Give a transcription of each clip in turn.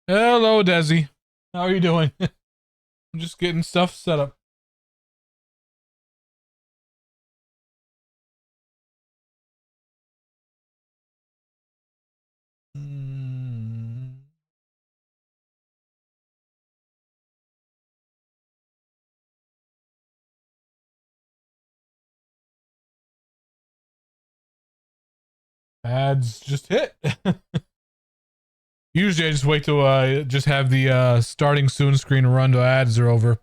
Hello, Desi. How are you doing? I'm just getting stuff set up. Mm. Ads just hit. Usually I just wait till just have the starting soon screen run till ads are over.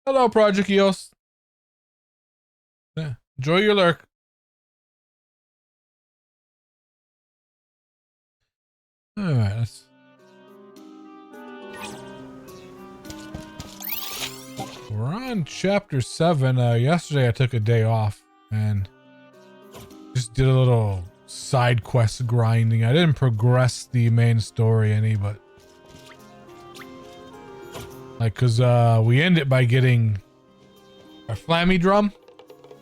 Hello, Project EOS. Yeah. Enjoy your lurk. Alright, we're on chapter 7. Yesterday I took a day off and just did a little side quest grinding. I didn't progress the main story any, but like, cause we end it by getting our flammy drum,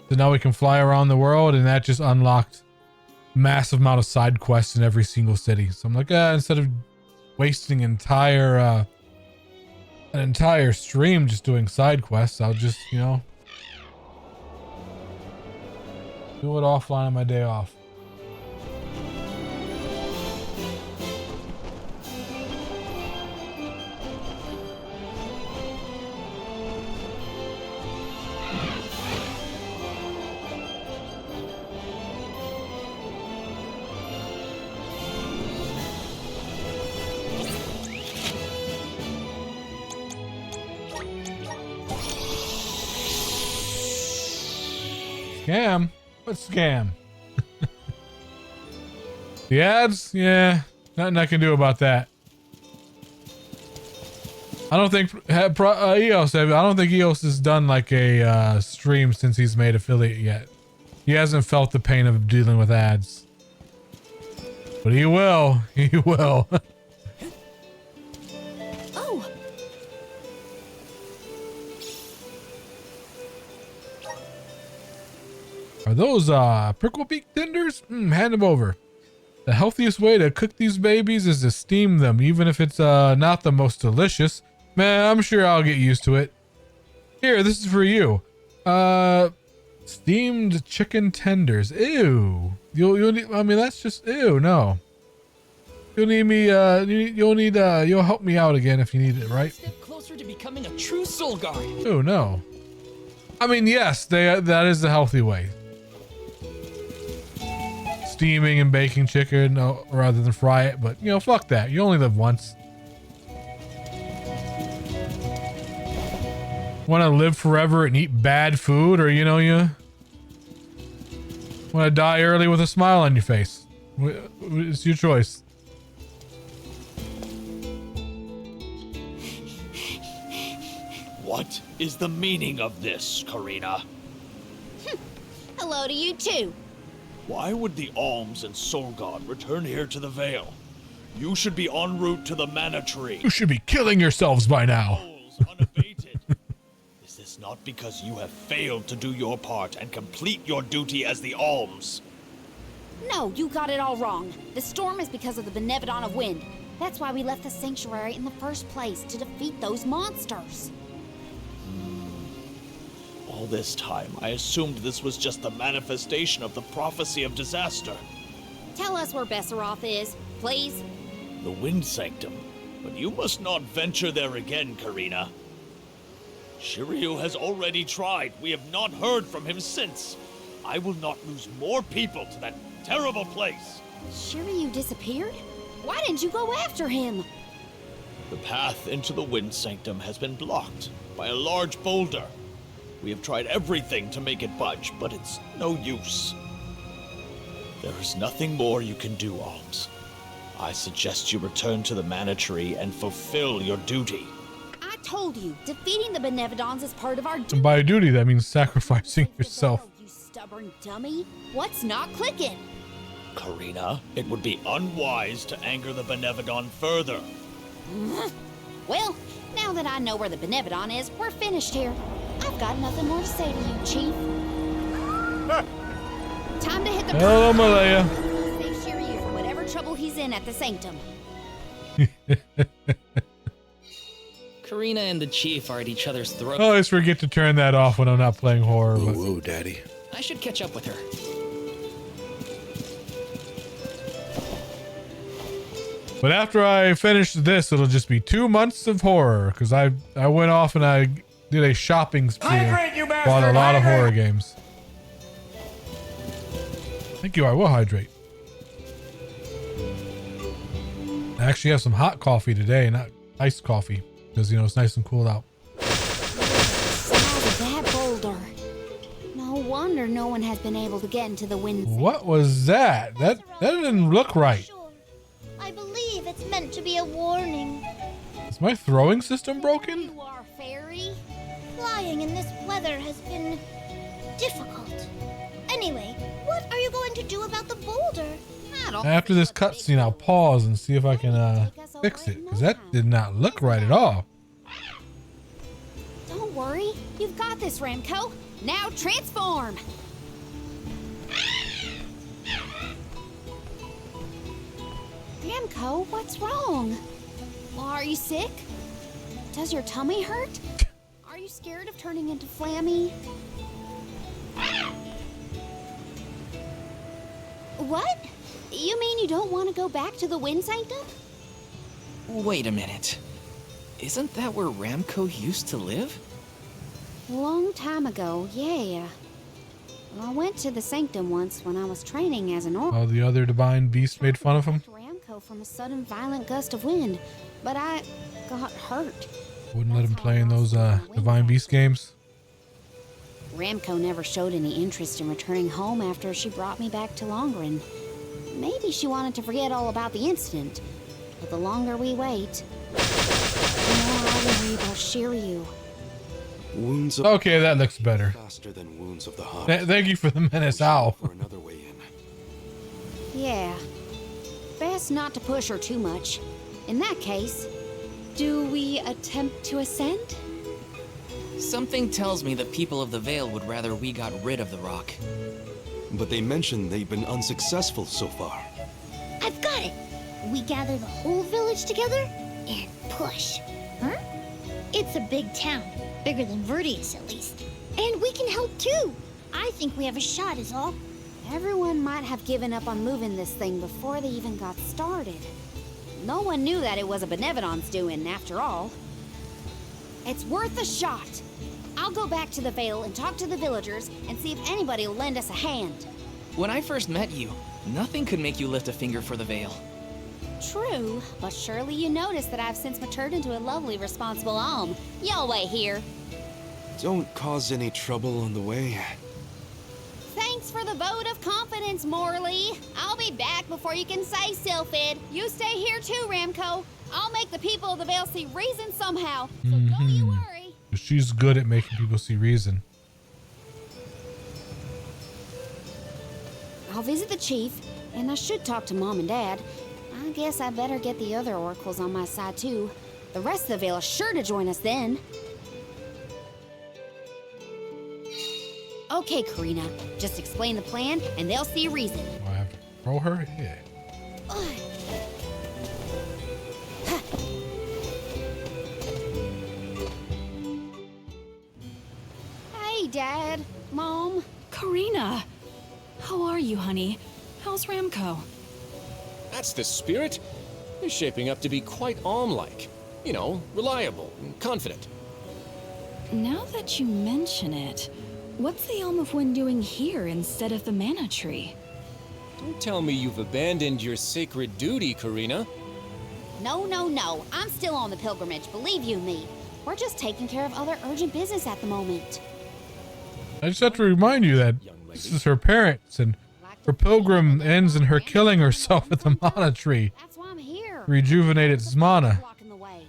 so now we can fly around the world, and that just unlocked massive amount of side quests in every single city. So I'm like, instead of wasting an entire stream just doing side quests, I'll just, you know, do it offline on my day off. Scam? What scam? The ads? Yeah, nothing I can do about that. I don't think EOS. I don't think EOS has done like a stream since he's made affiliate yet. He hasn't felt the pain of dealing with ads, but he will. He will. Oh. Are those prickle beak tenders? Hand them over. The healthiest way to cook these babies is to steam them, even if it's not the most delicious. Man, I'm sure I'll get used to it. Here, this is for you. Steamed chicken tenders. Ew. You'll need, I mean, that's just, ew, no. You'll need me, you'll help me out again if you need it, right? Step closer to becoming a true soul guard. Oh, no. I mean, yes, that is the healthy way. Steaming and baking chicken rather than fry it, but, you know, fuck that. You only live once. Want to live forever and eat bad food, or you know, you want to die early with a smile on your face? It's your choice. What is the meaning of this, Karina? Hello to you too. Why would the Alms and Soul God return here to the Vale? You should be en route to the Mana Tree. You should be killing yourselves by now. Souls unabated. Is this not because you have failed to do your part and complete your duty as the Alms? No, you got it all wrong. The storm is because of the Benevodon of Wind. That's why we left the sanctuary in the first place, to defeat those monsters. All this time, I assumed this was just the manifestation of the prophecy of disaster. Tell us where Besseroth is, please. The Wind Sanctum. But you must not venture there again, Karina. Shiryu has already tried. We have not heard from him since. I will not lose more people to that terrible place. Shiryu disappeared? Why didn't you go after him? The path into the Wind Sanctum has been blocked by a large boulder. We have tried everything to make it budge, but it's no use. There is nothing more you can do, Alms. I suggest you return to the Mana Tree and fulfill your duty. I told you, defeating the Benevodons is part of our duty. And by duty, that means sacrificing yourself. You stubborn dummy. What's not clicking? Karina, it would be unwise to anger the Benevodon further. Well, now that I know where the Benevodon is, we're finished here. I've got nothing more to say to you, Chief. Time to hit the... Hello, Malaya. Save Shiryu from whatever trouble he's in at the Sanctum. Karina and the Chief are at each other's throats. I always forget to turn that off when I'm not playing horror. But Whoa, Daddy. I should catch up with her. But after I finish this, it'll just be 2 months of horror because I went off and I did a shopping spree. Bought a lot of horror games. Thank you. I will hydrate. I actually have some hot coffee today, not iced coffee, because it's nice and cooled out. That boulder. No wonder no one has been able to get into the wind. What was that? That didn't look right. Sure. I believe it's meant to be a warning. Is my throwing system broken? You are fairy. Flying in this weather has been difficult. Anyway, what are you going to do about the boulder? I don't After this think cutscene, I'll pause and see if I can fix it, because that did not look right at all. Don't worry. You've got this, Ramco. Now transform. Ramco, what's wrong? Are you sick? Does your tummy hurt? Are you scared of turning into Flammy? What? You mean you don't want to go back to the Wind Sanctum? Wait a minute. Isn't that where Ramco used to live? Long time ago, yeah. I went to the Sanctum once when I was training as an orc. All the other divine beasts made fun of him. Ramco from a sudden violent gust of wind, but I got hurt. Wouldn't let him play in those divine beast games. Ramco never showed any interest in returning home after she brought me back to Longren. Maybe she wanted to forget all about the incident, but the longer we wait, the more I worry about Shiryu. Wounds of Okay, that looks better. faster than wounds of the heart. Thank you for the menace, ow. For another way in. Yeah. Best not to push her too much. In that case, do we attempt to ascend? Something tells me the people of the Vale would rather we got rid of the rock. But they mentioned they've been unsuccessful so far. I've got it. We gather the whole village together and push. Huh? It's a big town. Bigger than Verdius, at least. And we can help too. I think we have a shot is all. Everyone might have given up on moving this thing before they even got started. No one knew that it was a Benevodon's doing, after all. It's worth a shot. I'll go back to the Vale and talk to the villagers and see if anybody will lend us a hand. When I first met you, nothing could make you lift a finger for the Vale. True, but surely you noticed that I've since matured into a lovely, responsible alm. Y'all wait here. Don't cause any trouble on the way. Thanks for the vote of confidence, Morley. I'll be back before you can say Sylphid. You stay here too, Ramco. I'll make the people of the Vale see reason somehow, so don't you worry. She's good at making people see reason. I'll visit the chief, and I should talk to Mom and Dad. I guess I better get the other oracles on my side too. The rest of the Vale is sure to join us then. Okay, Karina, just explain the plan, and they'll see reason. Do I have to throw her? Yeah. Hey, Dad, Mom. Karina! How are you, honey? How's Ramco? That's the spirit. He's shaping up to be quite Alm-like. You know, reliable and confident. Now that you mention it, what's the Elm of Wind doing here instead of the Mana Tree? Don't tell me you've abandoned your sacred duty, Karina. No, no, no. I'm still on the pilgrimage, believe you me. We're just taking care of other urgent business at the moment. I just have to remind you that this is her parents, and her pilgrim ends in her killing herself at the mana tree. That's why I'm here. Rejuvenate its mana. Blocking the way.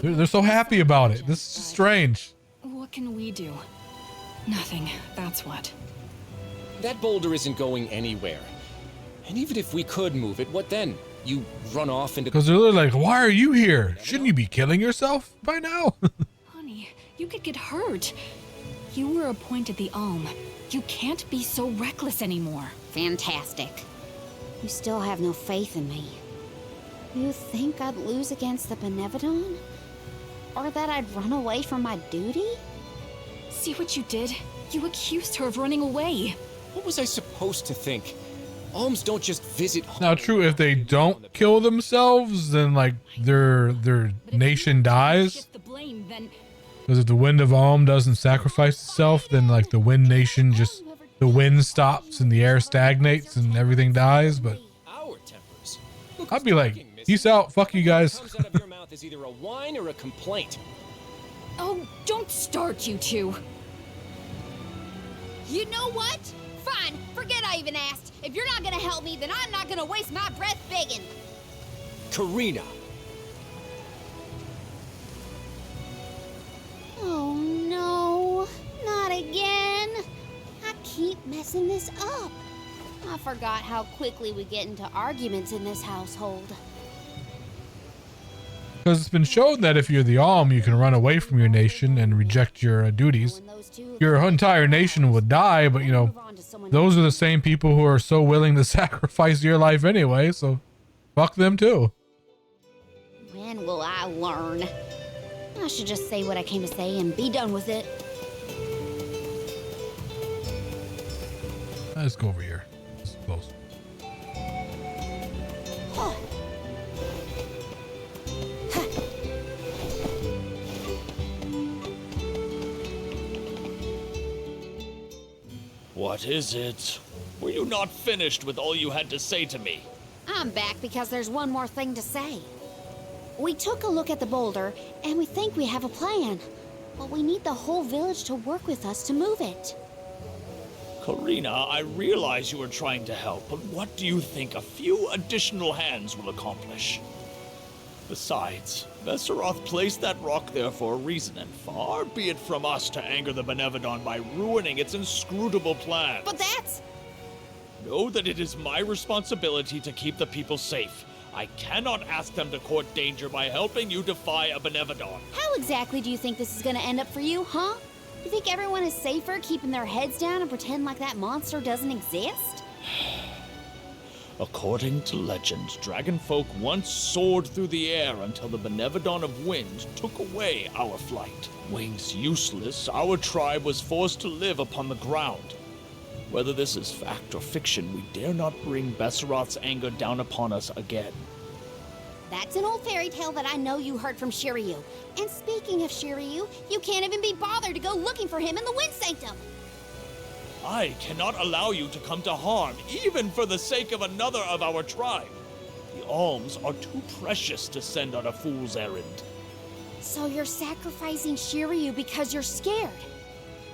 They're so happy about it. This is strange. What can we do? Nothing, that's what. That boulder isn't going anywhere. And even if we could move it, what then? You run off into... Because they're literally like, why are you here? Shouldn't you be killing yourself by now? Honey, you could get hurt. You were appointed the Alm. You can't be so reckless anymore. Fantastic. You still have no faith in me. You think I'd lose against the Benevodon? Or that I'd run away from my duty? See what you did? You accused her of running away. What was I supposed to think? Alms don't just visit home. Now, true, if they don't kill themselves, then like their nation dies. Shift the blame, then Because if the Wind of Alm doesn't sacrifice itself, then like the Wind Nation just, the wind stops and the air stagnates and everything dies. But Our tempers. I'd be like, peace out, fuck you guys. What comes out of your mouth is either a whine or a complaint. oh, don't start, you two. You know what? Fine, forget I even asked. If you're not gonna help me, then I'm not gonna waste my breath begging. Karina, Oh no, not again. I keep messing this up. I forgot how quickly we get into arguments in this household. Because it's been shown that if you're the Alm, you can run away from your nation and reject your duties. When those two Your entire nation would die, but you know, move on to someone those are the same people who are so willing to sacrifice your life anyway, so fuck them too. When will I learn? I should just say what I came to say and be done with it. Let's go over here. It's close. What is it? Were you not finished with all you had to say to me? I'm back because there's one more thing to say. We took a look at the boulder, and we think we have a plan. But we need the whole village to work with us to move it. Karina, I realize you are trying to help, but what do you think a few additional hands will accomplish? Besides, Vesseroth placed that rock there for a reason, and far be it from us to anger the Benevodon by ruining its inscrutable plan. But that's... Know that it is my responsibility to keep the people safe. I cannot ask them to court danger by helping you defy a Benevodon. How exactly do you think this is gonna end up for you, huh? You think everyone is safer keeping their heads down and pretend like that monster doesn't exist? According to legend, dragonfolk once soared through the air until the Benevodon of Wind took away our flight. Wings useless, our tribe was forced to live upon the ground. Whether this is fact or fiction, we dare not bring Besseroth's anger down upon us again. That's an old fairy tale that I know you heard from Shiryu. And speaking of Shiryu, you can't even be bothered to go looking for him in the Wind Sanctum. I cannot allow you to come to harm, even for the sake of another of our tribe. The alms are too precious to send on a fool's errand. So you're sacrificing Shiryu because you're scared.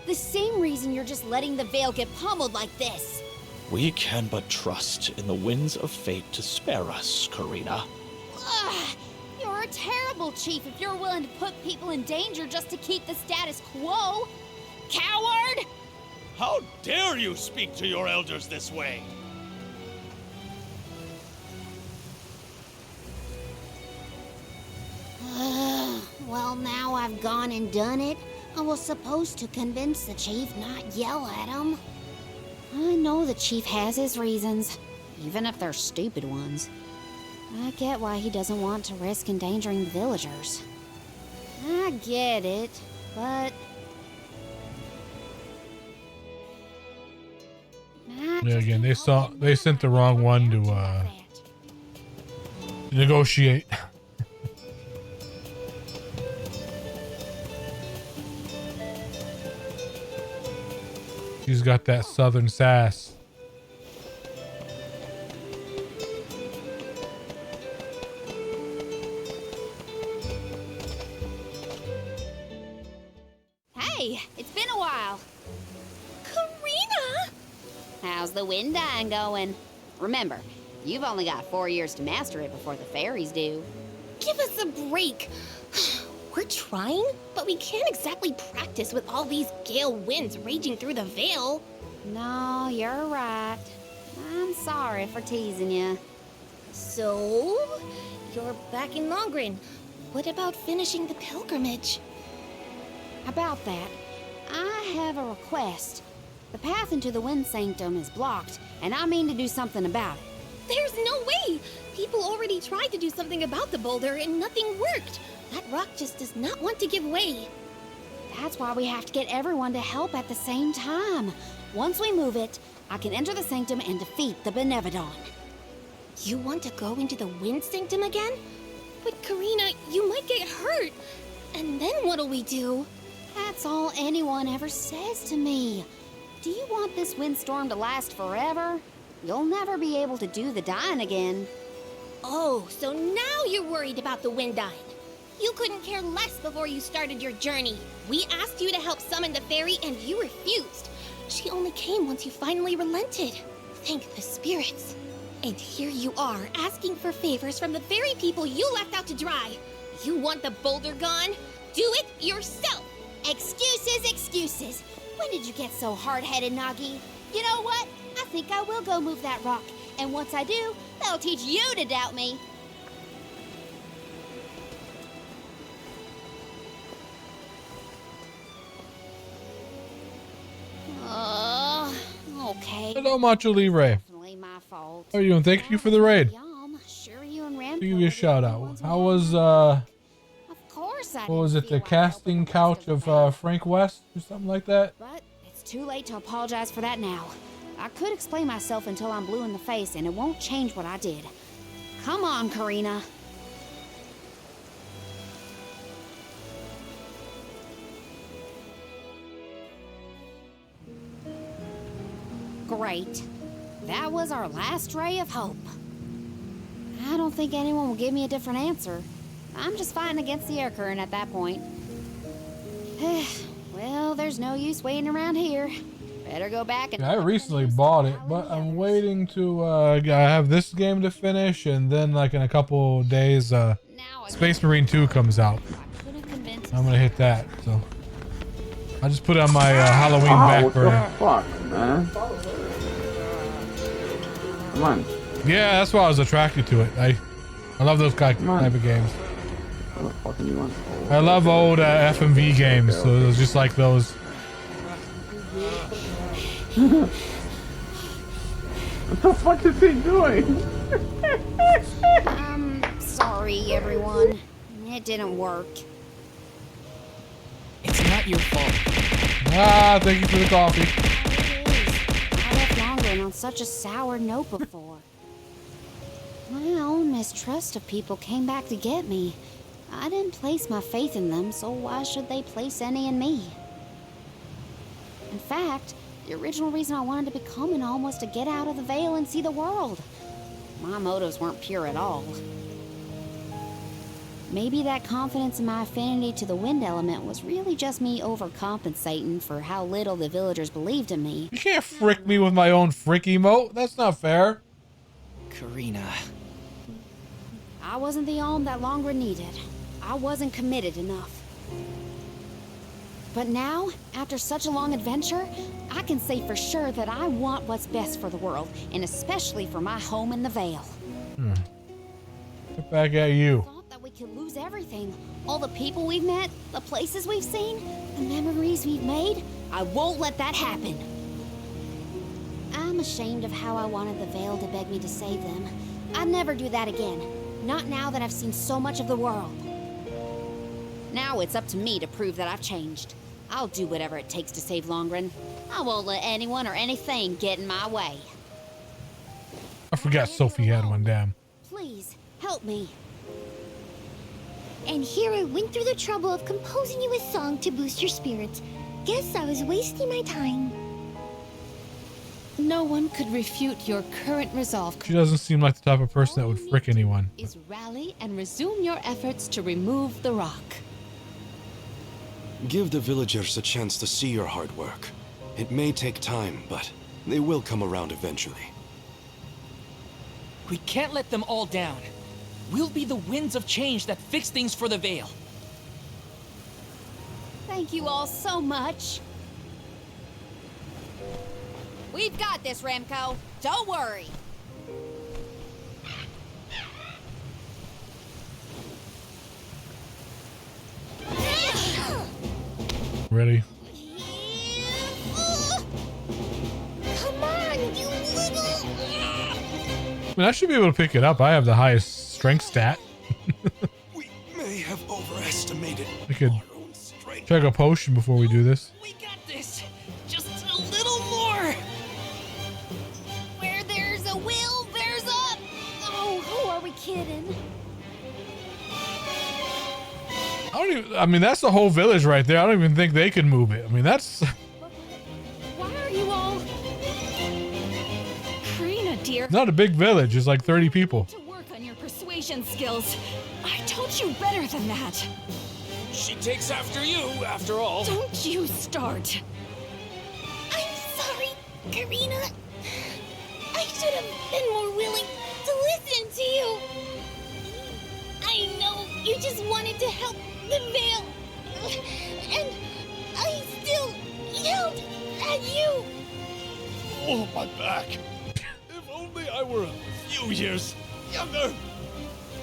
The same reason you're just letting the Veil get pummeled like this. We can but trust in the winds of fate to spare us, Karina. Ugh, you're a terrible chief if you're willing to put people in danger just to keep the status quo. Coward! How dare you speak to your elders this way? Well, now I've gone and done it. I was supposed to convince the chief, not yell at him. I know the chief has his reasons, even if they're stupid ones. I get why he doesn't want to risk endangering the villagers. I get it, but... Yeah, again, they sent the wrong one to negotiate. She's got that southern sass. Hey, it's been a while. Karina! How's the wind dying going? Remember, you've only got 4 years to master it before the fairies do. Give us a break. We're trying, but we can't exactly practice with all these gale winds raging through the Veil. No, you're right. I'm sorry for teasing you. So, you're back in Longren. What about finishing the pilgrimage? About that, I have a request. The path into the Wind Sanctum is blocked, and I mean to do something about it. There's no way! People already tried to do something about the boulder and nothing worked. That rock just does not want to give way. That's why we have to get everyone to help at the same time. Once we move it, I can enter the sanctum and defeat the Benevodon. You want to go into the Wind Sanctum again? But Karina, you might get hurt. And then what'll we do? That's all anyone ever says to me. Do you want this windstorm to last forever? You'll never be able to do the dying again. Oh, so now you're worried about the Windine. You couldn't care less before you started your journey. We asked you to help summon the fairy and you refused. She only came once you finally relented. Thank the spirits. And here you are, asking for favors from the very people you left out to dry. You want the boulder gone? Do it yourself! Excuses, excuses. When did you get so hard-headed, Nagi? You know what? I think I will go move that rock. And once I do, that'll teach you to doubt me. Okay. Hello, Macho Libre. Definitely my fault. How are you? And thank you for the raid. Yum. Sure, you and Ram. I'll give you a shout out. How was Of course I what was didn't it, the feel like casting helping the couch rest the of band. Frank West or something like that? But it's too late to apologize for that now. I could explain myself until I'm blue in the face, and it won't change what I did. Come on, Karina. Great. That was our last ray of hope. I don't think anyone will give me a different answer. I'm just fighting against the air current at that point. Well, there's no use waiting around here. Better go back and... I recently bought it, but I'm waiting to I have this game to finish, and then like in a couple days Now I Space Marine 2 comes out. I couldn't convince I'm gonna hit that, so I just put it on my Halloween back burner. What the fuck, man? Come on. Yeah, that's why I was attracted to it. I love those type of games. What the fuck do you want? I love old FMV games, so it was just like those. What the fuck is he doing? Sorry, everyone. It didn't work. It's not your fault. Ah, thank you for the coffee. It is. I left Longren on such a sour note before. My own mistrust of people came back to get me. I didn't place my faith in them, so why should they place any in me? In fact, the original reason I wanted to become an Alm was to get out of the Veil and see the world. My motives weren't pure at all. Maybe that confidence in my affinity to the wind element was really just me overcompensating for how little the villagers believed in me. You can't frick me with my own frick emote. That's not fair. Karina. I wasn't the Alm that Longren needed. I wasn't committed enough. But now, after such a long adventure, I can say for sure that I want what's best for the world, and especially for my home in the Vale. Get back at you. Thought that we could lose everything. All the people we've met, the places we've seen, the memories we've made. I won't let that happen. I'm ashamed of how I wanted the Vale to beg me to save them. I'd never do that again. Not now that I've seen so much of the world. Now it's up to me to prove that I've changed. I'll do whatever it takes to save Longren. I won't let anyone or anything get in my way. I forgot Sophie had one, damn. Please, help me. And here I went through the trouble of composing you a song to boost your spirits. Guess I was wasting my time. No one could refute your current resolve. She doesn't seem like the type of person that would frick anyone. Is rally and resume your efforts to remove the rock. Give the villagers a chance to see your hard work. It may take time, but they will come around eventually. We can't let them all down. We'll be the winds of change that fix things for the Vale. Thank you all so much. We've got this, Remco. Don't worry. Ready? Come on, you little... I mean, I should be able to pick it up. I have the highest strength stat. We may have overestimated We could our own strength. check a potion before we do this. We got this. Just a little more. Where there's a will, there's a... Oh, who are we kidding? I mean, that's the whole village right there. I don't even think they could move it. I mean, that's... Why are you all... Karina, dear, It's not a big village. It's like 30 people. to work on your persuasion skills. I told you better than that. She takes after you, after all. Don't you start. I'm sorry, Karina. I should have been more willing to listen to you. I know you just wanted to help the Veil. And I still yelled at you. Oh, my back. If only I were a few years younger.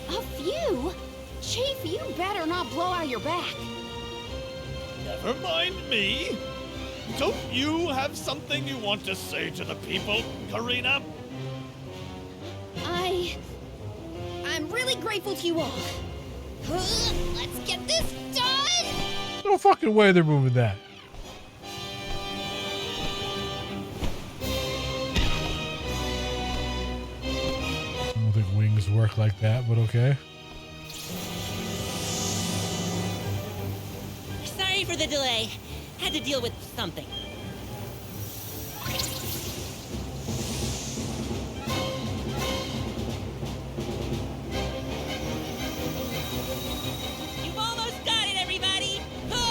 A few? Chief, you better not blow out your back. Never mind me. Don't you have something you want to say to the people, Karina? I'm really grateful to you all. Let's get this done! No fucking way they're moving that. I don't think wings work like that, but okay. Sorry for the delay. Had to deal with something. You've almost got it, everybody! Push!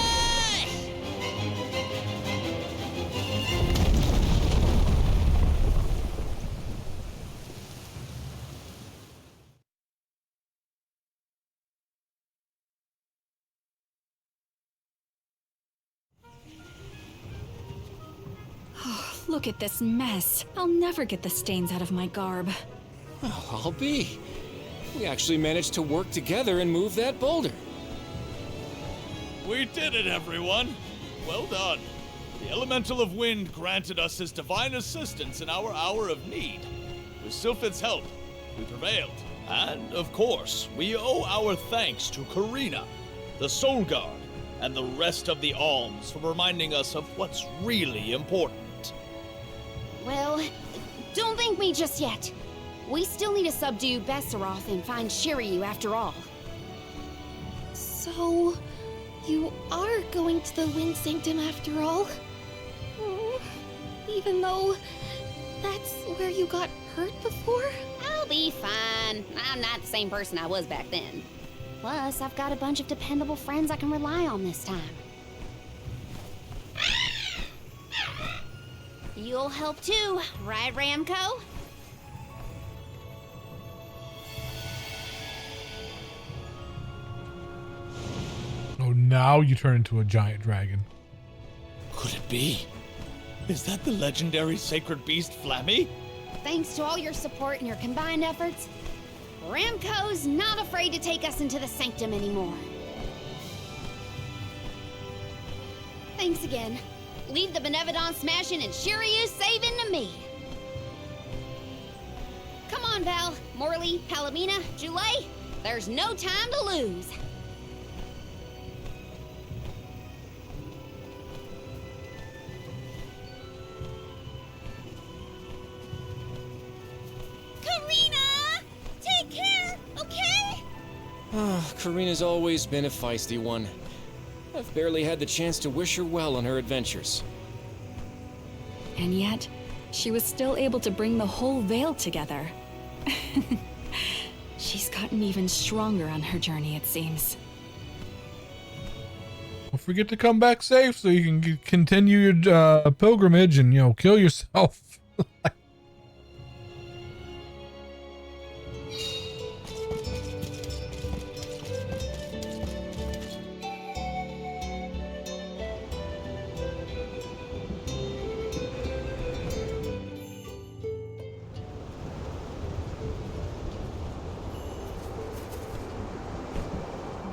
Look at this mess. I'll never get the stains out of my garb. Oh, I'll be. We actually managed to work together and move that boulder. We did it, everyone. Well done. The Elemental of Wind granted us his divine assistance in our hour of need. With Sylphid's help, we prevailed. And, of course, we owe our thanks to Karina, the Soul Guard, and the rest of the Alms for reminding us of what's really important. Well, don't thank me just yet. We still need to subdue Besseroth and find Shiryu after all. So, you are going to the Wind Sanctum after all? Even though that's where you got hurt before? I'll be fine. I'm not the same person I was back then. Plus, I've got a bunch of dependable friends I can rely on this time. You'll help too, right, Ramco? Oh, now you turn into a giant dragon. Could it be? Is that the legendary sacred beast Flammy? Thanks to all your support and your combined efforts, Ramco's not afraid to take us into the Sanctum anymore. Thanks again. Leave the Benevodon smashing and Shiryu saving to me. Come on, Val, Morley, Palomina, Jule. There's no time to lose. Karina! Take care, okay? Karina's always been a feisty one. I've barely had the chance to wish her well on her adventures. And yet, she was still able to bring the whole Veil together. She's gotten even stronger on her journey, it seems. Don't forget to come back safe so you can continue your pilgrimage and, you know, kill yourself.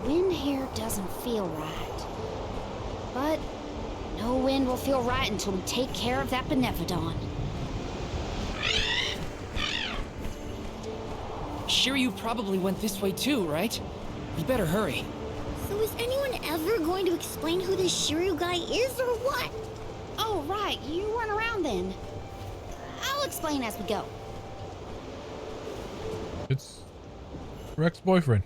Wind here doesn't feel right. But no wind will feel right until we take care of that Benevodon. Shiryu probably went this way too, right? We better hurry. So is anyone ever going to explain who this Shiryu guy is or what? Oh, right. You weren't around then. I'll explain as we go. It's Rex's boyfriend.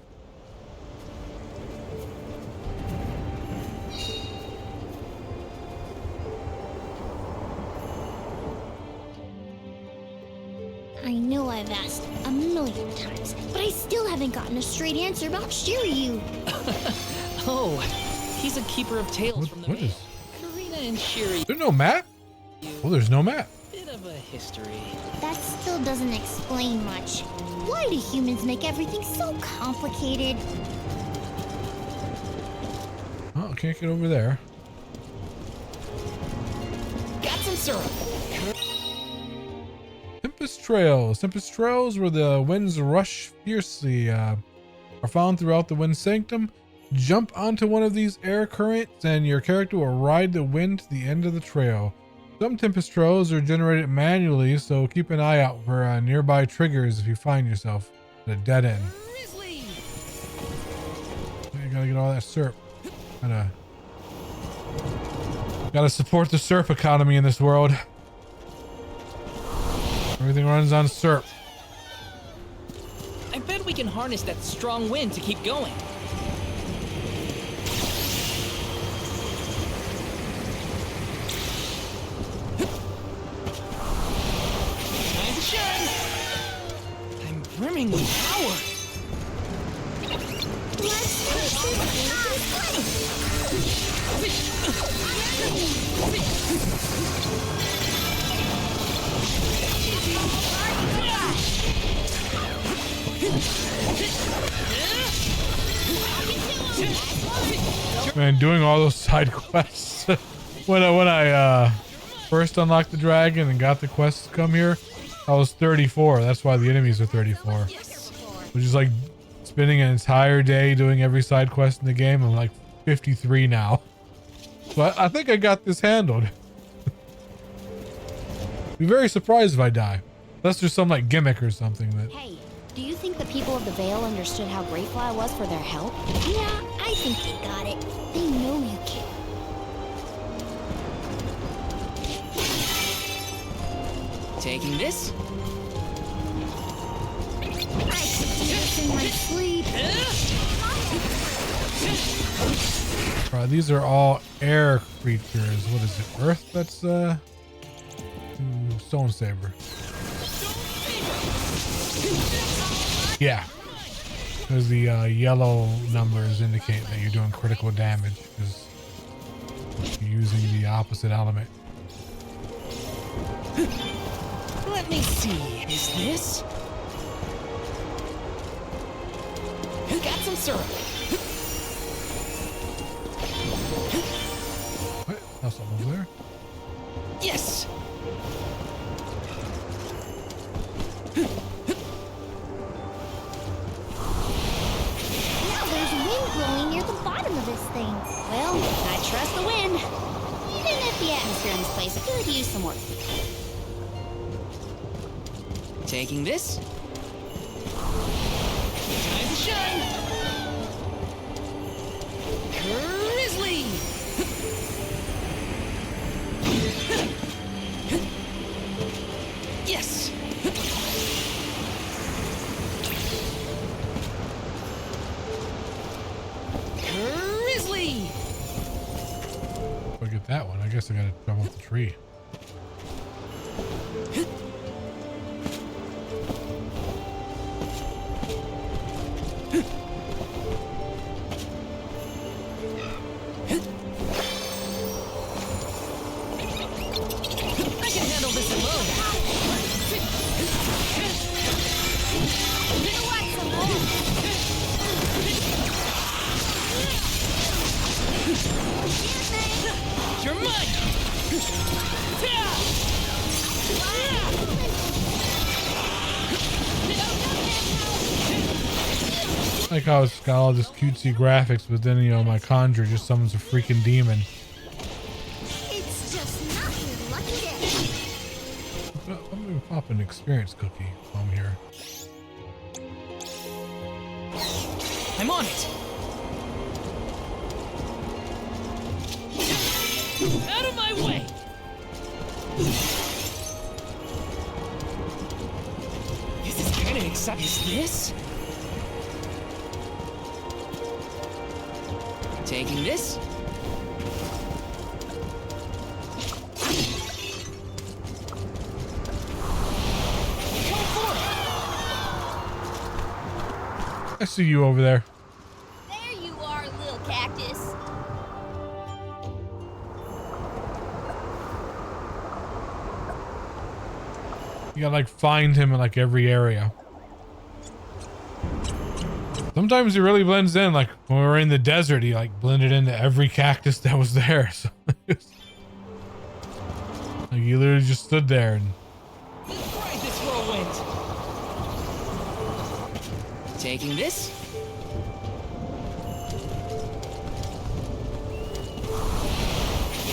I know I've asked a million times, but I still haven't gotten a straight answer about Shiryu. Oh, he's a keeper of tales from the What Vale. is? Karina and Shiryu. There's no map? Well, there's no map. Bit of a history. That still doesn't explain much. Why do humans make everything so complicated? Oh, can't get over there. Got some syrup. Tempest Trails. Tempest Trails, where the winds rush fiercely, are found throughout the Wind Sanctum. Jump onto one of these air currents and your character will ride the wind to the end of the trail. Some Tempest Trails are generated manually, so keep an eye out for nearby triggers if you find yourself at a dead end. Grizzly. You gotta get all that syrup. Gotta support the syrup economy in this world. Everything runs on syrup. I bet we can harness that strong wind to keep going. Time to shine! I'm brimming with power. Let's take Man, doing all those side quests. when I first unlocked the dragon and got the quest to come here, I was 34. That's why the enemies are 34. Which is like spending an entire day doing every side quest in the game. I'm like 53 now. So I think I got this handled. Be very surprised if I die. Unless there's some like gimmick or something that... Hey, do you think the people of the Vale understood how grateful I was for their help? Yeah, I think they got it. They know you care. Taking this? I could do this in my sleep. These are all air creatures. What is it? Earth? That's Stone Saber. Yeah. Because the yellow numbers indicate that you're doing critical damage because you're using the opposite element. Let me see. Is this? Got some syrup. What? That's something over there. Yes. Now there's wind blowing near the bottom of this thing. Well, I trust the wind. Even if The atmosphere in this place could use some work. Taking this? Time to shine! Grizzly! Yes! Grizzly! If I get that one, I guess I gotta jump off the tree. I can handle this alone. you want some more? You're mine! Like how it's got all this cutesy graphics, but then, you know, my conjure just summons a freaking demon. It's just not your lucky day. I'm gonna pop an experience cookie while I'm here. I'm on it. Out of my way! This is kind of exciting. Is this? Taking this? I see you over there. There you are, little cactus. You gotta like find him in like every area. Sometimes he really blends in. Like when we were in the desert, he like blended into every cactus that was there. So like he literally just stood there and Ride this whirlwind. Taking this?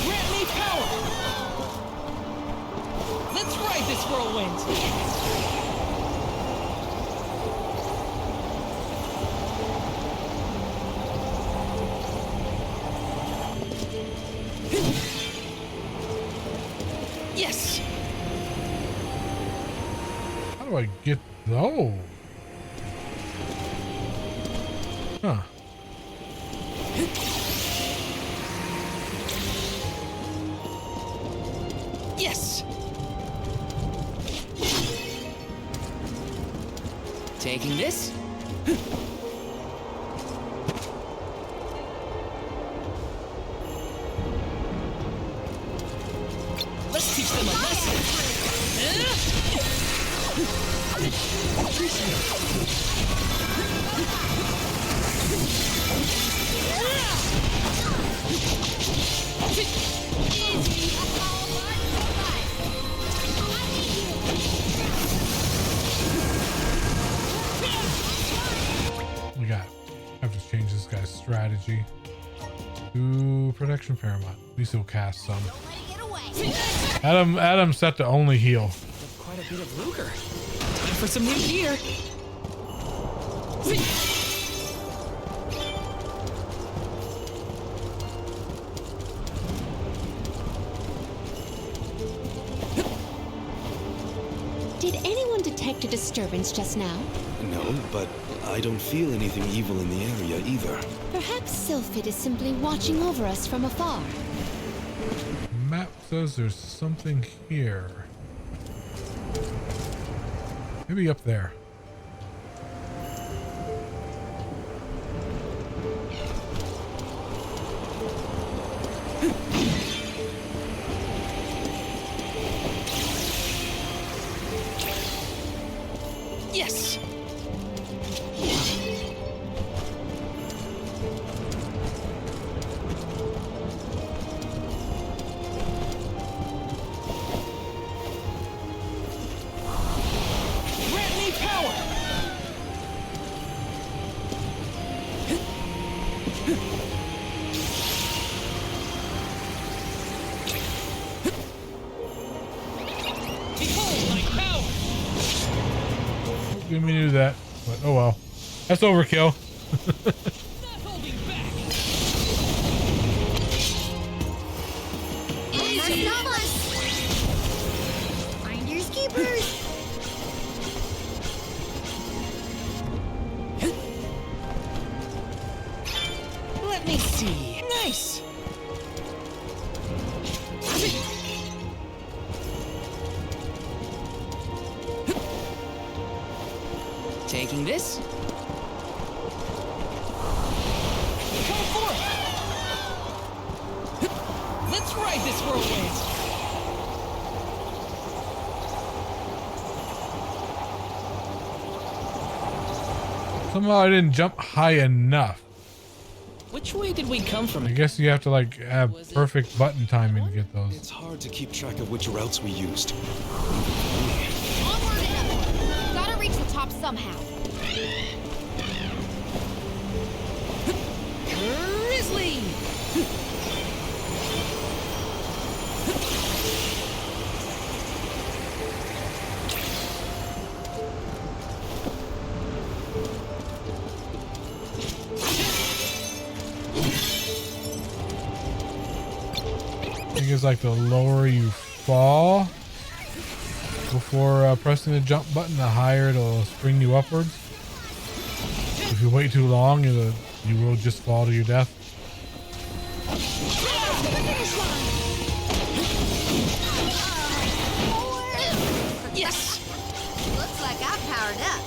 Grant me power! Let's ride this whirlwind! Yes! how do I get those? Huh. Yes! Taking this? Let's teach them a lesson! We got. I have to change this guy's strategy to protection paramount. At least he'll cast some. Adam set to only heal. Quite a bit of Luger. Time for some new gear. Did anyone detect a disturbance just now? No, but I don't feel anything evil in the area either. Perhaps Sylphid is simply watching over us from afar. Map says there's something here. Maybe up there. Yes! Grant me power! Behold my power! Didn't mean to do that, but oh well. That's overkill. Not holding back! Easy. Finders keepers. Let me see. Nice! Taking this? Come forth! Let's ride this whirlwind! Somehow I didn't jump high enough. Which way did we come from? I guess you have to like have perfect button timing to get those. It's hard to keep track of which routes we used. Onward and upward. Gotta reach the top somehow. Grizzly! think it's like the lower you fall before pressing the jump button, the higher it'll spring you upwards. If you wait too long, you will just fall to your death. Yes! Looks like I powered up.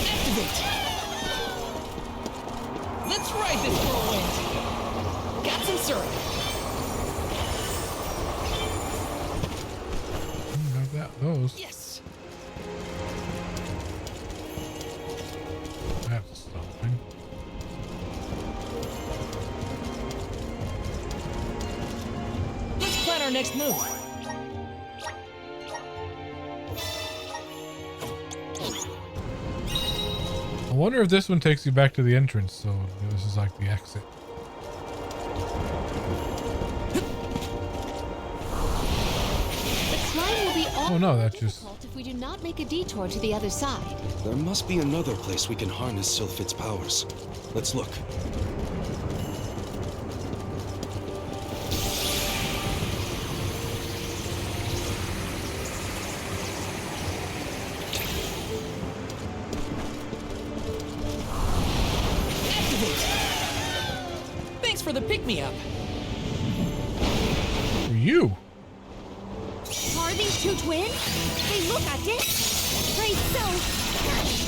Activate! Let's ride this whirlwind! Got some syrup! Got those. Yes! That's something. Let's plan our next move. I wonder if this one takes you back to the entrance, so this is like the exit. The climb will be all Oh no, that's just... difficult if we do not make a detour to the other side. There must be another place we can harness Sylphid's powers. Let's look. Thanks for the pick-me-up. For you. Are these two twins? They look identical. Great, so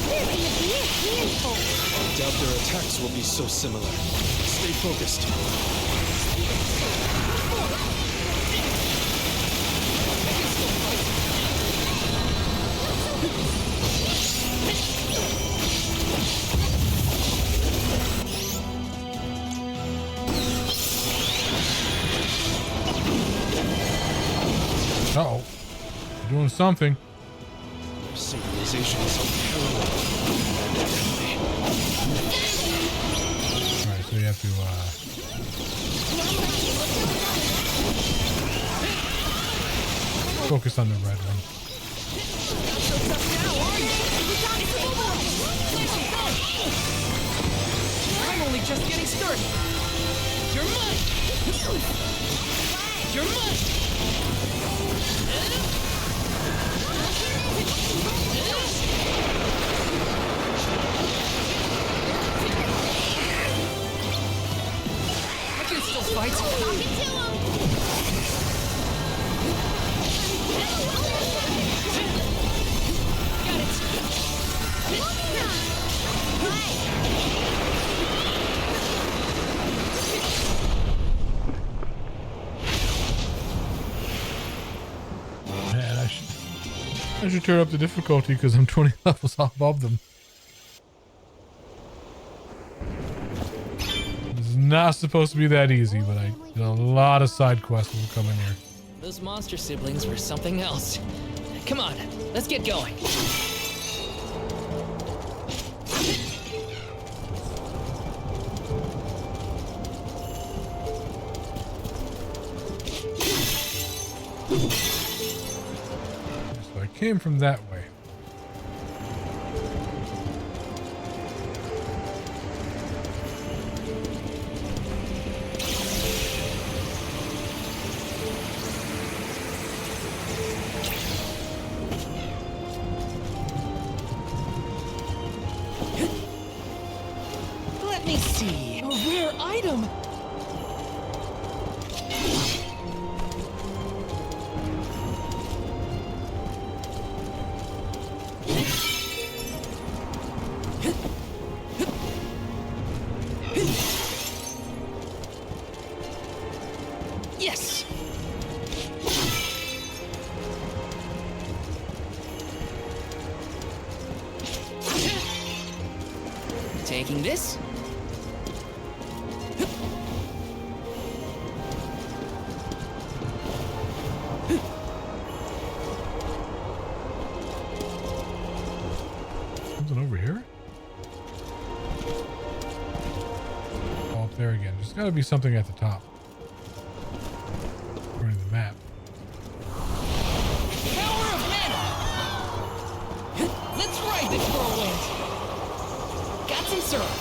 they're gonna be a handful. Doubt their attacks will be so similar. Stay focused. Uh-oh. You're doing something. Synchronization is unparalleled. Alright, so you have to, focus on the red one. I'm only just getting started. You're mine! You're mine! I can still fight. Man, I should turn up the difficulty because I'm 20 levels above them. It's not supposed to be that easy, but I did a lot of side quests will come in here. Those monster siblings were something else. Come on, let's get going. So I came from that way. Let me see. A rare item. Yes. Taking this. Something over here? Oh, up there again. There's got to be something at the top. According to the map. Power of mana! Let's ride this whirlwind! Got some syrup!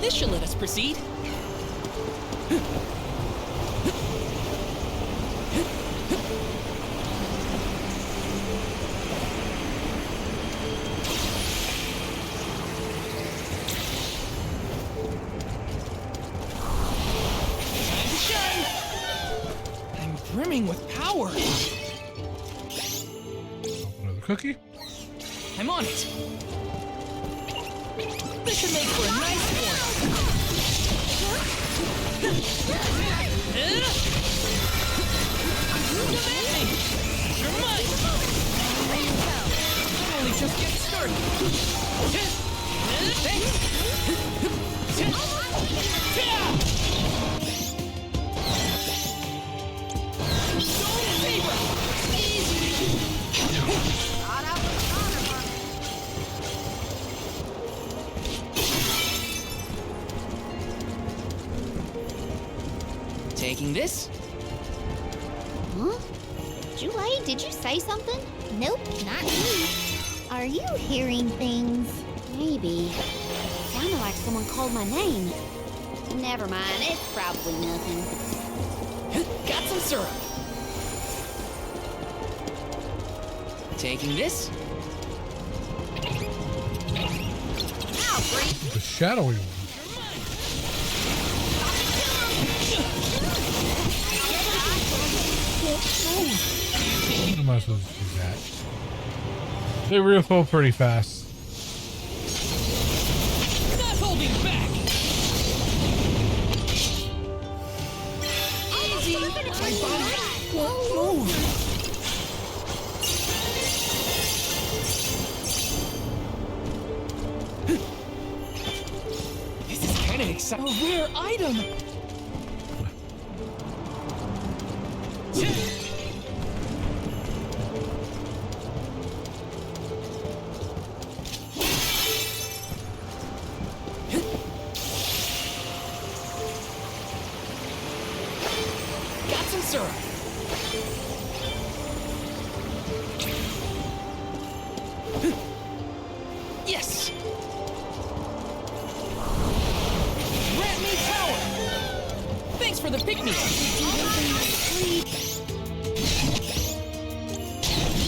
This should let us proceed. Time to shine! I'm brimming with power. Another cookie. I'm on it. This should make for a nice one. Demanding! You're mine! I'm only just getting started. Thanks! Stone Saber! Easy! Taking this? Huh? Julie, did you say something? Nope, not me. Are you hearing things? Maybe. Sounded like someone called my name. Never mind, it's probably nothing. Got some syrup. Taking this? The shadowy one. What am I supposed to do that? They refill pretty fast. Not holding back. Easy. My body won't move. This is kind of exciting. A rare item. Got some syrup. Yes. Grant me power. Thanks for the pick-me-up.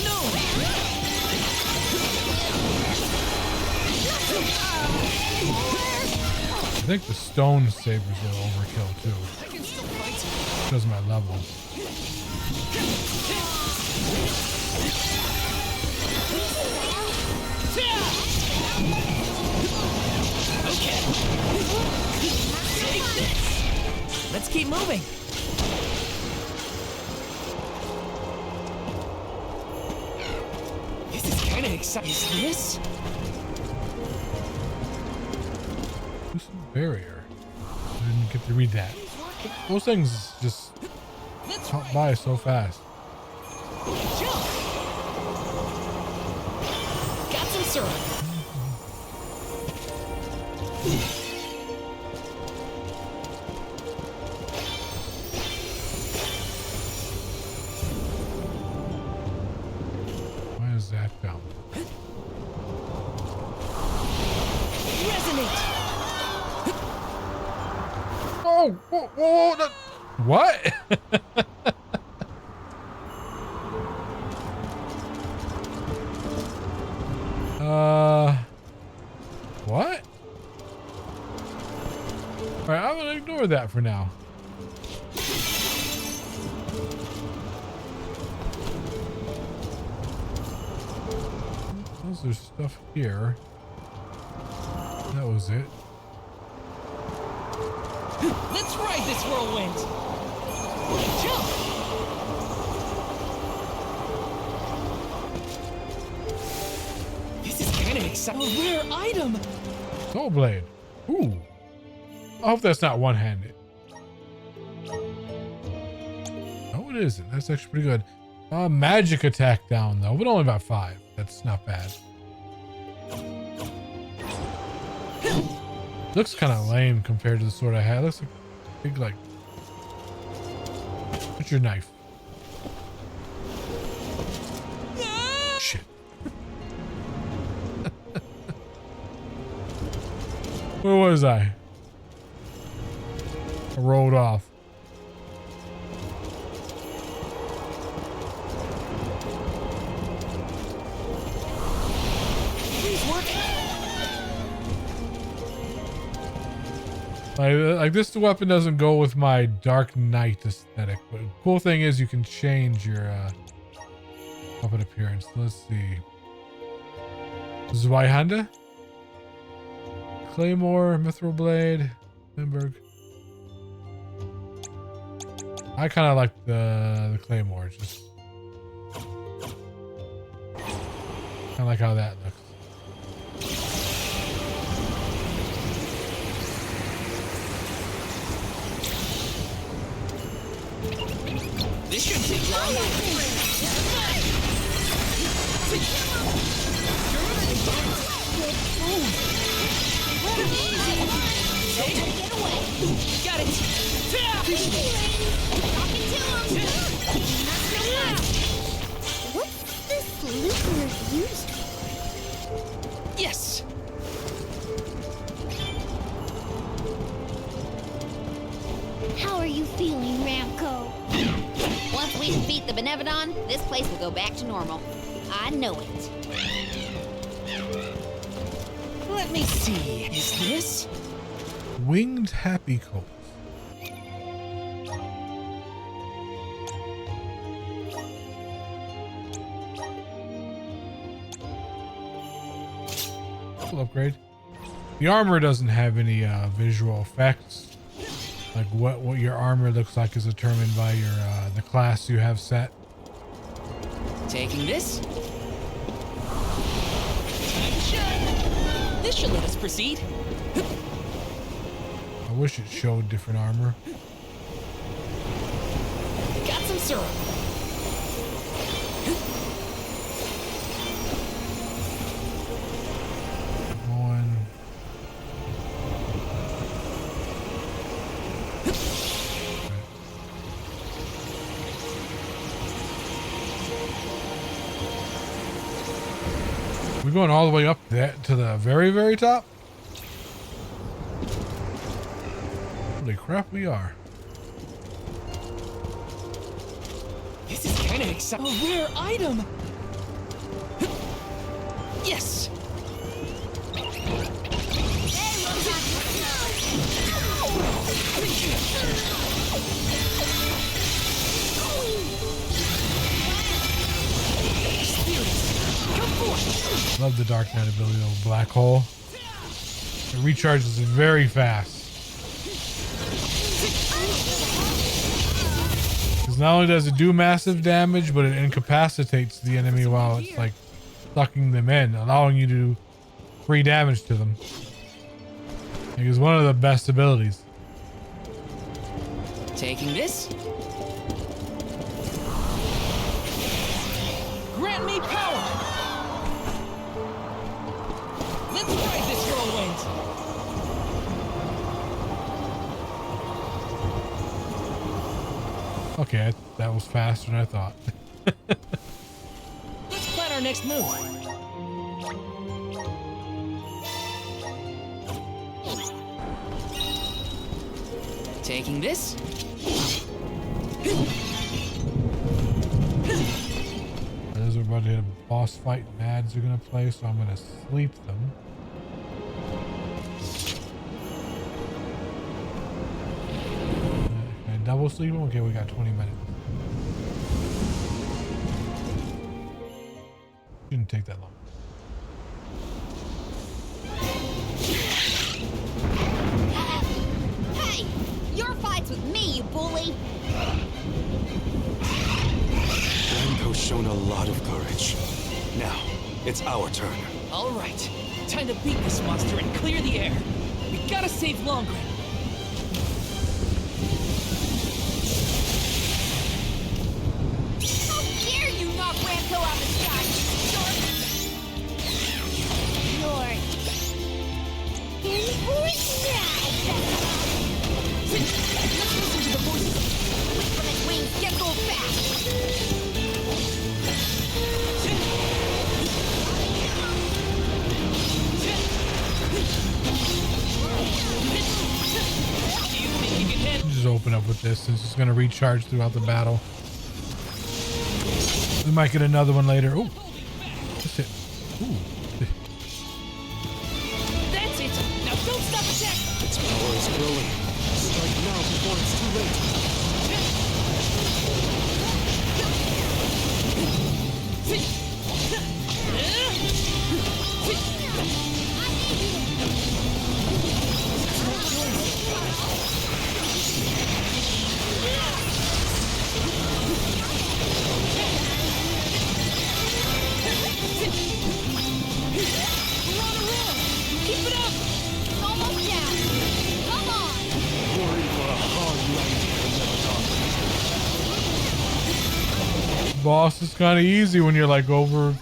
No. I think the stone sabers are overkill too. I can still fight. Because of my level. Okay. Take this. Let's keep moving. This is kind of exciting. Is this? Barrier. I didn't get to read that. Those things just pop by so fast. Jump. Got some syrup. Why is that down? Resonate. Oh, whoa, whoa, no. What? What? All right, I'm gonna ignore that for now. There's stuff here. That was it. Let's ride this whirlwind. Jump. This is kind of exciting. A rare item. Soul Blade. Ooh. I hope that's not one-handed. No, it isn't. That's actually pretty good. Magic attack down though, but only about 5. That's not bad. Looks kind of lame compared to the sword I had. Looks like big, like. What's your knife? Shit. Where was I? rolled off. Like this weapon doesn't go with my Dark Knight aesthetic, but the cool thing is you can change your weapon appearance. Let's see. Zweihander, Claymore, Mithril Blade, Limburg. I kind of like the Claymore. Just kind of like how that looks. This shouldn't take long. Got it. What's this loop nerf used for? Yes. How are you feeling, Ramco? Once we defeat the Benevodon, this place will go back to normal. I know it. Let me see. Is this? Winged Happy Coat. Cool upgrade. The armor doesn't have any visual effects. Like what your armor looks like is determined by your the class you have set. Taking this. This should let us proceed. I wish it showed different armor. Got some syrup. Going. We're going all the way up that to the very, very top. Holy crap, we are. This is kind of exciting. A rare item. Yes. Love the Dark Knight ability, though. Black hole. It recharges very fast. Because not only does it do massive damage, but it incapacitates the enemy while it's like sucking them in, allowing you to do free damage to them. Like, it's one of the best abilities. Taking this. Grant me power. Let's ride this whirlwind. Okay, that was faster than I thought. Let's plan our next move. Taking this. There's everybody at a boss fight Mads are gonna play, so I'm gonna sleep them. Can I double sleep them? Okay, we got 20 minutes. Shouldn't take that long. Hey! Your fight's with me, you bully! Ramco's shown a lot of courage. Now, it's our turn. All right, time to beat this monster and clear the air. We gotta save Longren. How dare you knock Ramco out of the sky, Lord. In voice now. Let's listen to the voices. Wait for the wings, get go fast! open up with this since it's going to recharge throughout the battle. We might get another one later. Oh, that's it. Ooh. That's it. Now don't stop attacking. Its power is growing. Strike now before it's too late. Keep it up. Almost down. Come on. You're in for a hard ride. Boss is kind of easy when you're like over,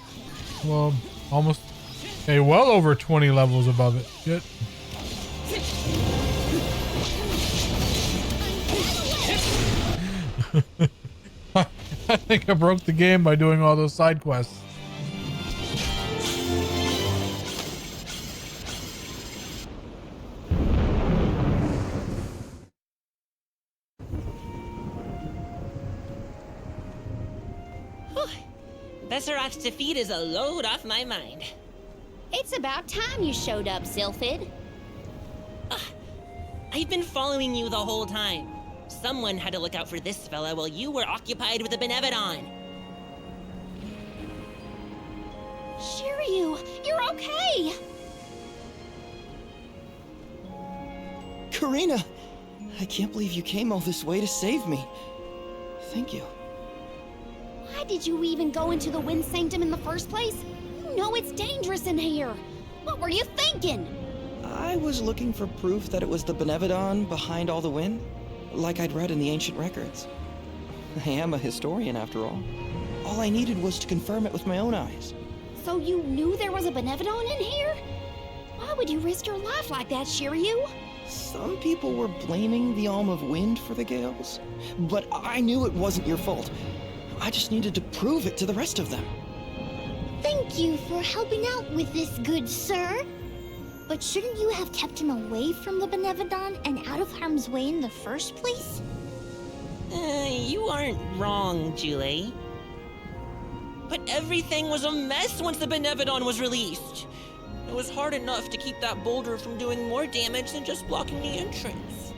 well, almost, hey, well over 20 levels above it. Shit. I think I broke the game by doing all those side quests. Besserot's defeat is a load off my mind. It's about time you showed up, Sylphid. I've been following you the whole time. Someone had to look out for this fella while you were occupied with the Benevodon. Shiryu, you're okay. Karina! I can't believe you came all this way to save me. Thank you. Why did you even go into the Wind Sanctum in the first place? You know it's dangerous in here. What were you thinking? I was looking for proof that it was the Benevodon behind all the wind, like I'd read in the ancient records. I am a historian, after all. All I needed was to confirm it with my own eyes. So you knew there was a Benevodon in here? Why would you risk your life like that, Shiryu? Some people were blaming the Alm of Wind for the gales, but I knew it wasn't your fault. I just needed to prove it to the rest of them. Thank you for helping out with this, good sir. But shouldn't you have kept him away from the Benevodon and out of harm's way in the first place? You aren't wrong, Julie. But everything was a mess once the Benevodon was released. It was hard enough to keep that boulder from doing more damage than just blocking the entrance.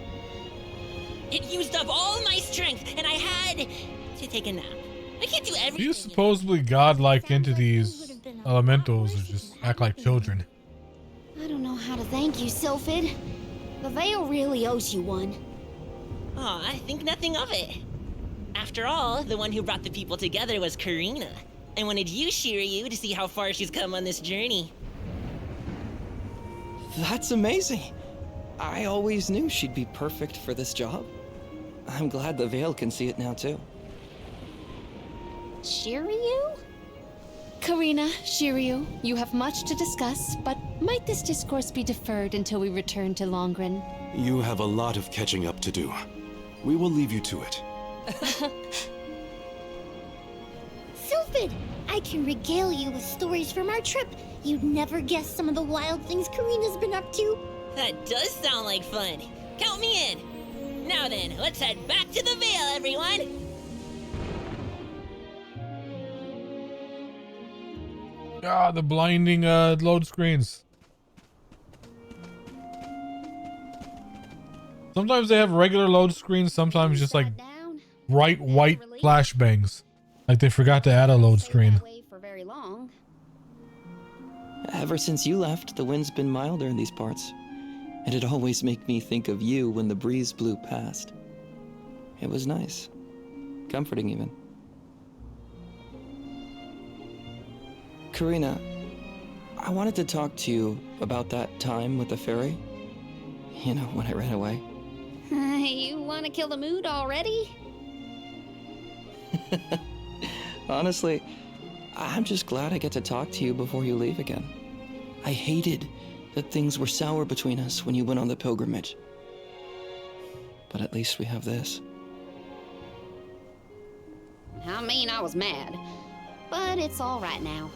It used up all my strength, and I had to take a nap. I can't do everything. These supposedly godlike entities, elementals, or just act like children. I don't know how to thank you, Sylphid. The Veil really owes you one. Aw, I think nothing of it. After all, the one who brought the people together was Karina. I wanted you, Shiryu, to see how far she's come on this journey. That's amazing. I always knew she'd be perfect for this job. I'm glad the Veil can see it now, too. Shiryu? Karina, Shiryu, you have much to discuss, but might this discourse be deferred until we return to Longren? You have a lot of catching up to do. We will leave you to it. Sylphid, I can regale you with stories from our trip. You'd never guess some of the wild things Karina's been up to. That does sound like fun. Count me in. Now then, let's head back to the Veil, everyone. Ah, the blinding load screens. Sometimes they have regular load screens, sometimes just like bright white flashbangs. Like they forgot to add a load screen. For very long. Ever since you left, the wind's been milder in these parts. And it always made me think of you when the breeze blew past. It was nice. Comforting, even. Karina, I wanted to talk to you about that time with the fairy. You know, when I ran away. You want to kill the mood already? Honestly, I'm just glad I get to talk to you before you leave again. I hated that things were sour between us when you went on the pilgrimage. But at least we have this. I mean, I was mad. But it's all right now.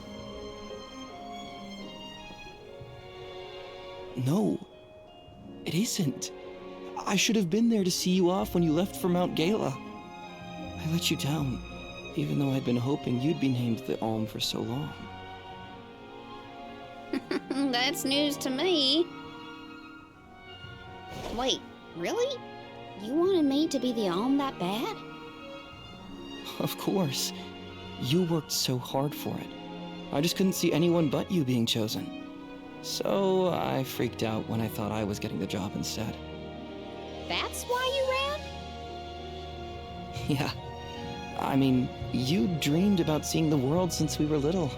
No, it isn't. I should have been there to see you off when you left for Mount Gala. I let you down, even though I'd been hoping you'd be named the Alm for so long. That's news to me. Wait, really? You wanted me to be the Alm that bad? Of course. You worked so hard for it. I just couldn't see anyone but you being chosen. So I freaked out when I thought I was getting the job instead. That's why you ran? Yeah. I mean, you dreamed about seeing the world since we were little.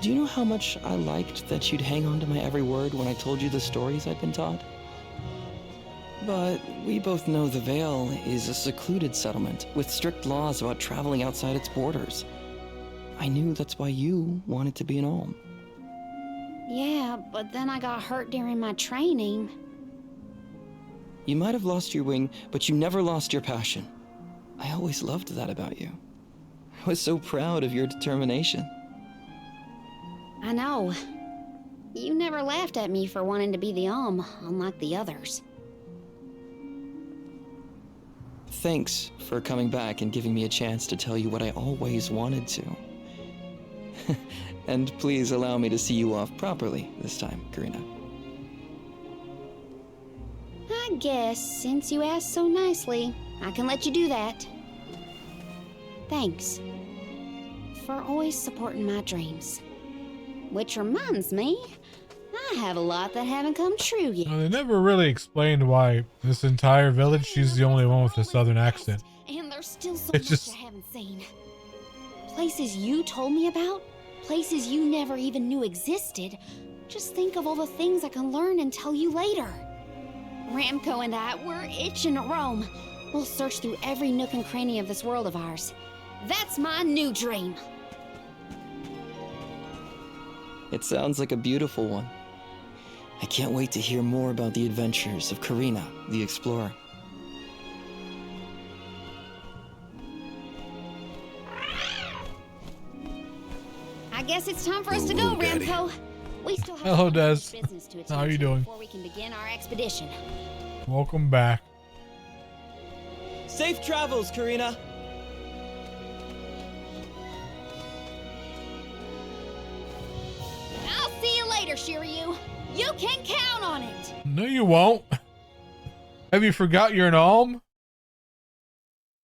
Do you know how much I liked that you'd hang on to my every word when I told you the stories I'd been taught? But we both know the Vale is a secluded settlement with strict laws about traveling outside its borders. I knew that's why you wanted to be an Alm. Yeah, but then I got hurt during my training. You might have lost your wing, but you never lost your passion. I always loved that about you. I was so proud of your determination. I know. You never laughed at me for wanting to be the Alm, unlike the others. Thanks for coming back and giving me a chance to tell you what I always wanted to. And please allow me to see you off properly this time, Karina. I guess, since you asked so nicely, I can let you do that. Thanks. For always supporting my dreams. Which reminds me, I have a lot that haven't come true yet. They never really explained why this entire village, she's the only one with a southern accent. And there's still so It's much just- I haven't seen. Places you told me about, places you never even knew existed. Just think of all the things I can learn and tell you later. Ramco and I, we're itching to roam. We'll search through every nook and cranny of this world of ours. That's my new dream. It sounds like a beautiful one. I can't wait to hear more about the adventures of Karina, the explorer. I guess it's time for us to go, Hello, Daddy. Ramco. We still have Hello, some Des. business to attend How are you to doing? before we can begin our expedition. Welcome back. Safe travels, Karina! I'll see you later, Shiryu. You can count on it. No, you won't. Have you forgot you're an Alm?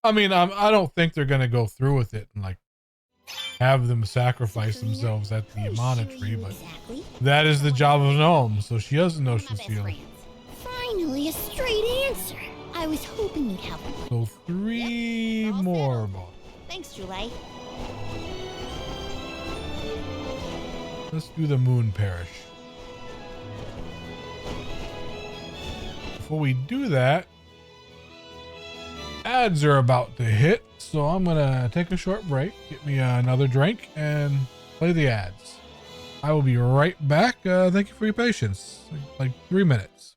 I mean, I don't think they're gonna go through with it and like have them sacrifice themselves at the monastery, but that is the job of an Alm, so she doesn't know she's feeling. Finally, a straight answer. I was hoping you'd help. So 3 more balls. Thanks, Julie. Let's do the Moon Parish. Before we do that, ads are about to hit, so I'm gonna take a short break, get me another drink, and play the ads. I will be right back. Thank you for your patience. Like 3 minutes.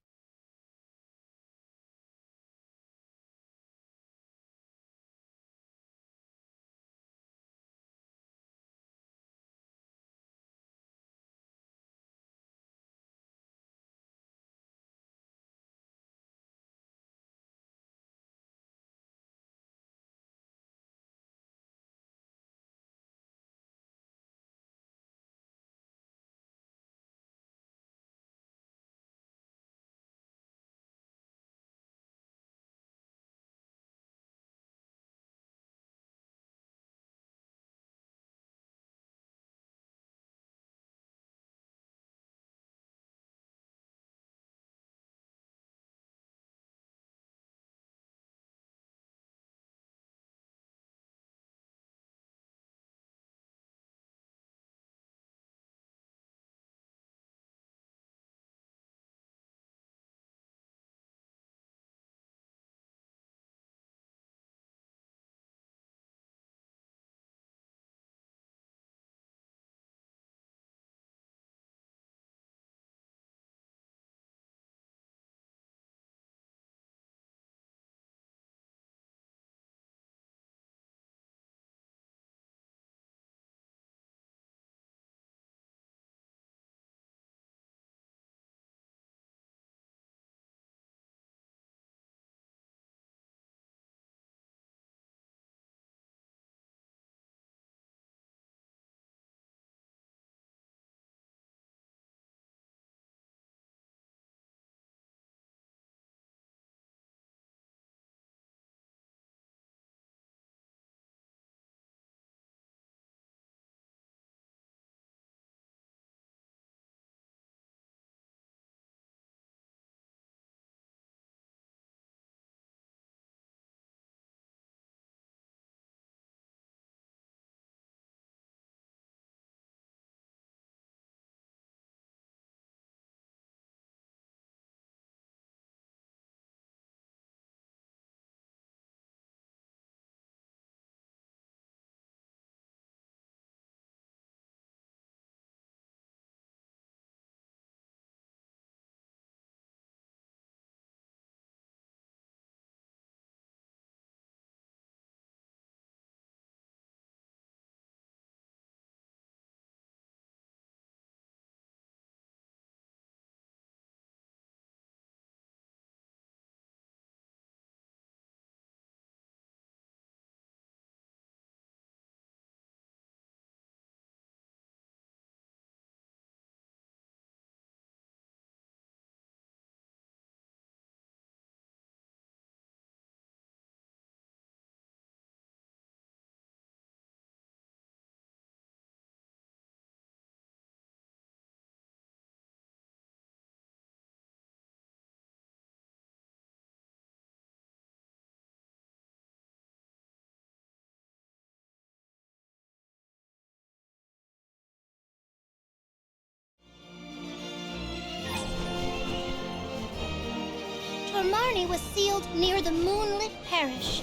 Marnie was sealed near the moonlit parish.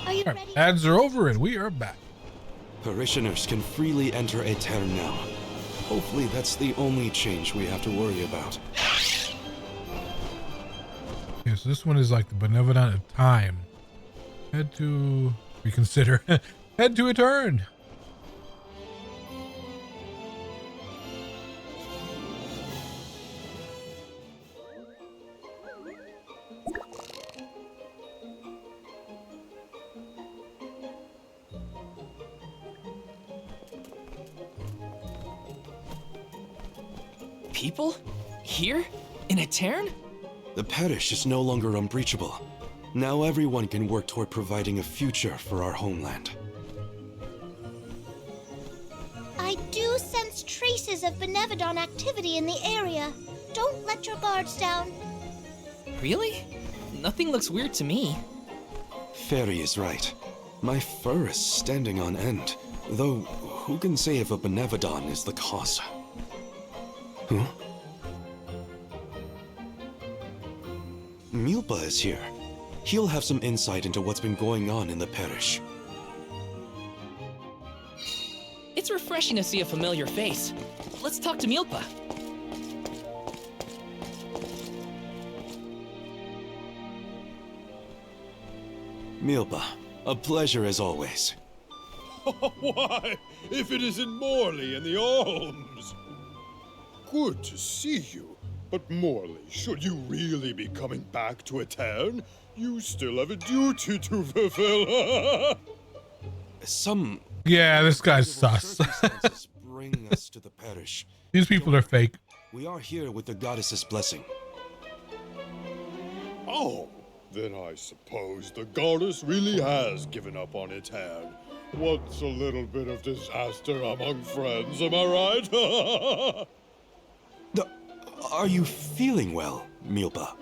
Are you All ready? right, ads are over and we are back. Parishioners can freely enter Aetern now. Hopefully that's the only change we have to worry about. Okay, so this one is like the Benevolent of Time. Head to reconsider. Head to Aetern. People? Here? In Aetern? The parish is no longer unbreachable. Now everyone can work toward providing a future for our homeland. I do sense traces of Benevodon activity in the area. Don't let your guards down. Really? Nothing looks weird to me. Fairy is right. My fur is standing on end. Though, who can say if a Benevodon is the cause? Huh? Milpa is here. He'll have some insight into what's been going on in the parish. It's refreshing to see a familiar face. Let's talk to Milpa. Milpa, a pleasure as always. Why, if it isn't Morley in the Alms! Good to see you. But Morley, should you really be coming back to Aetern, you still have a duty to fulfill. Yeah, this guy's sus. Circumstances bring us to the parish. These people are fake. We are here with the goddess's blessing. Oh, then I suppose the goddess really has given up on Aetern. Once a little bit of disaster among friends, am I right? Are you feeling well, Milpa?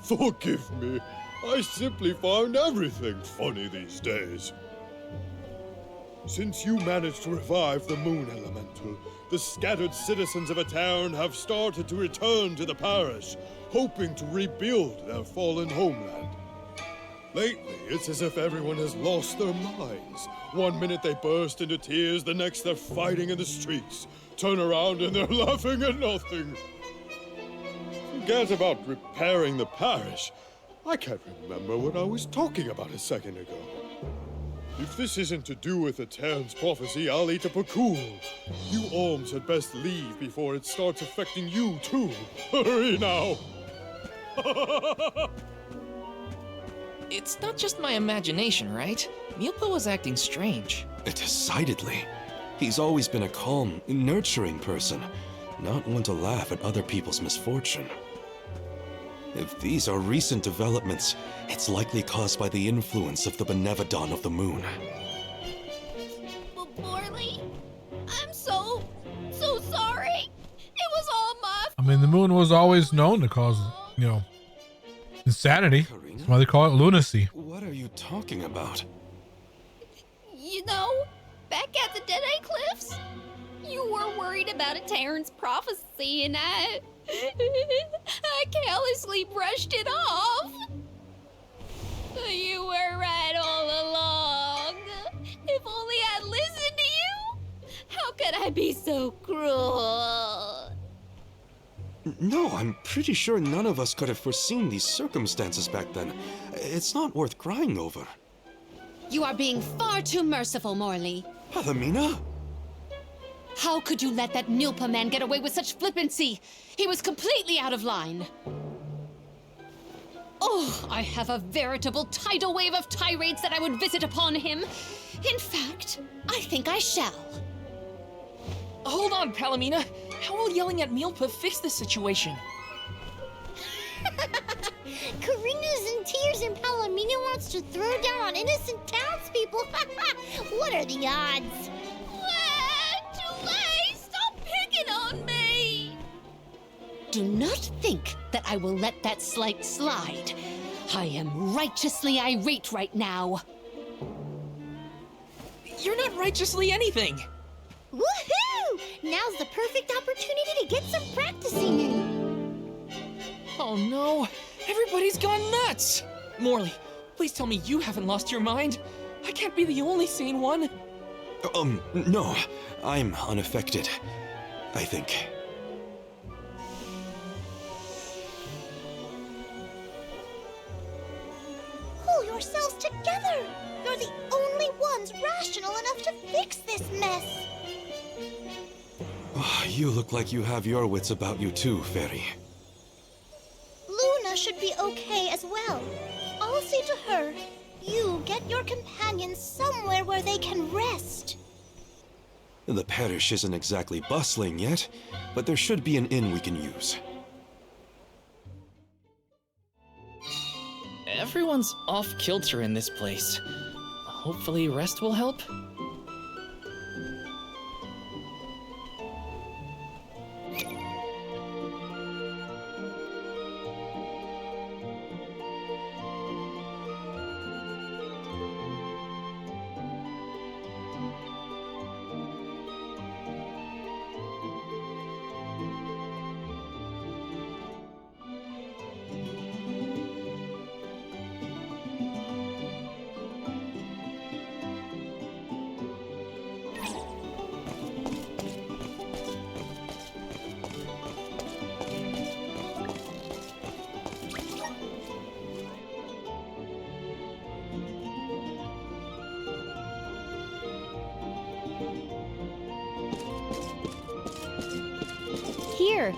Forgive me. I simply find everything funny these days. Since you managed to revive the Moon Elemental, the scattered citizens of Aetern have started to return to the parish, hoping to rebuild their fallen homeland. Lately, it's as if everyone has lost their minds. One minute they burst into tears, the next they're fighting in the streets. Turn around and they're laughing at nothing. Forget about repairing the parish. I can't remember what I was talking about a second ago. If this isn't to do with Aetern's prophecy, I'll eat a pakul. You Alms had best leave before it starts affecting you too. Hurry now! It's not just my imagination, right? Milpa was acting strange. Decidedly. He's always been a calm, nurturing person, not one to laugh at other people's misfortune. If these are recent developments, it's likely caused by the influence of the Benevodon of the Moon. Morley, I'm so sorry. It was all my I mean, the moon was always known to cause, insanity. That's why they call it lunacy. What are you talking about? You know, back at the Deadeye Cliffs, you were worried about Aetern's prophecy, and I carelessly brushed it off. You were right all along. If only I'd listened to you. How could I be so cruel? No, I'm pretty sure none of us could have foreseen these circumstances back then. It's not worth crying over. You are being far too merciful, Morley. Palomina? How could you let that Milpa man get away with such flippancy? He was completely out of line. Oh, I have a veritable tidal wave of tirades that I would visit upon him. In fact, I think I shall. Hold on, Palomina. How will yelling at Milpa fix this situation? Karina's in tears and Palomina wants to throw down on innocent townspeople. What are the odds? Julie, stop picking on me! Do not think that I will let that slight slide. I am righteously irate right now. You're not righteously anything. Woohoo! Now's the perfect opportunity to get some practicing in. Oh Oh no! Everybody's gone nuts! Morley, please tell me you haven't lost your mind. I can't be the only sane one. No. I'm unaffected, I think. Pull yourselves together! You're the only ones rational enough to fix this mess! You look like you have your wits about you too, Fairy. Luna should be okay as well. I'll see to her. You get your companions somewhere where they can rest. The parish isn't exactly bustling yet, but there should be an inn we can use. Everyone's off kilter in this place. Hopefully rest will help. Here.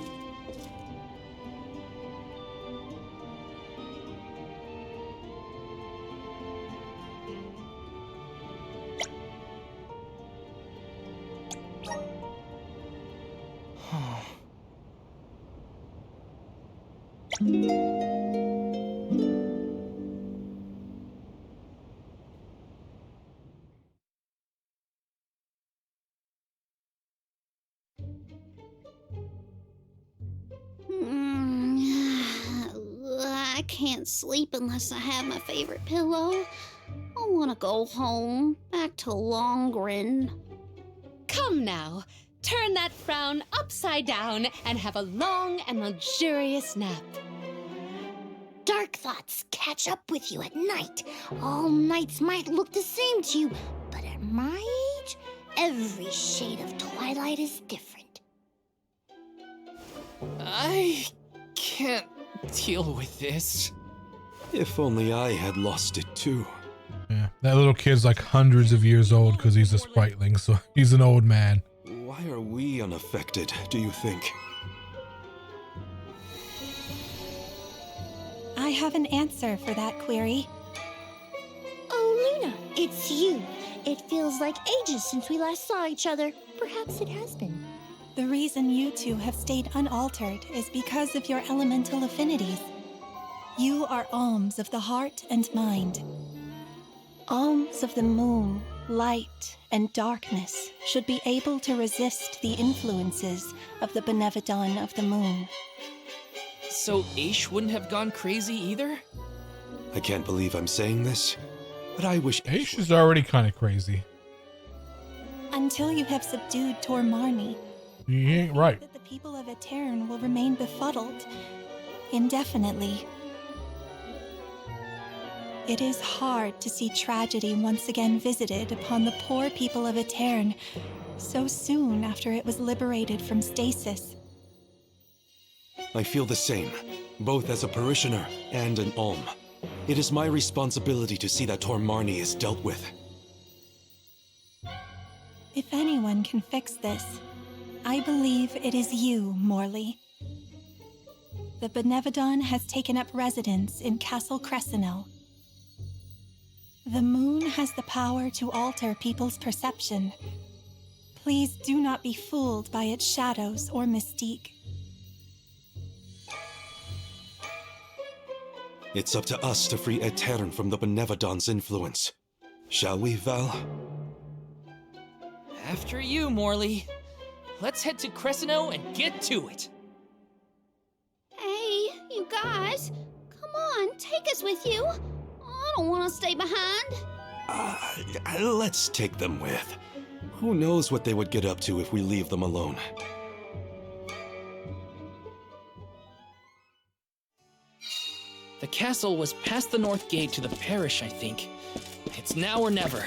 I can't sleep unless I have my favorite pillow. I want to go home, back to Longren. Come now, turn that frown upside down and have a long and luxurious nap. Dark thoughts catch up with you at night. All nights might look the same to you, but at my age, every shade of twilight is different. I can't deal with this. If only I had lost it too. Yeah, that little kid's like hundreds of years old because he's a spriteling, so he's an old man. Why are we unaffected, do you think? I have an answer for that query. Oh, Luna, it's you. It feels like ages since we last saw each other. Perhaps it has been. The reason you two have stayed unaltered is because of your elemental affinities. You are alms of the heart and mind. Alms of the moon, light, and darkness should be able to resist the influences of the Benevodon of the moon. So Aish wouldn't have gone crazy either? I can't believe I'm saying this, but I wish Aish is already kind of crazy. Until you have subdued Tormarni, He ain't right. that the people of Aetern will remain befuddled indefinitely. It is hard to see tragedy once again visited upon the poor people of Aetern so soon after it was liberated from stasis. I feel the same, both as a parishioner and an alm. It is my responsibility to see that Tormarni is dealt with. If anyone can fix this, I believe it is you, Morley. The Benevodon has taken up residence in Castle Crescenel. The moon has the power to alter people's perception. Please do not be fooled by its shadows or mystique. It's up to us to free Aetern from the Benevodon's influence. Shall we, Val? After you, Morley. Let's head to Cresceno and get to it. Hey, you guys. Come on, take us with you. I don't want to stay behind. Let's take them with. Who knows what they would get up to if we leave them alone. The castle was past the north gate to the parish, I think. It's now or never.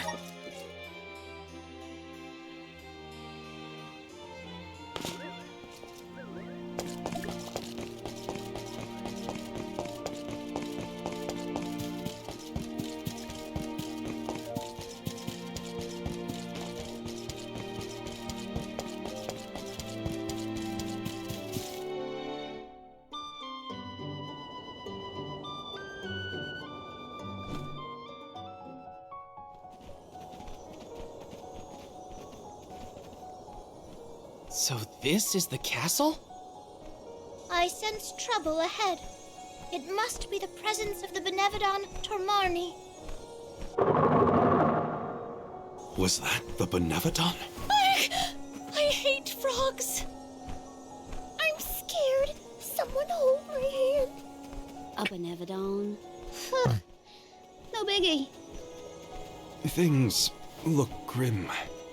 So this is the castle? I sense trouble ahead. It must be the presence of the Benevodon Tormarni. Was that the Benevodon? I hate frogs. I'm scared. Someone hold my hand. A Benevodon? No biggie. Things look grim.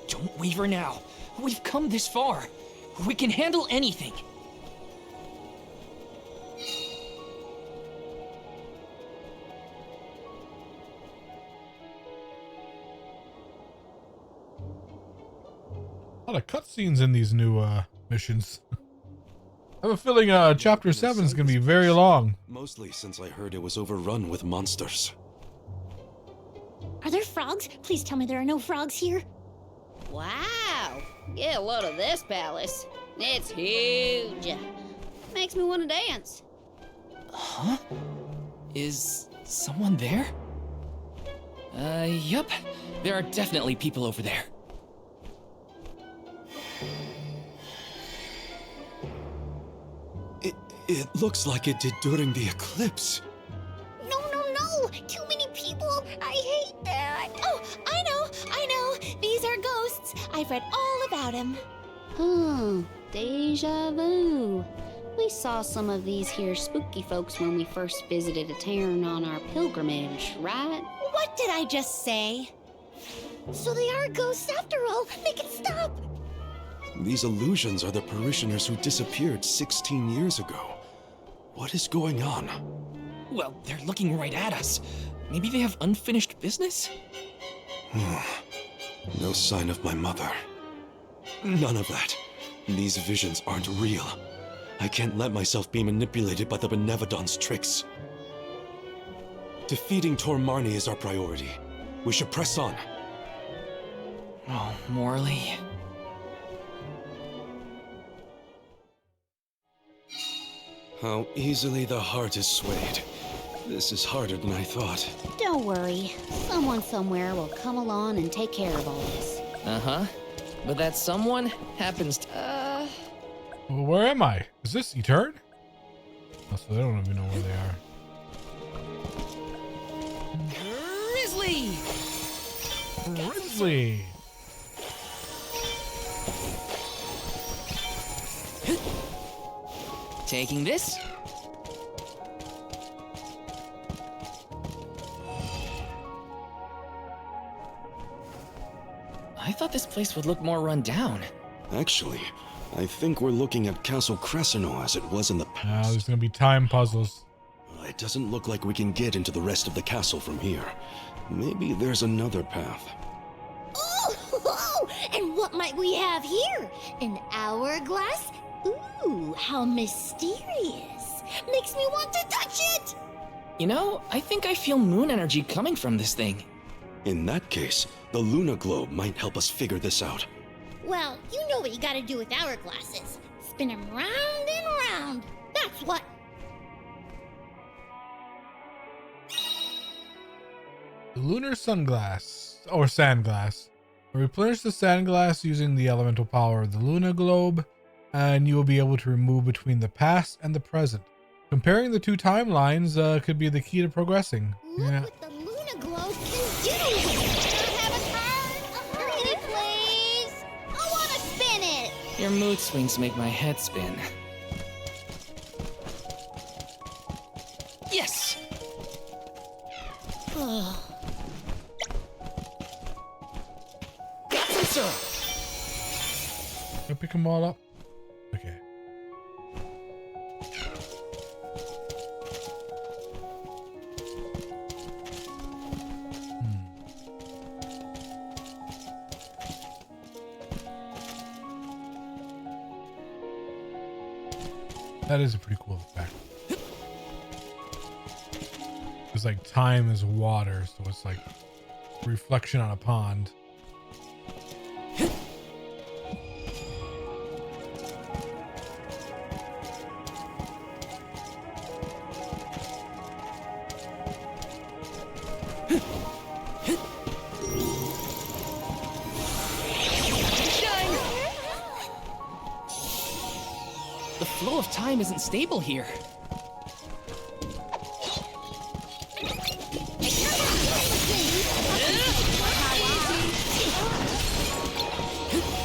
Don't waver now. We've come this far. We can handle anything. A lot of cutscenes in these new missions. I have a feeling chapter 7 is going to be very long. Mostly since I heard it was overrun with monsters. Are there frogs? Please tell me there are no frogs here. Wow. Get a load of this palace. It's huge. Makes me want to dance. Huh? Is someone there? Yup. There are definitely people over there. It looks like it did during the eclipse. No. Too many people. I hate that. Oh, I know. These are ghosts. I've read all about them. Deja vu. We saw some of these here spooky folks when we first visited a town on our pilgrimage, right? What did I just say? So they are ghosts after all. Make it stop. These illusions are the parishioners who disappeared 16 years ago. What is going on? Well, they're looking right at us. Maybe they have unfinished business? No sign of my mother. None of that. These visions aren't real. I can't let myself be manipulated by the Benevodon's tricks. Defeating Tormarni is our priority. We should press on. Oh, Morley. How easily the heart is swayed. This is harder than I thought. Don't worry. Someone somewhere will come along and take care of all this. Uh-huh. But that someone happens to... Well, where am I? Is this Etern? Oh, so they don't even know where they are. Grizzly! Grizzly! Taking this. I thought this place would look more run down. Actually, I think we're looking at Castle Crescino as it was in the past. There's gonna be time puzzles. It doesn't look like we can get into the rest of the castle from here. Maybe there's another path. Oh, and what might we have here? An hourglass? Ooh, how mysterious. Makes me want to touch it. You know, I think I feel moon energy coming from this thing. In that case, the Luna Globe might help us figure this out. Well, you know what you gotta do with hourglasses. Spin them round and round. That's what. The lunar sunglass, or sandglass. Replenish the sandglass using the elemental power of the Luna Globe, and you will be able to remove between the past and the present. Comparing the two timelines could be the key to progressing. Look what the Luna Globe can do. Can I have a turn? Pretty please. I want to spin it. Your mood swings make my head spin. Yes! Got some syrup! Can I pick them all up? Okay. That is a pretty cool effect. It's like time is water, so it's like reflection on a pond. The flow of time isn't stable here.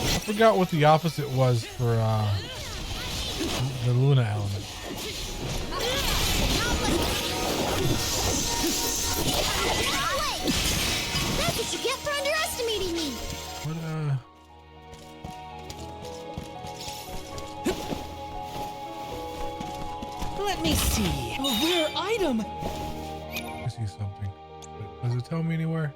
I forgot what the opposite was for the Luna element. That's what you get for underestimating me. What Let me see. A rare item. I see something. Does it tell me anywhere?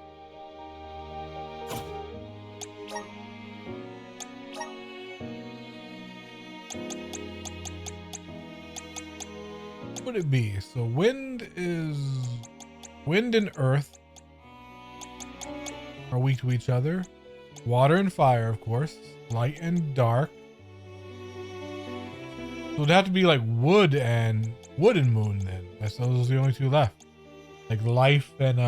What would it be? So wind and earth are weak to each other. Water and fire, of course. Light and dark. So it'd have to be like wood and moon then. That's those are the only two left. Like life and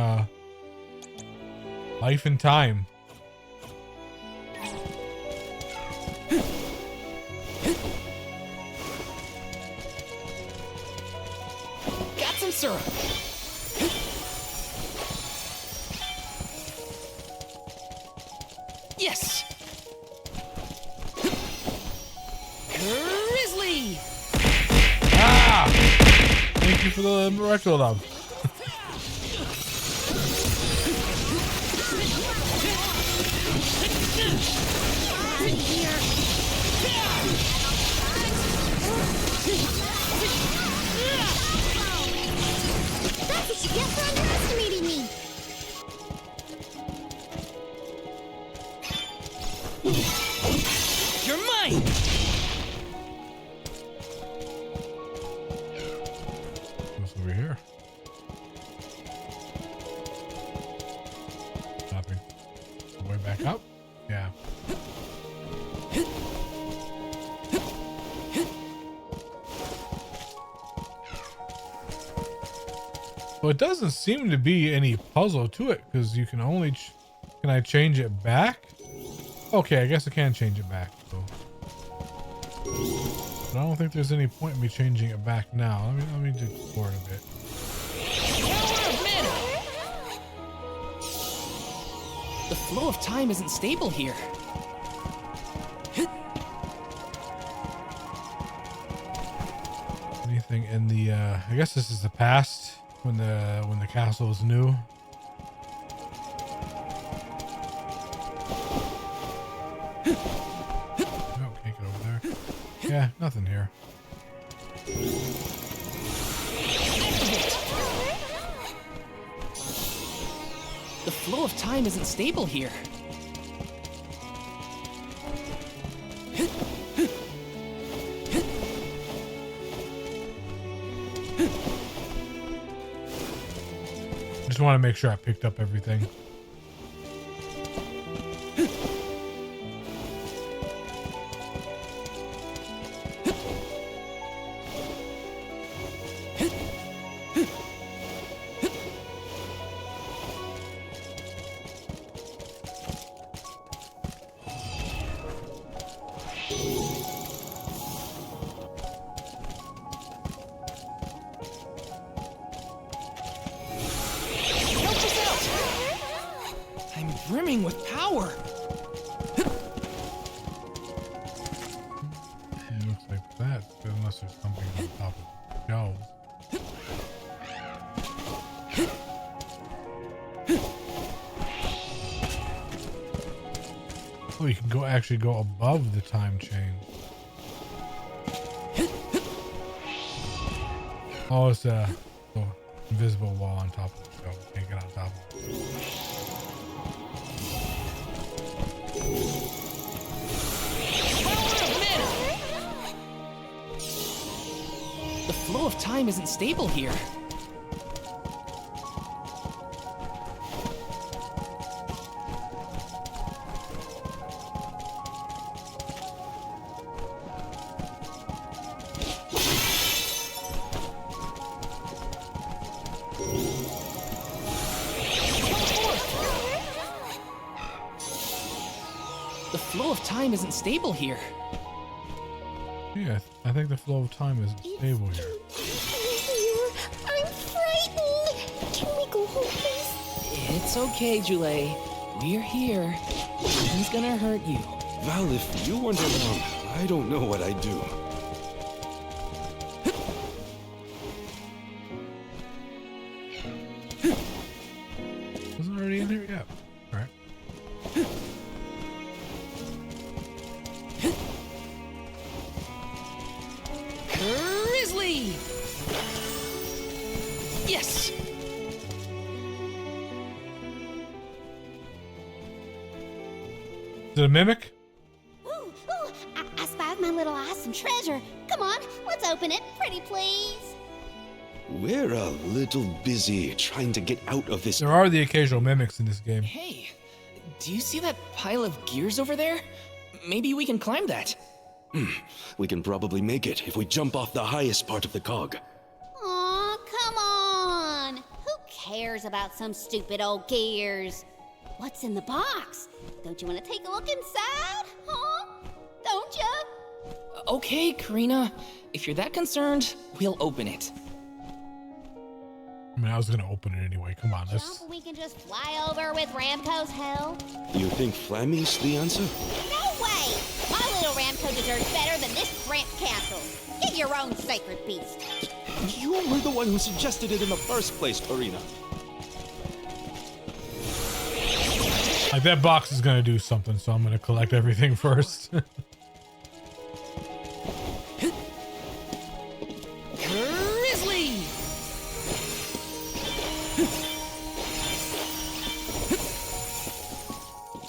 time. Got some syrup. Yes. Grizzly. Ah! Thank you for the retro love. That's what you get for underestimating me. You're mine. What's over here? Nothing. Way back up? Yeah. Well, it doesn't seem to be any puzzle to it because you can only can I change it back? Okay, I guess I can change it back. So. But I don't think there's any point in me changing it back now. Let me just explore it a bit. The flow of time isn't stable here. Anything in the I guess this is the past when the castle was new. Oh, can't get over there. Yeah, nothing here. The flow of time isn't stable here. Just want to make sure I picked up everything. I'm brimming with power. It looks like that, unless there's something on top of the shelves. Oh, you can actually go above the time chain. Oh, it's a invisible wall on top of the shelf. Can't get on top of it. The flow of time isn't stable here. The flow of time isn't stable here. Yeah, I think the flow of time isn't stable here. I'm frightened. Can we go home, please? It's okay, Jule. We're here. Nothing's gonna hurt you. Val, if you weren't around, I don't know what I'd do. Wasn't already in here? Yeah. All right. Grizzly! Yes! Is it a mimic? Ooh, I spied my little awesome treasure. Come on, let's open it, pretty please. We're a little busy trying to get out of this. There are the occasional mimics in this game. Hey, do you see that pile of gears over there? Maybe we can climb that. We can probably make it if we jump off the highest part of the cog. Aw, come on. Who cares about some stupid old gears? What's in the box? Don't you want to take a look inside? Huh? Don't you? Okay, Karina. If you're that concerned, we'll open it. I mean, I was gonna open it anyway. Come on, let's. We can just fly over with Ramco's help. You think Flammy's the answer? No way! My little Ramco deserves better than this cramped castle. Get your own sacred beast. You were the one who suggested it in the first place, Karina. Like, that box is gonna do something, so I'm gonna collect everything first. Grizzly!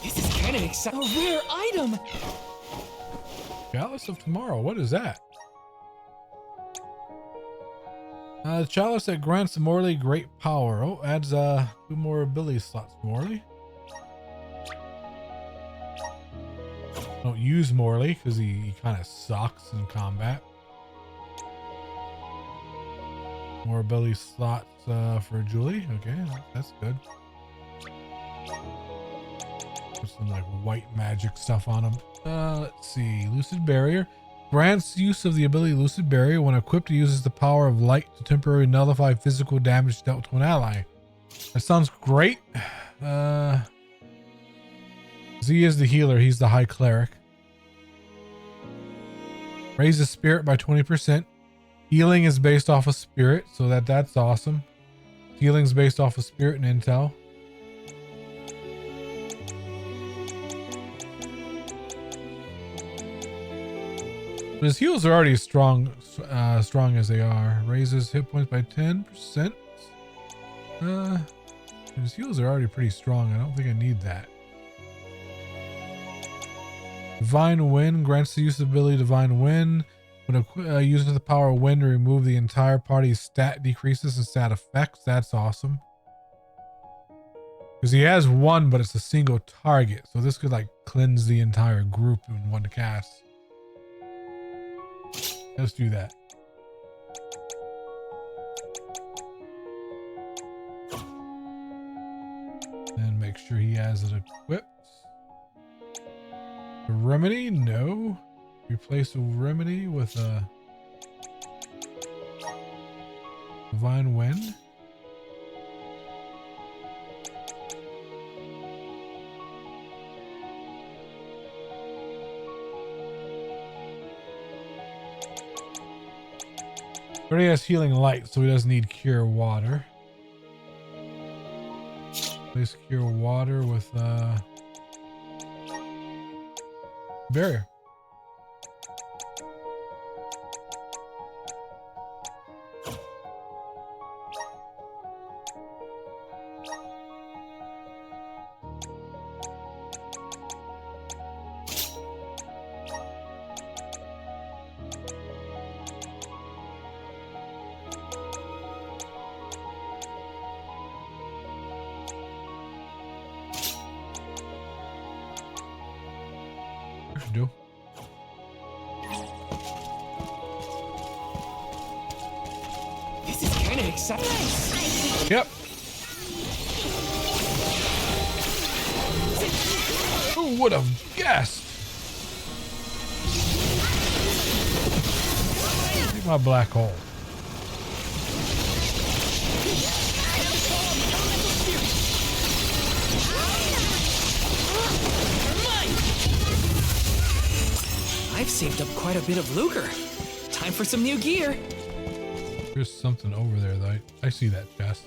This is kind of exciting. A rare item! Chalice of Tomorrow. What is that? The chalice that grants Morley great power. Oh, adds 2 more ability slots to Morley. Don't use Morley because he kind of sucks in combat. More ability slots for Julie. Okay, that's good. Put some like white magic stuff on him. Let's see. Lucid Barrier. Grants use of the ability Lucid Barrier. When equipped, it uses the power of light to temporarily nullify physical damage dealt to an ally. That sounds great. Z is the healer. He's the high cleric. Raises spirit by 20%. Healing is based off of spirit, so that's awesome. Healing's based off of spirit and intel. But his heals are already strong as they are. Raises hit points by 10%. His heals are already pretty strong. I don't think I need that. Divine Wind grants the use of the ability Divine Wind. When uses the power of wind to remove the entire party's stat decreases and stat effects. That's awesome. Because he has one, but it's a single target. So this could like cleanse the entire group in one cast. Let's do that. And make sure he has it equipped. The remedy? No. Replace a remedy with a Divine Wind. Already has Healing Light, so he doesn't need Cure Water. Replace Cure Water with Barrier. should do. This is kind of exciting. Yep. Who would have guessed? Take my black hole. I've saved up quite a bit of lucre. Time for some new gear. There's something over there though. I see that chest.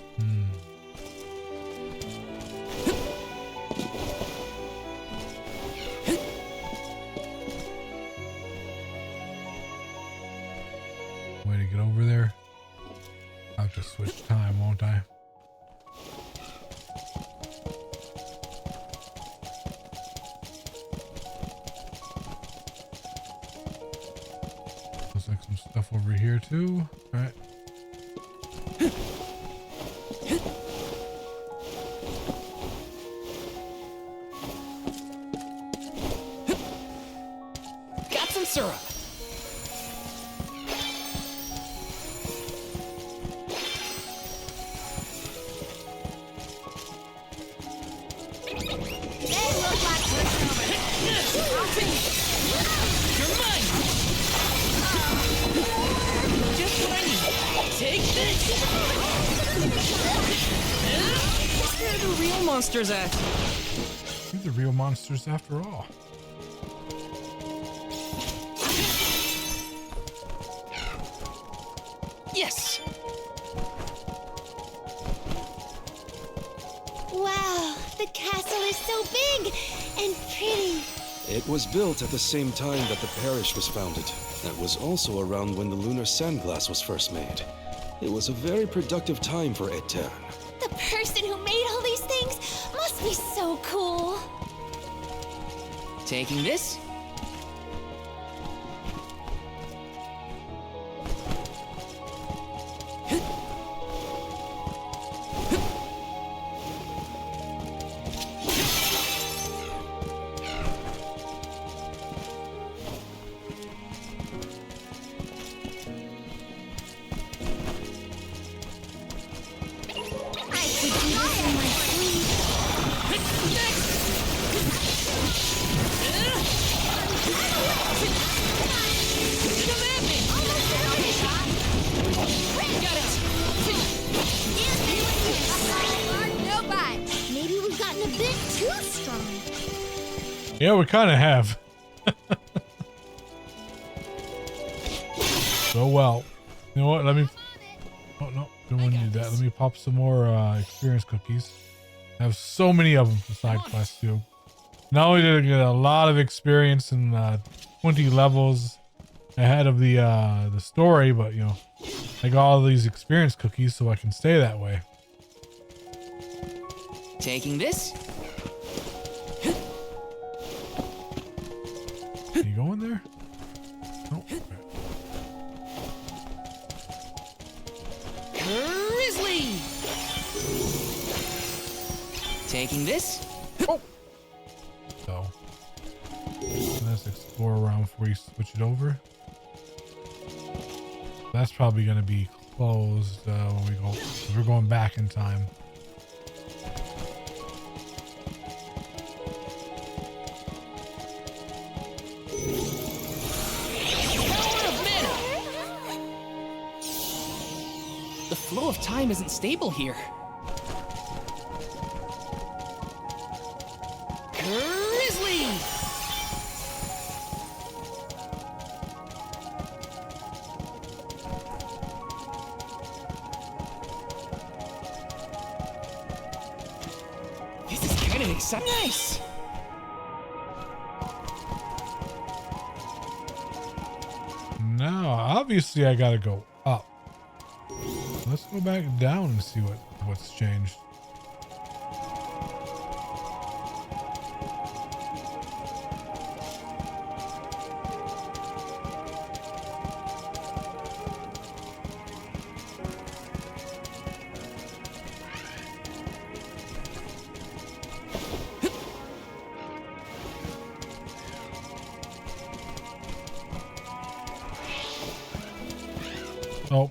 Way to get over there. I'll have to switch time, won't I? Looks like some stuff over here too. All right. Got some syrup. You're mine. Just what I need. Take this. Where are the real monsters at? These are real monsters after all. Yes. Wow, the castle is so big and pretty. It was built at the same time that the parish was founded. That was also around when the lunar sandglass was first made. It was a very productive time for Aetern. The person who made all these things must be so cool. Taking this. Maybe we've gotten a bit too strong. Yeah, we kind of have. So well. You know what? Let me. Oh no, don't want to do that. Let me pop some more experience cookies. I have so many of them for side quests too. Not only did I get a lot of experience in 20 levels ahead of the story, but you know, I got all these experience cookies so I can stay that way. Taking this. Can you go in there? Oh, okay. Grizzly. Taking this. Oh. So let's explore around before you switch it over. That's probably going to be closed when we go. We're going back in time. The flow of time isn't stable here. Grizzly! This is kind of exciting. Nice! Now, obviously, I gotta go up. Let's go back down and see what's changed. Oh,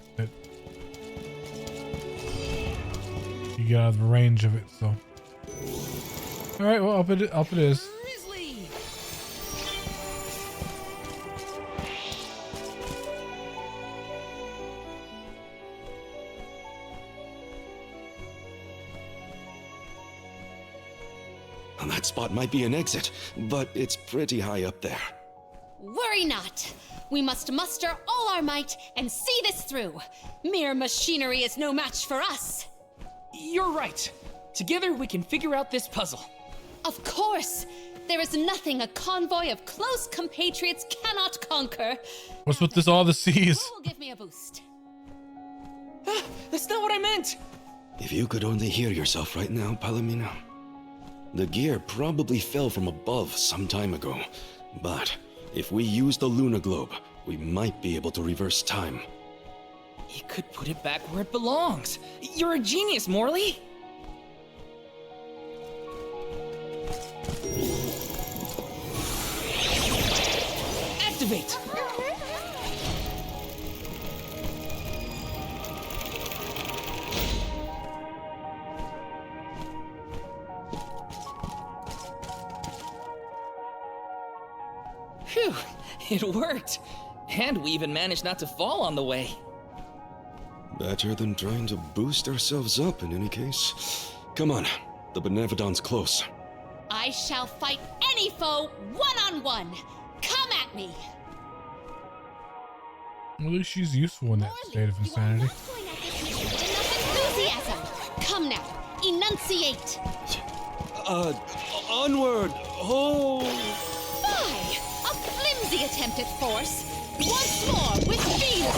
you get out of the range of it, so. All right, well, up it is. That spot might be an exit, but it's pretty high up there. Worry not. We must muster all our might and see this through. Mere machinery is no match for us. You're right. Together we can figure out this puzzle. Of course. There is nothing a convoy of close compatriots cannot conquer. What's with this all the seas? Who will give me a boost? That's not what I meant. If you could only hear yourself right now, Palomino. The gear probably fell from above some time ago, but if we use the Luna Globe, we might be able to reverse time. You could put it back where it belongs. You're a genius, Morley. Activate! Phew, it worked. And we even managed not to fall on the way. Better than trying to boost ourselves up in any case. Come on, the Benevodon's close. I shall fight any foe one-on-one. Come at me. At least she's useful in that state of insanity. Enough enthusiasm. Come now, enunciate. Onward! Oh! Fie! A flimsy attempt at force. Once more with zeal.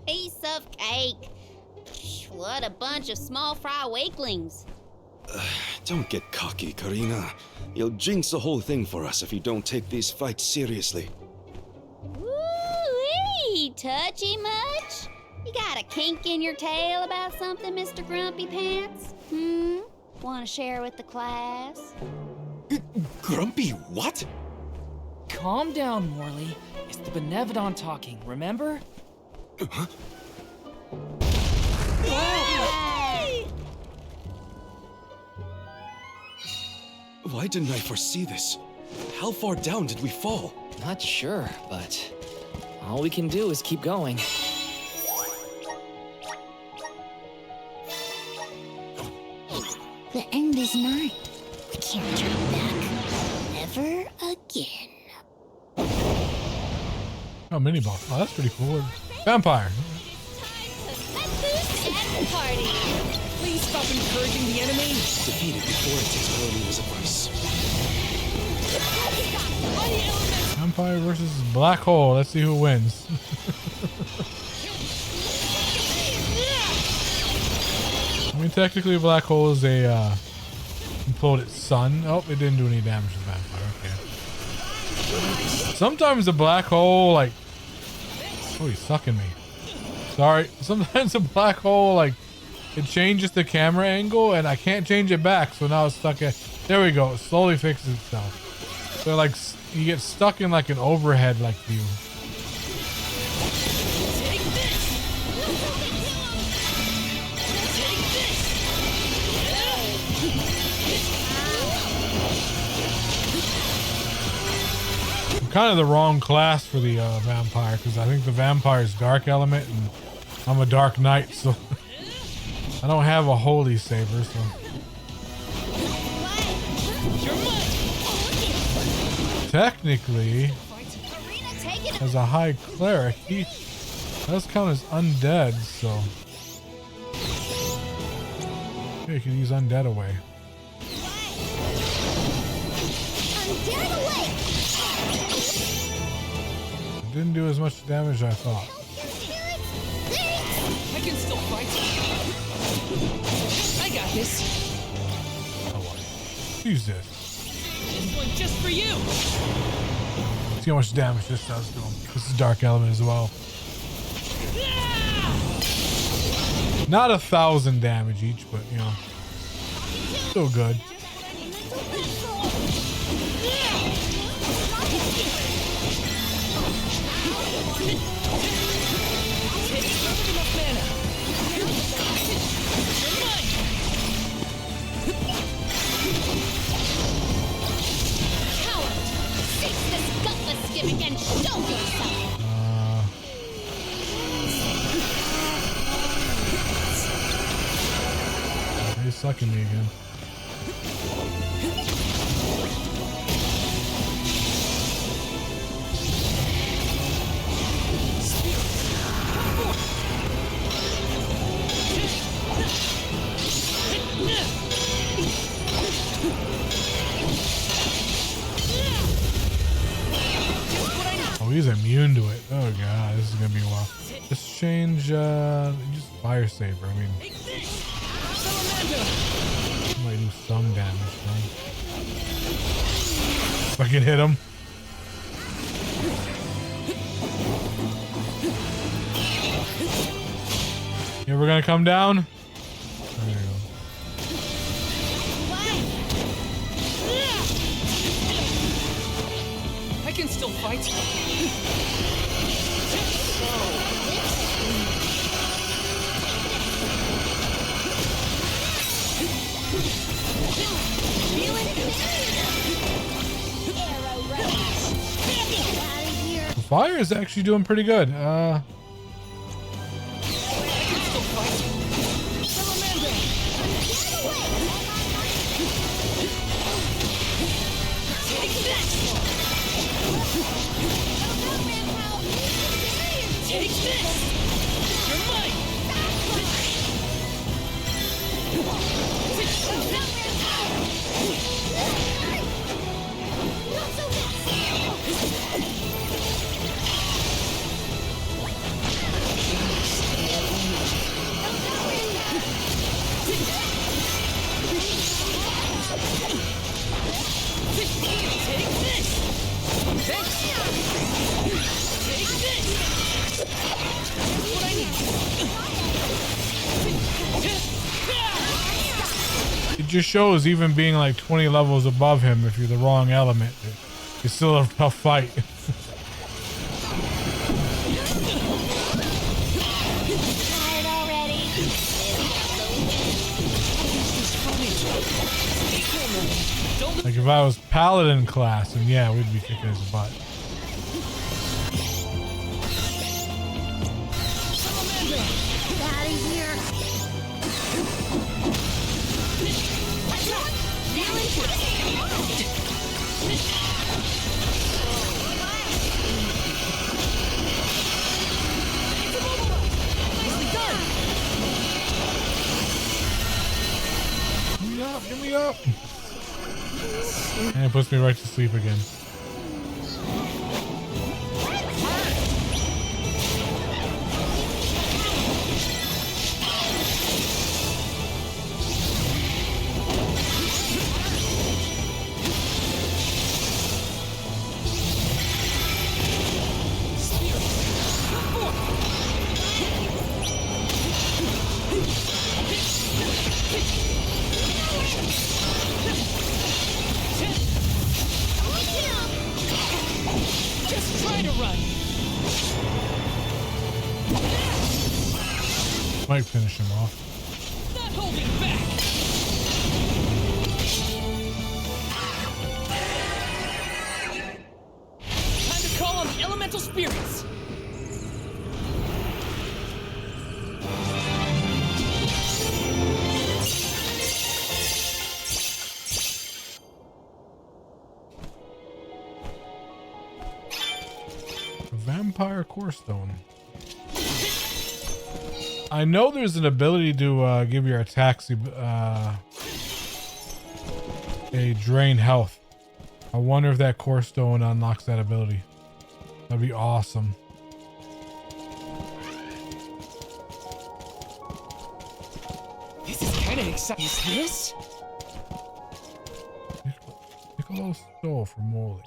Piece of cake. What a bunch of small fry wakelings. Don't get cocky, Karina. You'll jinx the whole thing for us if you don't take these fights seriously. Woo-wee! Touchy much? You got a kink in your tail about something, Mr. Grumpy Pants? Want to share with the class? Grumpy what? Calm down, Morley. It's the Benevodon talking, remember? Huh? Hey! Why didn't I foresee this? How far down did we fall? Not sure, but all we can do is keep going. The end is nigh. We can't turn back. Never again. Oh, mini boss. Oh, that's pretty cool. Vampire. Party. Please stop encouraging the enemy. Defeated before it takes Palomino's advice. Vampire versus Black Hole. Let's see who wins. I mean, technically, Black Hole is a imploded sun. Oh, it didn't do any damage to the Vampire. Okay. Sometimes the Black Hole, like... Oh, he's sucking me. Sorry. Sometimes the Black Hole, like, it changes the camera angle, and I can't change it back, so now it's stuck at... There we go. It slowly fixes itself. So, like, you get stuck in, like, an overhead, like, view. Kind of the wrong class for the vampire, because I think the vampire is dark element and I'm a dark knight, so I don't have a holy saber, so technically as a high cleric he does count as undead, so yeah, you can use undead away. Didn't do as much damage as I thought. I can still fight. I got this. Use this. This one just for you. See how much damage this does to him. This is Dark Element as well. Not 1,000 damage each, but you know, still good. Gimmick and show yourself. He's sucking me again. Oh, he's immune to it. Oh god, this is gonna be a while. Just change, just fire saber. I mean, might do some damage, right? If I can hit him. You ever gonna come down? There you go. I can still fight. The fire is actually doing pretty good. Take this! You're mine! Take this! Thanks! Take this! That's what I need. It just shows even being like 20 levels above him, if you're the wrong element, it's still a tough fight. Like if I was Paladin class, and yeah, we'd be kicking his butt. Give me up. And it puts me right to sleep again. Just try to run. Might finish him off. Not holding back. Time to call on the elemental spirits. Vampire Core Stone. I know there's an ability to give your attacks a drain health. I wonder if that Core Stone unlocks that ability. That'd be awesome. getting excited. Is this? Piccolo stole from Morley.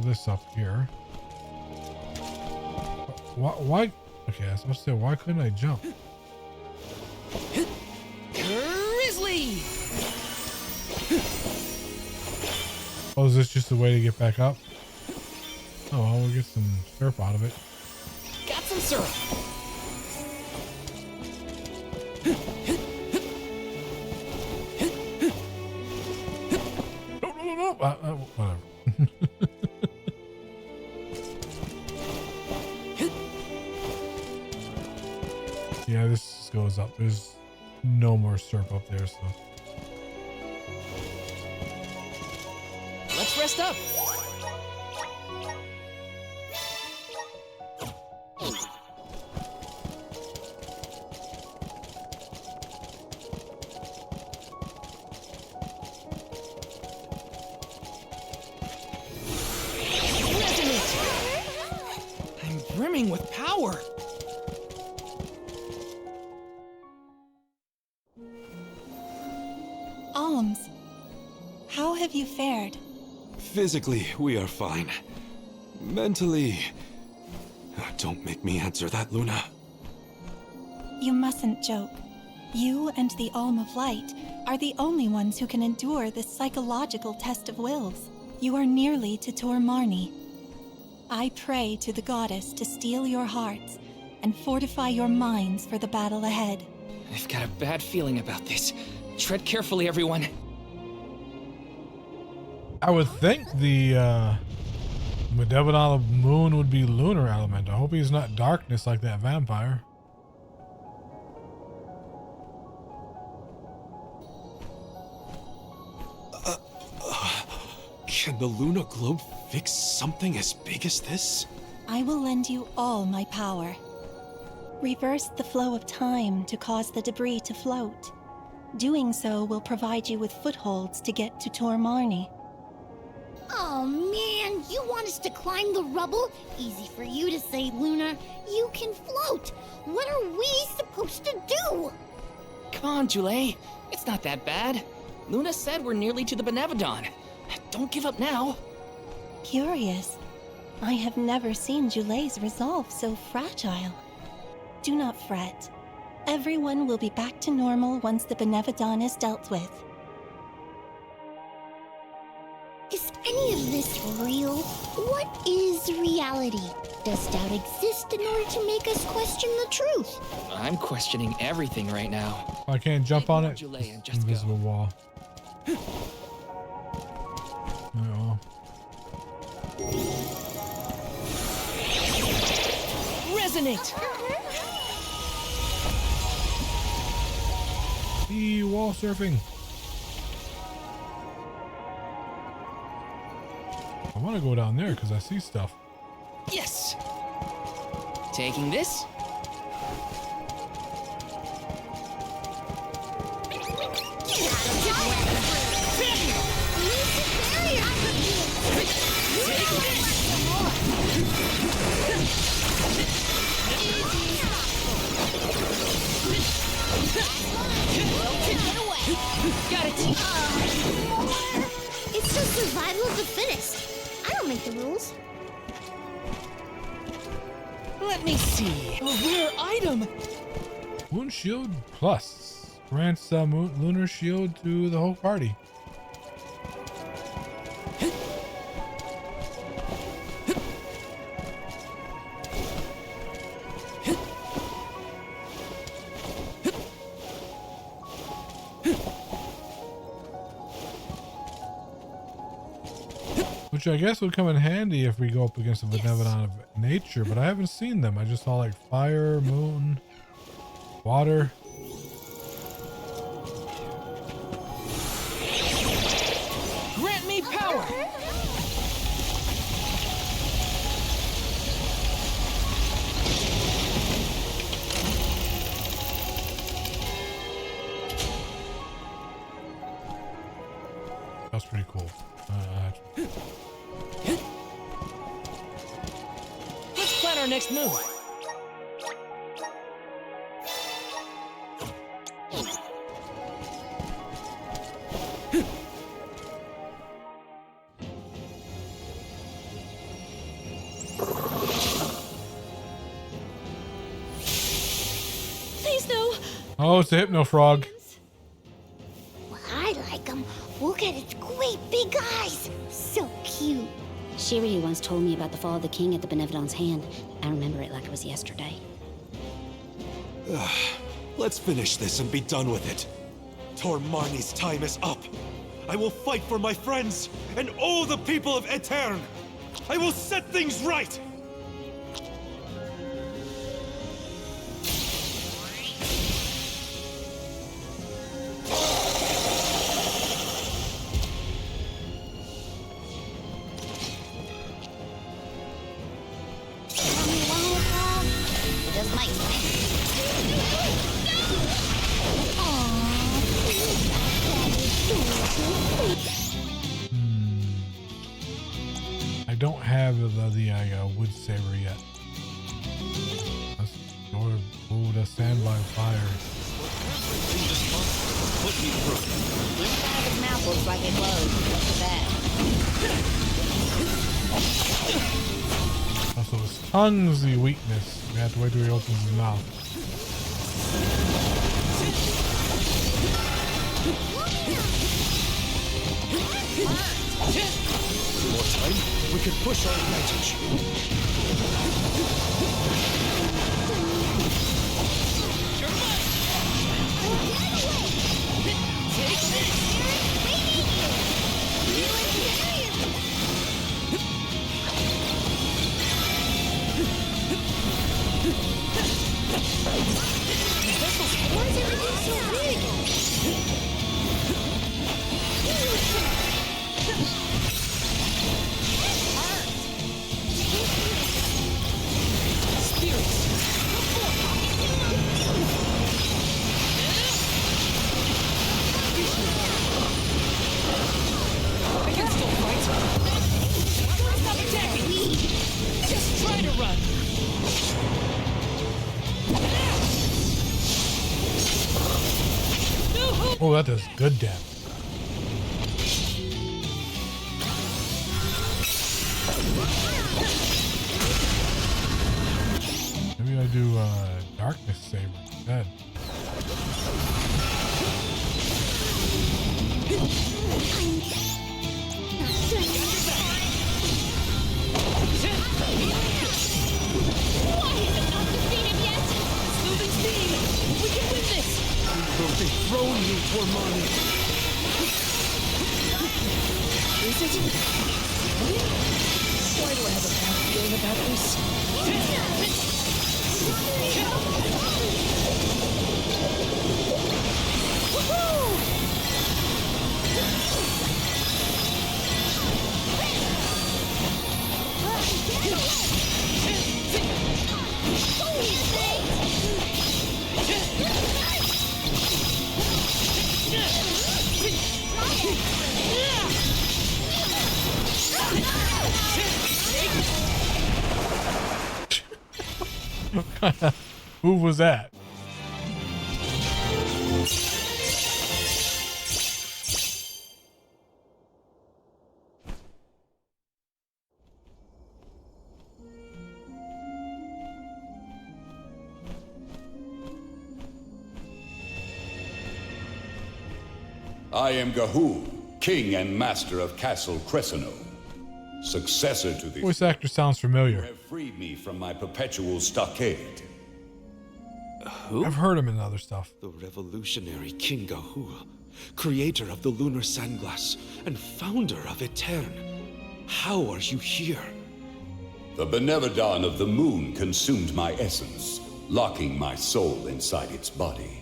This up here. Why? Okay, I was supposed to say, why couldn't I jump? Grizzly! Oh, is this just a way to get back up? Oh, well, we'll get some syrup out of it. Got some syrup. Whatever. Yeah, this goes up. There's no more syrup up there, so. Let's rest up. I'm brimming with power. Alms, how have you fared? Physically, we are fine. Mentally... Don't make me answer that, Luna. You mustn't joke. You and the Alm of Light are the only ones who can endure this psychological test of wills. You are nearly to Tor Marni. I pray to the goddess to steel your hearts and fortify your minds for the battle ahead. I've got a bad feeling about this. Tread carefully, everyone. I would think the Benevodon Moon would be lunar element. I hope he's not darkness like that vampire. Can the Luna Globe fix something as big as this? I will lend you all my power. Reverse the flow of time to cause the debris to float. Doing so will provide you with footholds to get to Tor Marni. Oh man, you want us to climb the rubble? Easy for you to say, Luna. You can float. What are we supposed to do? Come on, Jule. It's not that bad. Luna said we're nearly to the Benevodon. Don't give up now. Curious. I have never seen Jule's resolve so fragile. Do not fret. Everyone will be back to normal once the Benevodon is dealt with. Is any of this real? What is reality? Does doubt exist in order to make us question the truth? I'm questioning everything right now. I can't jump on it. Jule and It's invisible wall. Oh. Resonate! Wall surfing. I want to go down there because I see stuff. Yes! Taking this. Got it! It's just survival of the fittest. I don't make the rules. Let me see. A rare item! Moon Shield Plus grants lunar shield to the whole party. Which I guess would come in handy if we go up against a Benevodon of nature, but I haven't seen them. I just saw like fire, moon, water. Grant me power! That's pretty cool. Let's plan our next move. Please no. Oh, it's a Hypno Frog. Well, I like him. Look at its great big eyes. So cute. Shiryu once told me about the fall of the king at the Benevodon's hand. I remember it like it was yesterday. Let's finish this and be done with it. Tor Marnie's time is up. I will fight for my friends and all the people of Aetern. I will set things right. Just might. I don't have the wood saber yet. The standby fire. Put me through. Inside his mouth looks like it glows. Look at that. Also, his tongue's the weakness. We have to wait till he opens his mouth. More time, we could push our advantage. Why is everything so big? I can still fight. Stop attacking! Just try to run! Oh, that does good damage. Maybe I do darkness saber instead. Will dethrone you, Tor Marnie. Is it? Why do I have a bad feeling about this? Who was that? I am Gahul, king and master of Castle Cresceno, successor to the Voice actor sounds familiar. who have freed me from my perpetual stockade. Who? I've heard him in other stuff. The revolutionary King Gahul, creator of the Lunar Sandglass and founder of Aetern. How are you here? The Benevodon of the Moon consumed my essence, locking my soul inside its body.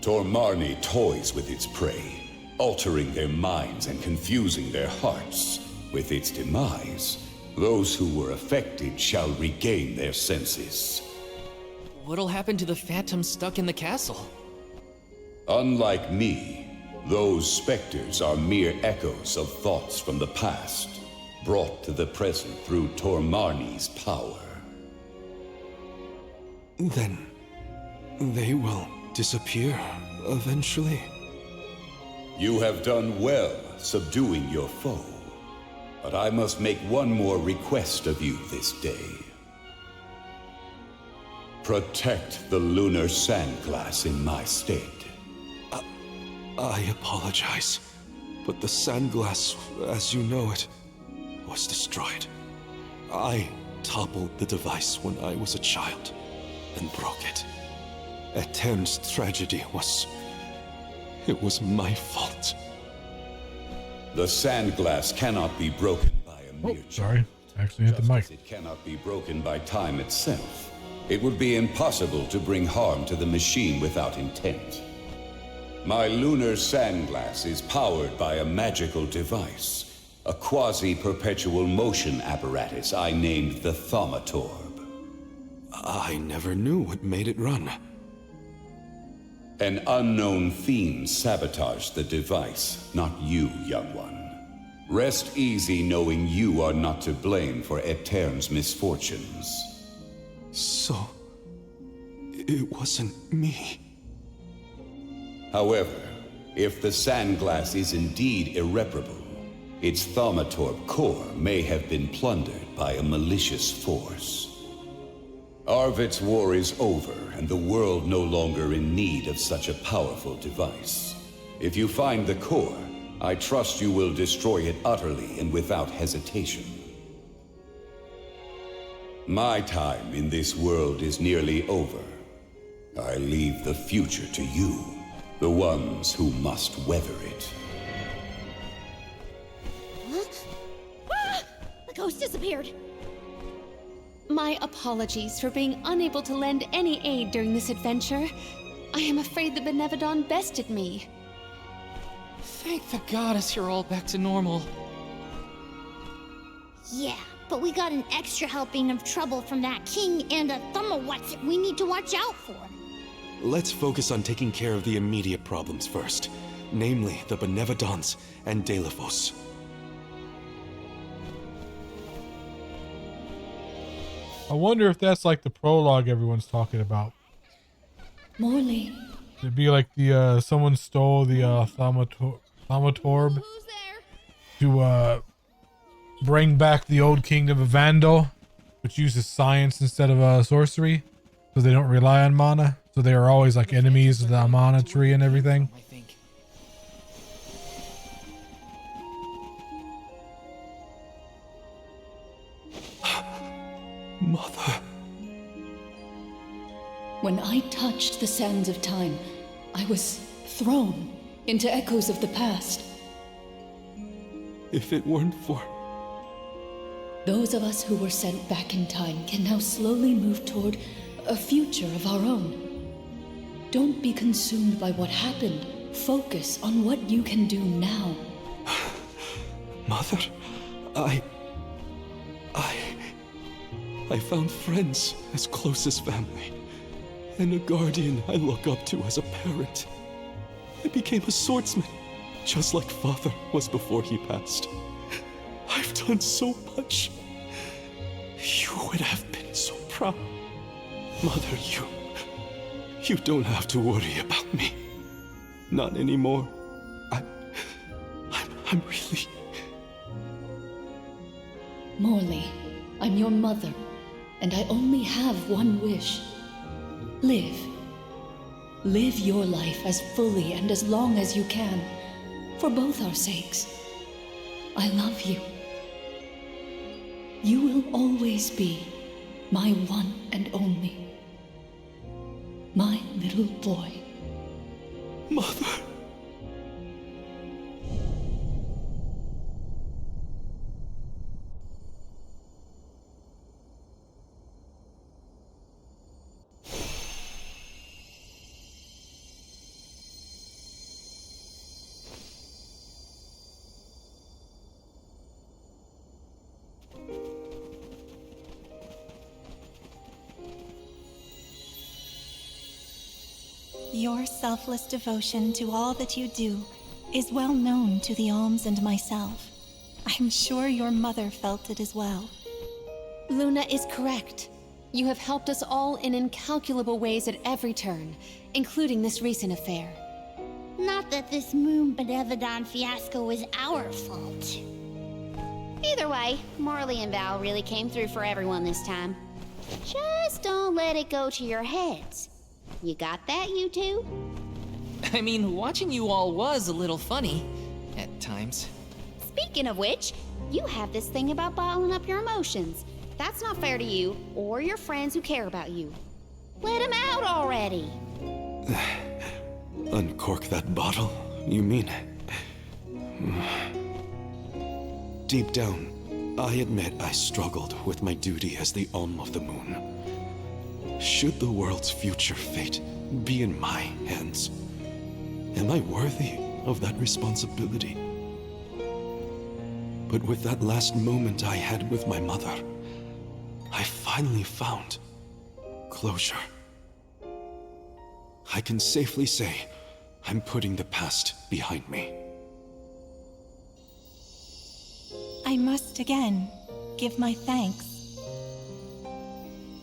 Tor Marnie toys with its prey, altering their minds and confusing their hearts. With its demise, those who were affected shall regain their senses. What'll happen to the phantoms stuck in the castle? Unlike me, those specters are mere echoes of thoughts from the past, brought to the present through Tormarni's power. Then they will disappear eventually. You have done well subduing your foe, but I must make one more request of you this day. Protect the lunar sandglass in my stead. I apologize, but the sandglass, as you know it, was destroyed. I toppled the device when I was a child and broke it. Etern's tragedy was... it was my fault. The sandglass cannot be broken by a mere sorry. Actually hit the mic. It cannot be broken by time itself. It would be impossible to bring harm to the machine without intent. My lunar sandglass is powered by a magical device, a quasi-perpetual motion apparatus I named the Thaumatorb. I never knew what made it run. An unknown fiend sabotaged the device, not you, young one. Rest easy knowing you are not to blame for Etern's misfortunes. So... it wasn't me. However, if the sandglass is indeed irreparable, its Thaumatorb core may have been plundered by a malicious force. Arvid's war is over, and the world no longer in need of such a powerful device. If you find the core, I trust you will destroy it utterly and without hesitation. My time in this world is nearly over. I leave the future to you, the ones who must weather it. Huh? Ah! The ghost disappeared. My apologies for being unable to lend any aid during this adventure. I am afraid the Benevodon bested me. Thank the goddess you're all back to normal. Yeah, but we got an extra helping of trouble from that king and a Thumawatsit we need to watch out for. Let's focus on taking care of the immediate problems first, namely the Benevodons and Delphos. I wonder if that's like the prologue everyone's talking about. Morley. It'd be like the someone stole the Thaumatorb to bring back the old kingdom of Vandal, which uses science instead of sorcery, so they don't rely on mana. So they are always like enemies of the mana tree and everything. I think. Mother. When I touched the sands of time, I was thrown into echoes of the past. If it weren't for... Those of us who were sent back in time can now slowly move toward a future of our own. Don't be consumed by what happened. Focus on what you can do now. Mother, I found friends as close as family, and a guardian I look up to as a parent. I became a swordsman, just like Father was before he passed. I've done so much. You would have been so proud. Mother, you don't have to worry about me. Not anymore. I'm really... Morley, I'm your mother, and I only have one wish. Live. Live your life as fully and as long as you can, for both our sakes. I love you. You will always be my one and only. My little boy. Mother. Your selfless devotion to all that you do is well known to the Alms and myself. I'm sure your mother felt it as well. Luna is correct. You have helped us all in incalculable ways at every turn, including this recent affair. Not that this Moon Benevodon fiasco was our fault. Either way, Morley and Val really came through for everyone this time. Just don't let it go to your heads. You got that, you two? I mean, watching you all was a little funny at times. Speaking of which, you have this thing about bottling up your emotions. That's not fair to you or your friends who care about you. Let them out already. Uncork that bottle, you mean? Deep down, I admit I struggled with my duty as the Alm of the Moon. Should the world's future fate be in my hands, am I worthy of that responsibility? But with that last moment I had with my mother, I finally found closure. I can safely say I'm putting the past behind me. I must again give my thanks.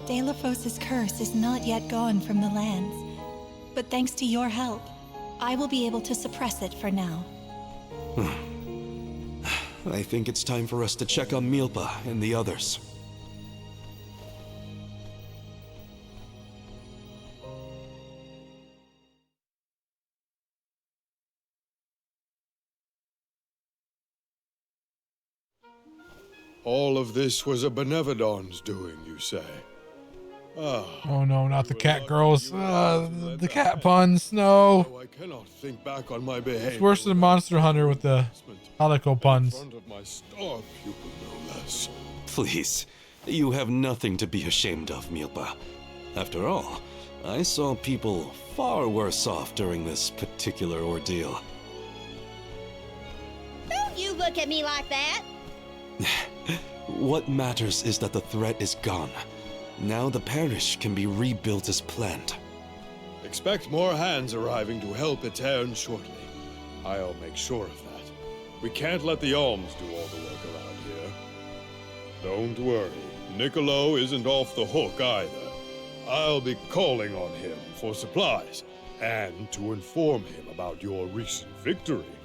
Delphos' curse is not yet gone from the lands, but thanks to your help, I will be able to suppress it for now. I think it's time for us to check on Milpa and the others. All of this was a Benevodon's doing, you say? Oh no, not the cat girls. The cat puns, no. I cannot think back on my behavior. It's worse than Monster Hunter with the Halico puns. In front of my star pupil, no less. Please, you have nothing to be ashamed of, Milpa. After all, I saw people far worse off during this particular ordeal. Don't you look at me like that! What matters is that the threat is gone. Now the parish can be rebuilt as planned. Expect more hands arriving to help Aetern shortly. I'll make sure of that. We can't let the Alms do all the work around here. Don't worry, Niccolo isn't off the hook either. I'll be calling on him for supplies, and to inform him about your recent victory.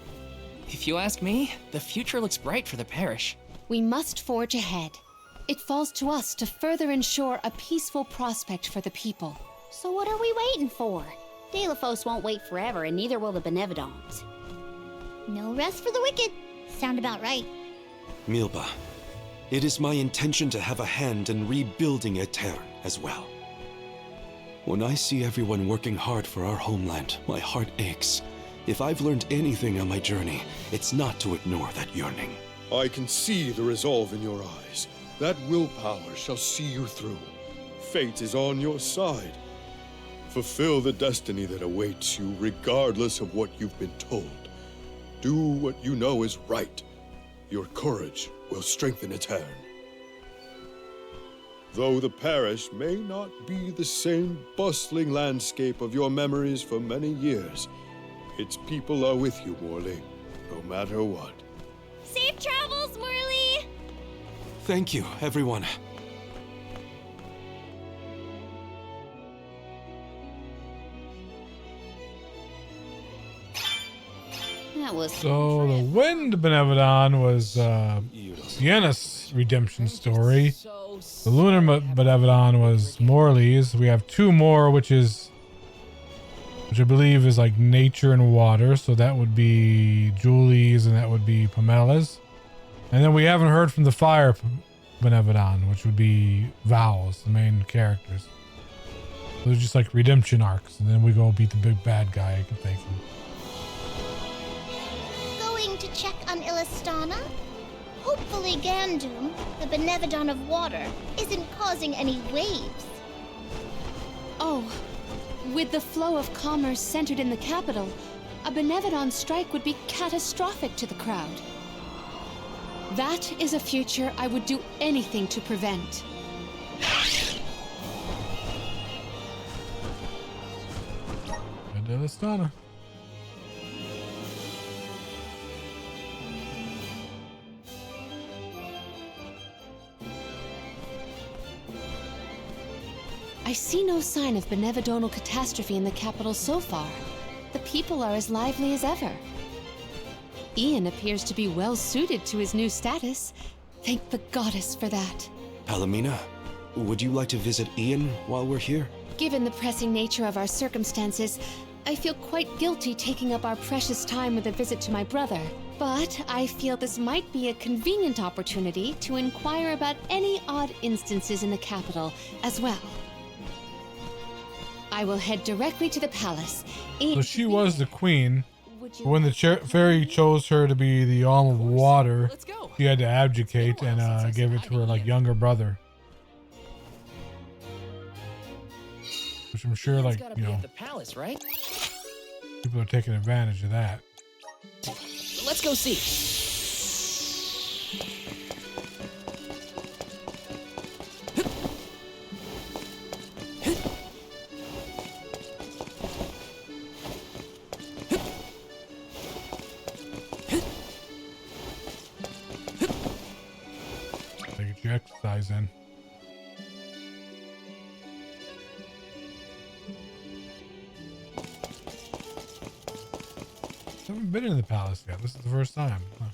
If you ask me, the future looks bright for the parish. We must forge ahead. It falls to us to further ensure a peaceful prospect for the people. So what are we waiting for? Delphos won't wait forever, and neither will the Benevodons. No rest for the wicked. Sound about right. Milpa, it is my intention to have a hand in rebuilding Aetern as well. When I see everyone working hard for our homeland, my heart aches. If I've learned anything on my journey, it's not to ignore that yearning. I can see the resolve in your eyes. That willpower shall see you through. Fate is on your side. Fulfill the destiny that awaits you, regardless of what you've been told. Do what you know is right. Your courage will strengthen Aetern. Though the parish may not be the same bustling landscape of your memories for many years, its people are with you, Morley, no matter what. Safe travels, Morley! Thank you, everyone. That was So the Wind Benevodon was Sienna's redemption story. The Lunar Benevodon was Morley's. We have two more, which I believe is like nature and water. So that would be Julie's and that would be Pamela's. And then we haven't heard from the Fire Benevodon, which would be Val's, the main characters. Those are just like redemption arcs. And then we go beat the big bad guy. I can thank him. Going to check on Illistana? Hopefully Gandum, the Benevodon of water, isn't causing any waves. Oh, with the flow of commerce centered in the capital, a Benevodon strike would be catastrophic to the crowd. That is a future I would do anything to prevent. Lillistana. I see no sign of benevodonal catastrophe in the capital so far. The people are as lively as ever. Ian appears to be well suited to his new status. Thank the goddess for that. Palomina, would you like to visit Ian while we're here? Given the pressing nature of our circumstances, I feel quite guilty taking up our precious time with a visit to my brother. But I feel this might be a convenient opportunity to inquire about any odd instances in the capital as well. I will head directly to the palace. So she was the queen. When the fairy chose her to be the Alm of Water, she had to abdicate and give it to her like younger brother. Which I'm sure, like, you know, the palace, right? people are taking advantage of that. Let's go see. Get your exercise in. I haven't been in the palace yet. This is the first time. Huh.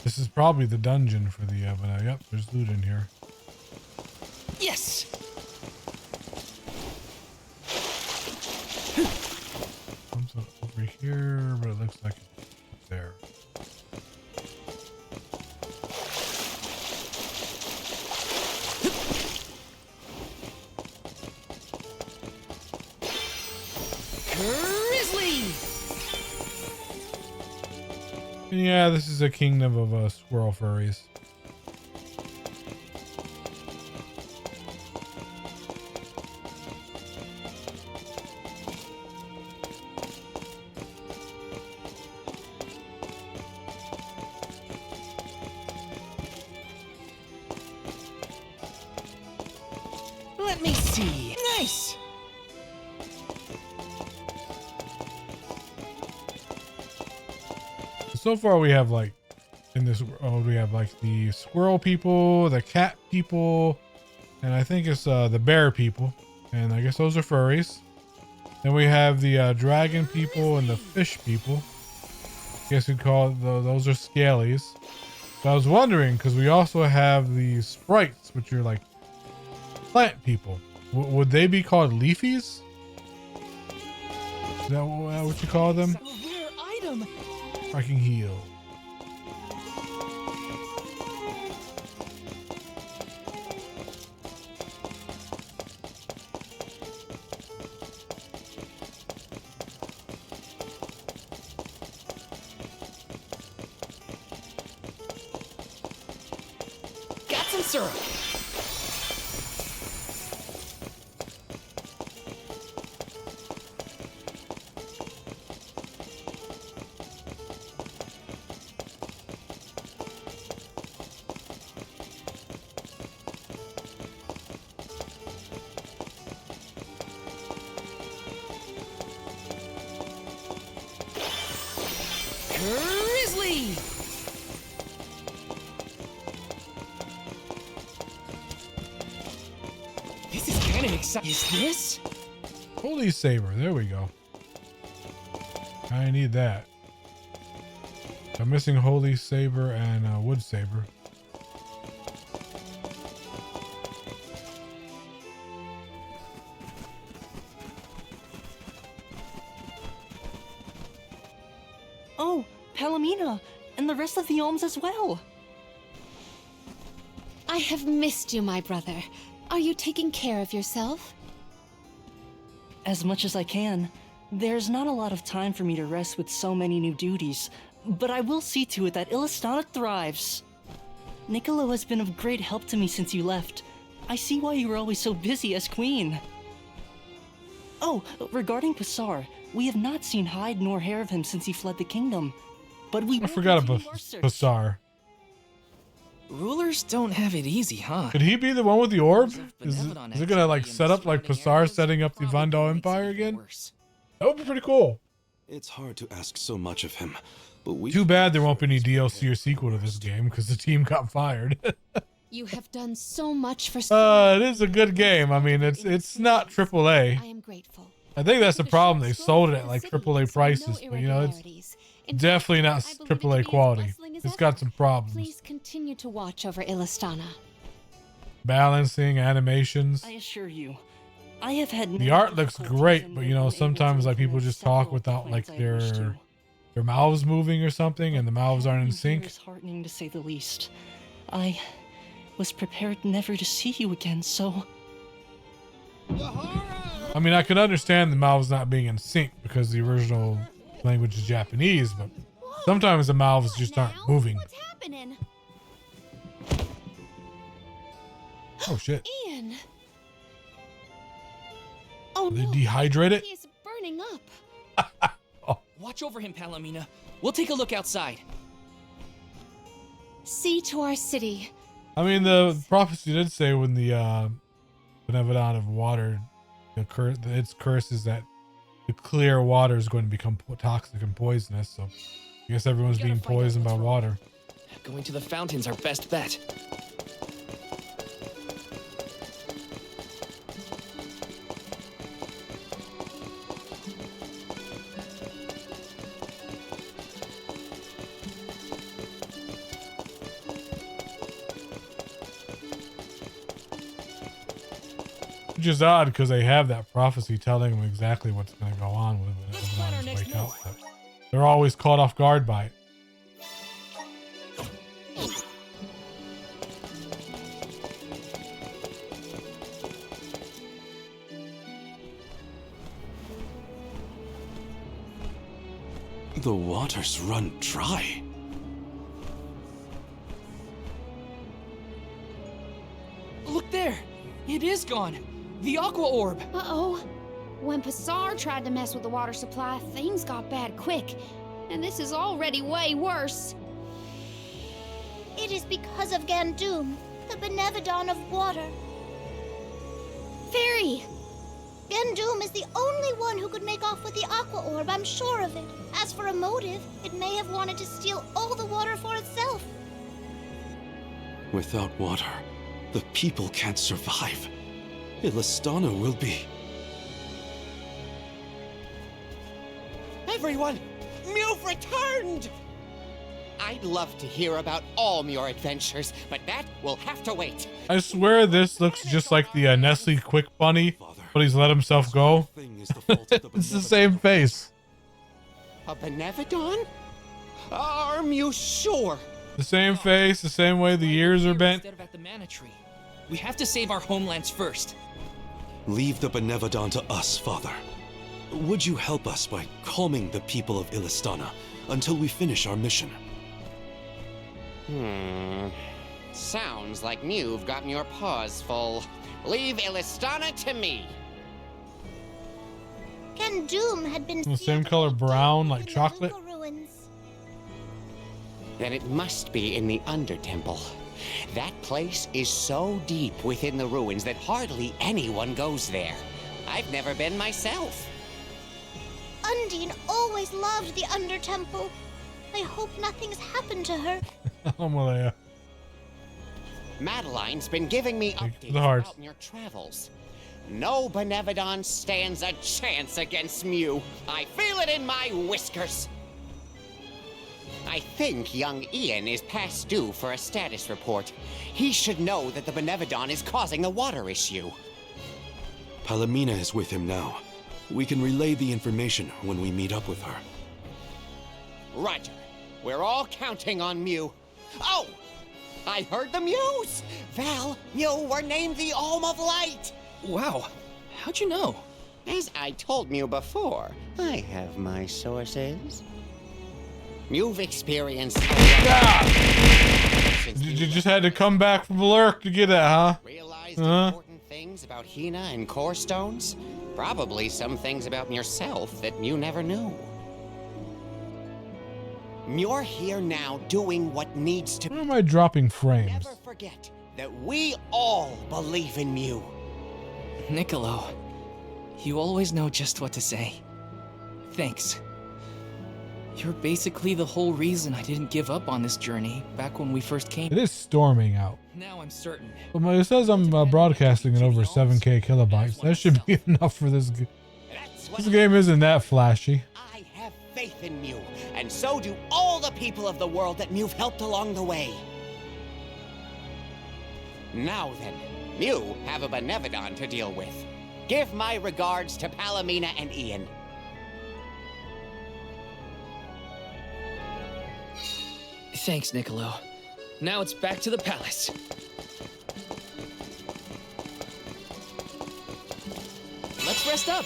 This is probably the dungeon for the, but yep, there's loot in here. Yes. Comes over here, but it looks like it's there. And yeah, this is a kingdom of squirrel furries. Let me see. Nice. So far we have like in this world we have like the squirrel people, the cat people, and I think it's the bear people, and I guess those are furries. Then we have the dragon people and the fish people. I guess you'd call it those are scalies. So I was wondering because we also have the sprites, which are like plant people. Would they be called leafies? Is that what you call them? Rare item. I can heal. Got some syrup. Grizzly! This is kind of exciting. Is this? Holy saber. There we go. I need that. I'm missing holy saber and wood saber. Oh, Palomina, and the rest of the Alms as well. I have missed you, my brother. Are you taking care of yourself? As much as I can. There's not a lot of time for me to rest with so many new duties, but I will see to it that Illistana thrives. Niccolo has been of great help to me since you left. I see why you were always so busy as queen. Oh, regarding Passar, we have not seen hide nor hair of him since he fled the kingdom. But we I forgot about Passar. Rulers don't have it easy, huh? Could he be the one with the orb? Is it gonna like set up like Passar setting up the Vandal Empire again? That would be pretty cool. It's hard to ask so much of him, but we... Too bad there won't be any DLC or sequel to this game because the team got fired. You have done so much for. It is a good game. I mean, it's not AAA. I am grateful. I think that's the problem. They sold it at like AAA prices, but you know, it's definitely not AAA quality. It's got some problems. Please continue to watch over Illistana. Balancing, animations. I assure you, I have had The art looks great, but you know, sometimes like people just talk without like their mouths moving or something, and the mouths aren't in sync. Disheartening to say the least. I was prepared never to see you again, so... I mean, I can understand the mouths not being in sync because the original language is Japanese, but sometimes the mouths just aren't moving. What's happening? Oh shit. Ian. Oh, they dehydrate it? He's burning up. Watch over him, Palomina. We'll take a look outside. See to our city. I mean, the prophecy did say when the Benevolent of water, its curse is that the clear water is going to become toxic and poisonous. So I guess everyone's being poisoned by water. Going to the fountain's our best bet. Which is odd because they have that prophecy telling them exactly what's going to go on when the Benevolents wake up. But they're always caught off guard by it. The waters run dry. Look there! It is gone! The Aqua Orb! Uh-oh. When Passar tried to mess with the water supply, things got bad quick. And this is already way worse. It is because of Gandum, the Benevodon of water. Fairy! Gandum is the only one who could make off with the Aqua Orb, I'm sure of it. As for a motive, it may have wanted to steal all the water for itself. Without water, the people can't survive. Illistana will be... Everyone! Mew've returned! I'd love to hear about all your adventures, but that will have to wait. I swear this looks just like the Nestle Quick Bunny, but he's let himself go. It's the same face. A Benevodon? Are you sure? The same face, the same way the ears are bent. Instead of at the Mana Tree. We have to save our homelands first. Leave the Benevodon to us, Father. Would you help us by calming the people of Illistana until we finish our mission? Sounds like you've gotten your paws full. Leave Illistana to me. Gandum had been The same color brown, like chocolate. ruins. Then it must be in the Undertemple. That place is so deep within the ruins that hardly anyone goes there. I've never been myself. Undine always loved the Undertemple. I hope nothing's happened to her. Malaya. Madeline's been giving me updates the heart. about your travels. No Benevodon stands a chance against Mew. I feel it in my whiskers. I think young Ian is past due for a status report. He should know that the Benevodon is causing the water issue. Palomina is with him now. We can relay the information when we meet up with her. Roger. We're all counting on Mew. Oh! I heard the Mews! Val, Mew were named the Olm of Light! Wow. How'd you know? As I told Mew before, I have my sources. You've experienced You just had to come back from Lurk to get that, huh? Realized important things about Hina and Core Stones? Probably some things about yourself that you never knew. You're here now doing what needs to... Why am I dropping frames? Never forget that we all believe in you. Niccolo, you always know just what to say. Thanks. You're basically the whole reason I didn't give up on this journey back when we first came. It is storming out. Now I'm certain. Well, it says I'm broadcasting at over 7K kilobytes. That should be enough for this game. This game isn't that flashy. I have faith in Mew, and so do all the people of the world that Mew've helped along the way. Now then, Mew have a Benevodon to deal with. Give my regards to Palomina and Ian. Thanks, Niccolo. Now it's back to the palace. Let's rest up.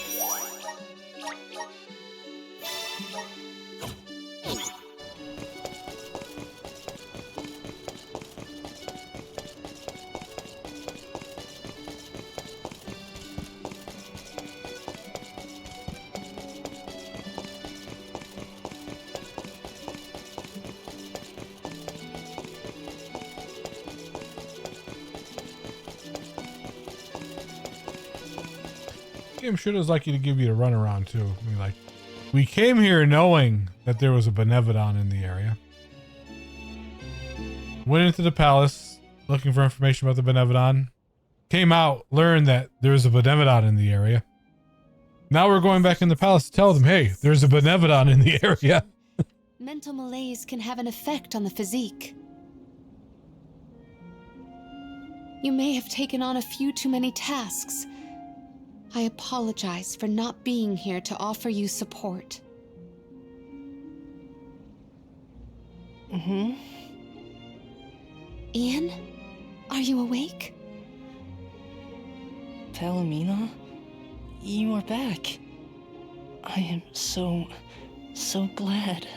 Game sure does like you to give you a runaround too. I mean, like, we came here knowing that there was a Benevodon in the area. Went into the palace looking for information about the Benevodon. Came out, learned that there's a Benevodon in the area. Now we're going back in the palace to tell them, hey, there's a Benevodon in the area. Mental malaise can have an effect on the physique. You may have taken on a few too many tasks. I apologize for not being here to offer you support. Ian, are you awake? Palomina, you are back. I am so glad.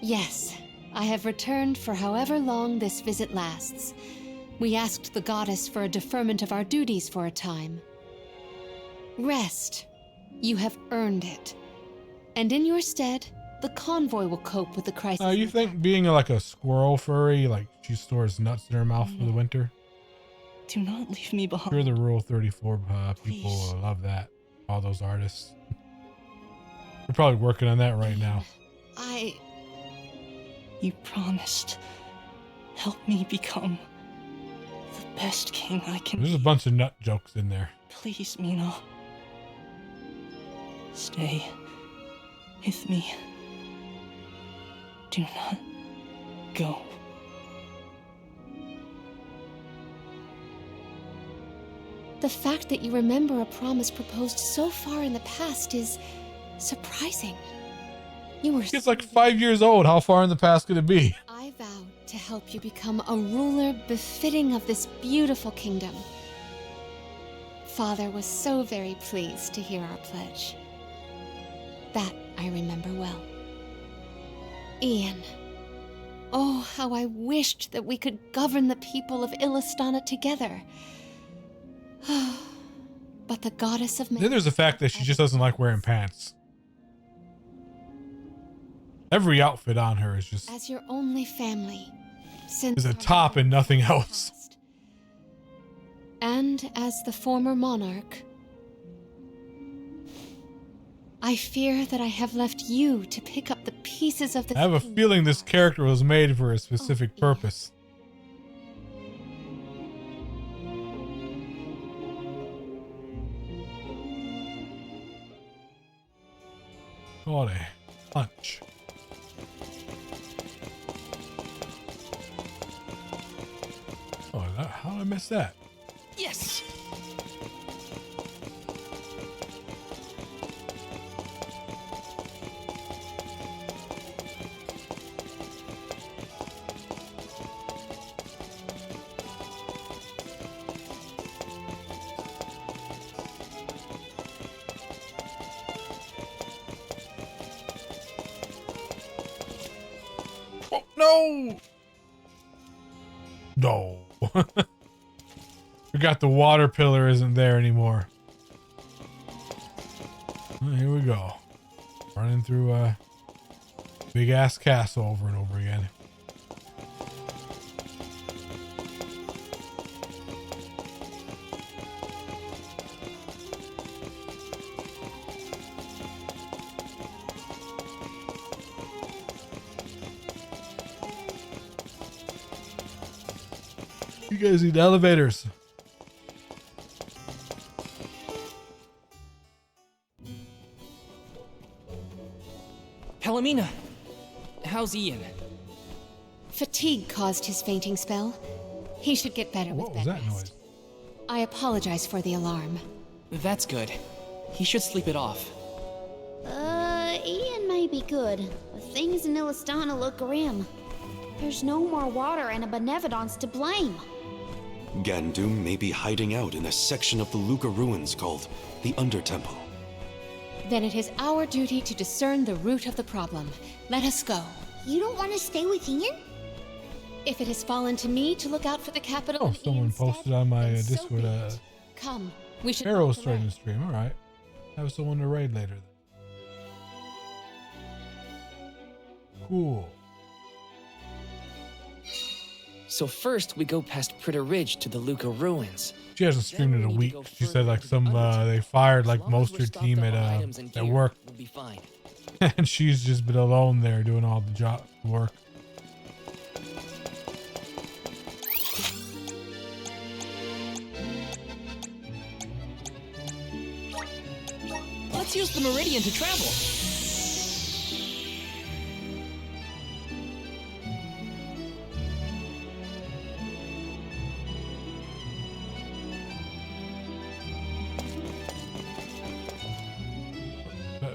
Yes, I have returned for however long this visit lasts. We asked the goddess for a deferment of our duties for a time. Rest. You have earned it. And in your stead, the convoy will cope with the crisis. You think being like a squirrel furry, like she stores nuts in her mouth for the winter? Do not leave me behind. Sure, the Rule 34 people love that. All those artists. They're probably working on that right now. You promised. Help me become the best king I can There's a bunch of nut jokes in there. Please, Mina. Stay with me. Do not go. The fact that you remember a promise proposed so far in the past is surprising. You were It's like 5 years old. How far in the past could it be? I vowed to help you become a ruler befitting of this beautiful kingdom. Father was so very pleased to hear our pledge. That I remember well. Ian. Oh, how I wished that we could govern the people of Illistana together. But the goddess of Then there's the fact that she just doesn't like wearing pants. Every outfit on her is just as your only family, since is a top and nothing else. And as the former monarch, I fear that I have left you to pick up the pieces of the I have a feeling this character was made for a specific purpose. What a punch. Oh, how did I miss that? Yes! No! No. Forgot the water pillar isn't there anymore. Well, here we go. Running through a big ass castle over and over again. You guys need elevators. Palomina, how's Ian? Fatigue caused his fainting spell. He should get better with bed rest. I apologize for the alarm. That's good. He should sleep it off. Ian may be good, but things in Illistana look grim. There's no more water and a Benevodon's to blame. Gandum may be hiding out in a section of the Luca ruins called the Undertemple. Then it is our duty to discern the root of the problem. Let us go. You don't want to stay with Ian? If it has fallen to me to look out for the capital. Oh, someone posted on my Discord. Come, we should. Arrow's starting to stream. All right, have someone to raid later. Then. Cool. So first we go past Pritter Ridge to the Luca ruins. She hasn't streamed in a week. She said like they fired like most of her team at work, and she's just been alone there doing all the work. Let's use the Meridian to travel.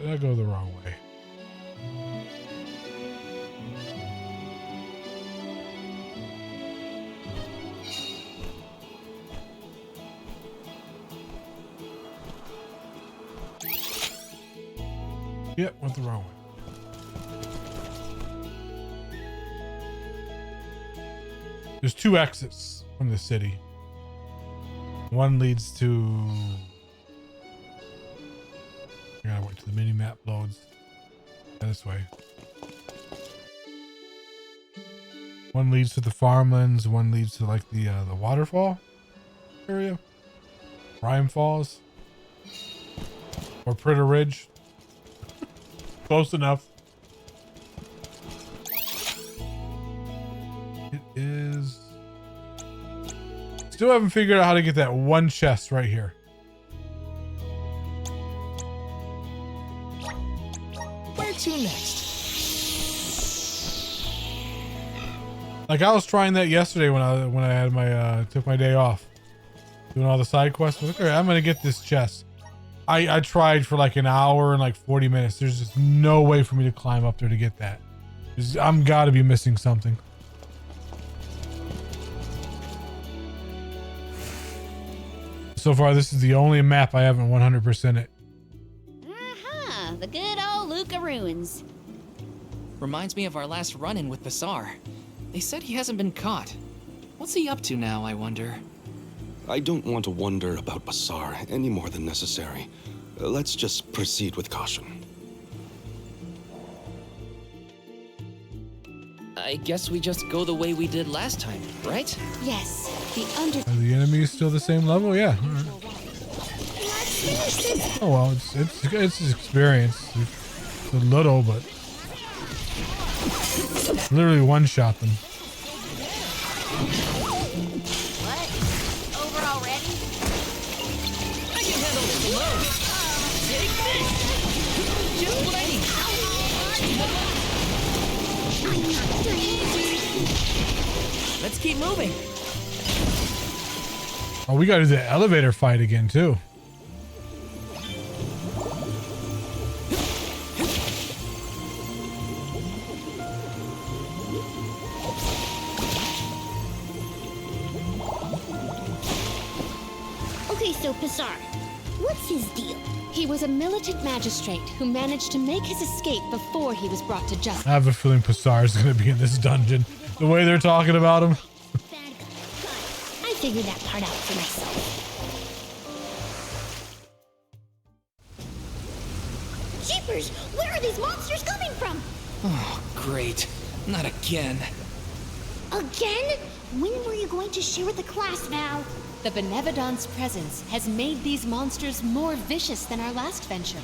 That go the wrong way. Yep, went the wrong way. There's two exits from the city. One leads to... I gotta wait till the mini map loads. This way. One leads to the farmlands. One leads to like the waterfall area, Rime Falls, or Pritter Ridge. Close enough. It is. Still haven't figured out how to get that one chest right here. Where to next? Like I was trying that yesterday when I had my took my day off, doing all the side quests. I was like, okay, I'm gonna get this chest. I tried for like an hour and like 40 minutes. There's just no way for me to climb up there to get that. I'm gotta be missing something. So far, this is the only map I haven't 100% it. The good old Luca ruins. Reminds me of our last run-in with Basar. They said he hasn't been caught. What's he up to now, I wonder? I don't want to wonder about Basar any more than necessary. Let's just proceed with caution. I guess we just go the way we did last time, right? Yes, the under. Are the enemies still the same level? Yeah. All right. Oh well, it's experience. It's a little, but literally one shot them. Let's keep moving. Oh, we gotta do the elevator fight again too. Okay, so Basar, what's his deal? He was a militant magistrate who managed to make his escape before he was brought to justice. I have a feeling Passar is gonna be in this dungeon. The way they're talking about him. I figured that part out for myself. Jeepers, where are these monsters coming from? Oh, great. Not again. Again? When were you going to share the class, Val? The Benevodon's presence has made these monsters more vicious than our last venture,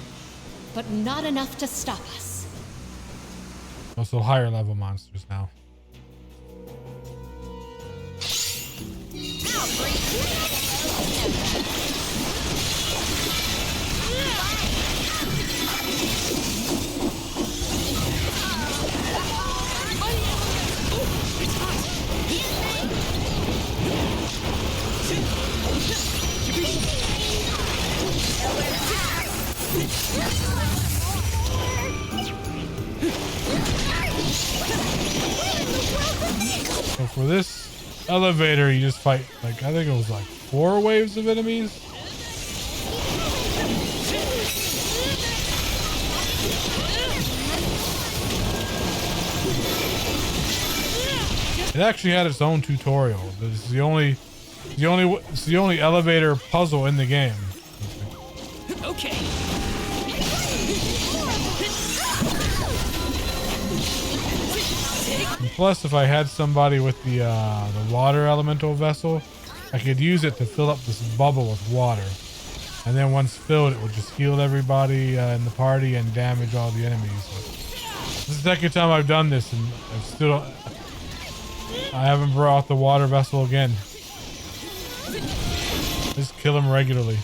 but not enough to stop us. Also higher level monsters now. So for this elevator, you just fight, like, I think it was like 4 waves of enemies. It actually had its own tutorial. It's the only elevator puzzle in the game. Okay. And plus, if I had somebody with the water elemental vessel, I could use it to fill up this bubble with water. And then once filled, it would just heal everybody in the party and damage all the enemies. This is the second time I've done this, and I haven't brought the water vessel again. Just kill him regularly.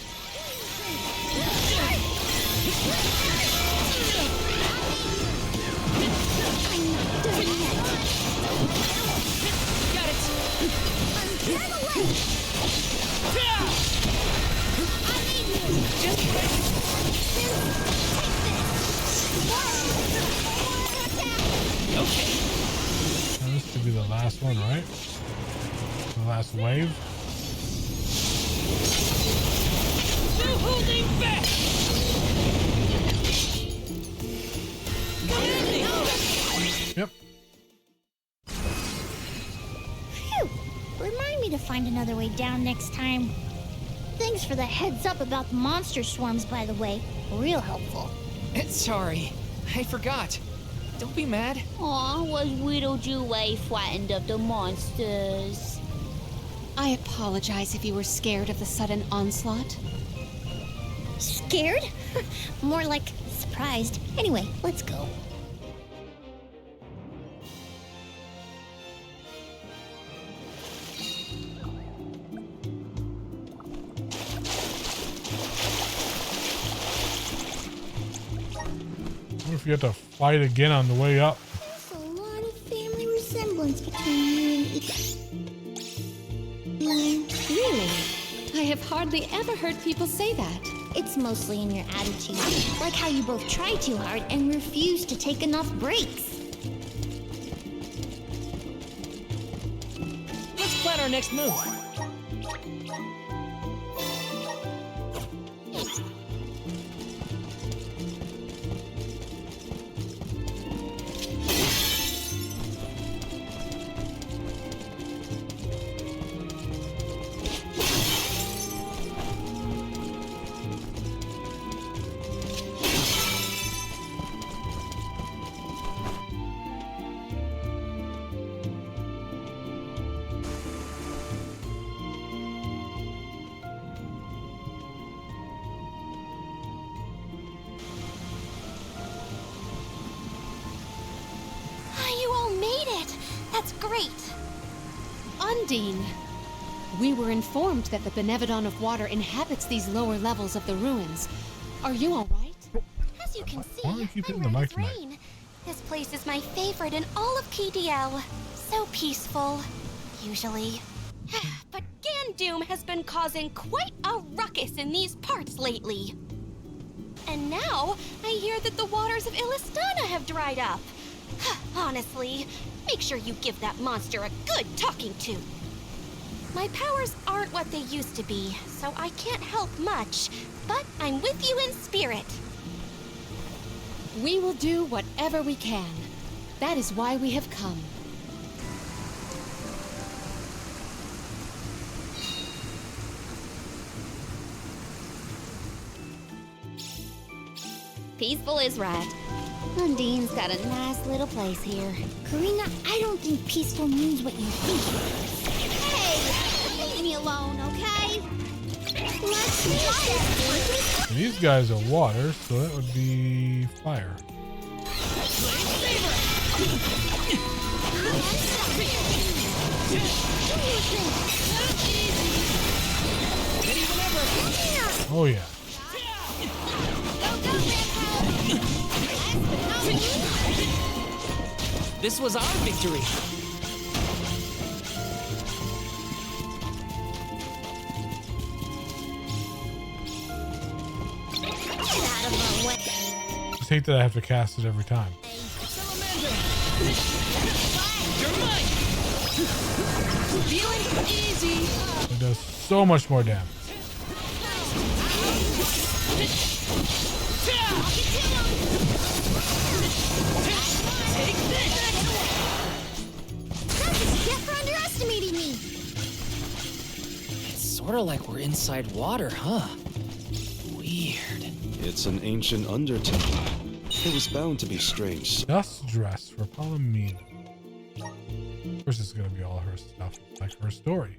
This could be the last one, right? The last wave. No holding back. Yep. Phew! Remind me to find another way down next time. Thanks for the heads up about the monster swarms, by the way. Real helpful. Sorry, I forgot. Don't be mad. Aw, was Widow Jewel frightened of the monsters? I apologize if you were scared of the sudden onslaught. Scared? More like surprised. Anyway, let's go. What if you have to fight again on the way up? There's a lot of family resemblance between you and Ian. Really? I have hardly ever heard people say that. It's mostly in your attitude. Like how you both try too hard and refuse to take enough breaks. Let's plan our next move. That's great! Undine! We were informed that the Benevodon of Water inhabits these lower levels of the ruins. Are you alright? As you can see, Why do you keep hitting the mic tonight? rain. This place is my favorite in all of KDL. So peaceful, usually. But Gandoom has been causing quite a ruckus in these parts lately. And now, I hear that the waters of Illistana have dried up. Honestly, make sure you give that monster a good talking to. My powers aren't what they used to be, so I can't help much, but I'm with you in spirit. We will do whatever we can. That is why we have come. Peaceful is right. Undine's got a nice little place here. Karina, I don't think peaceful means what you think. Hey, leave me alone, okay? Let's These guys are water, so that would be fire. Oh yeah. This was our victory. Just hate that I have to cast it every time. You're mine. Feeling easy. It does so much more damage. Take this. That's what you get for underestimating me. It's sort of like we're inside water, huh? Weird. It's an ancient undertone. It was bound to be strange. Dust dress for Palomino. Of course, it's gonna be all her stuff, like her story.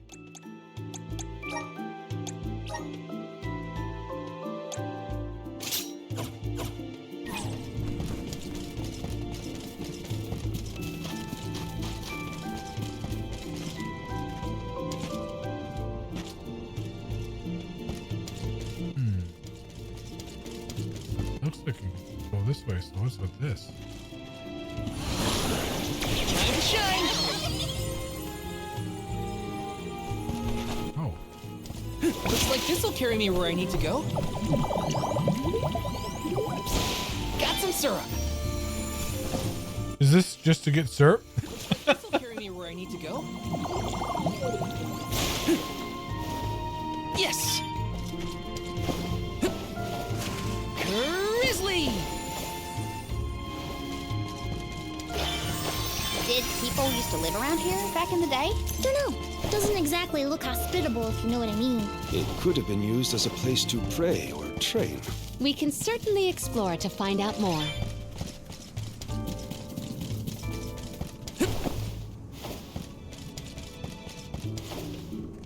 Looks like you can go this way, so what's with this? Time to shine. Oh. Looks like this'll carry me where I need to go. Got some syrup. Is this just to get syrup? This'll carry me where I need to go. Yes. Grizzly. Did people used to live around here back in the day? Don't know. Doesn't exactly look hospitable, if you know what I mean. It could have been used as a place to pray or train. We can certainly explore to find out more.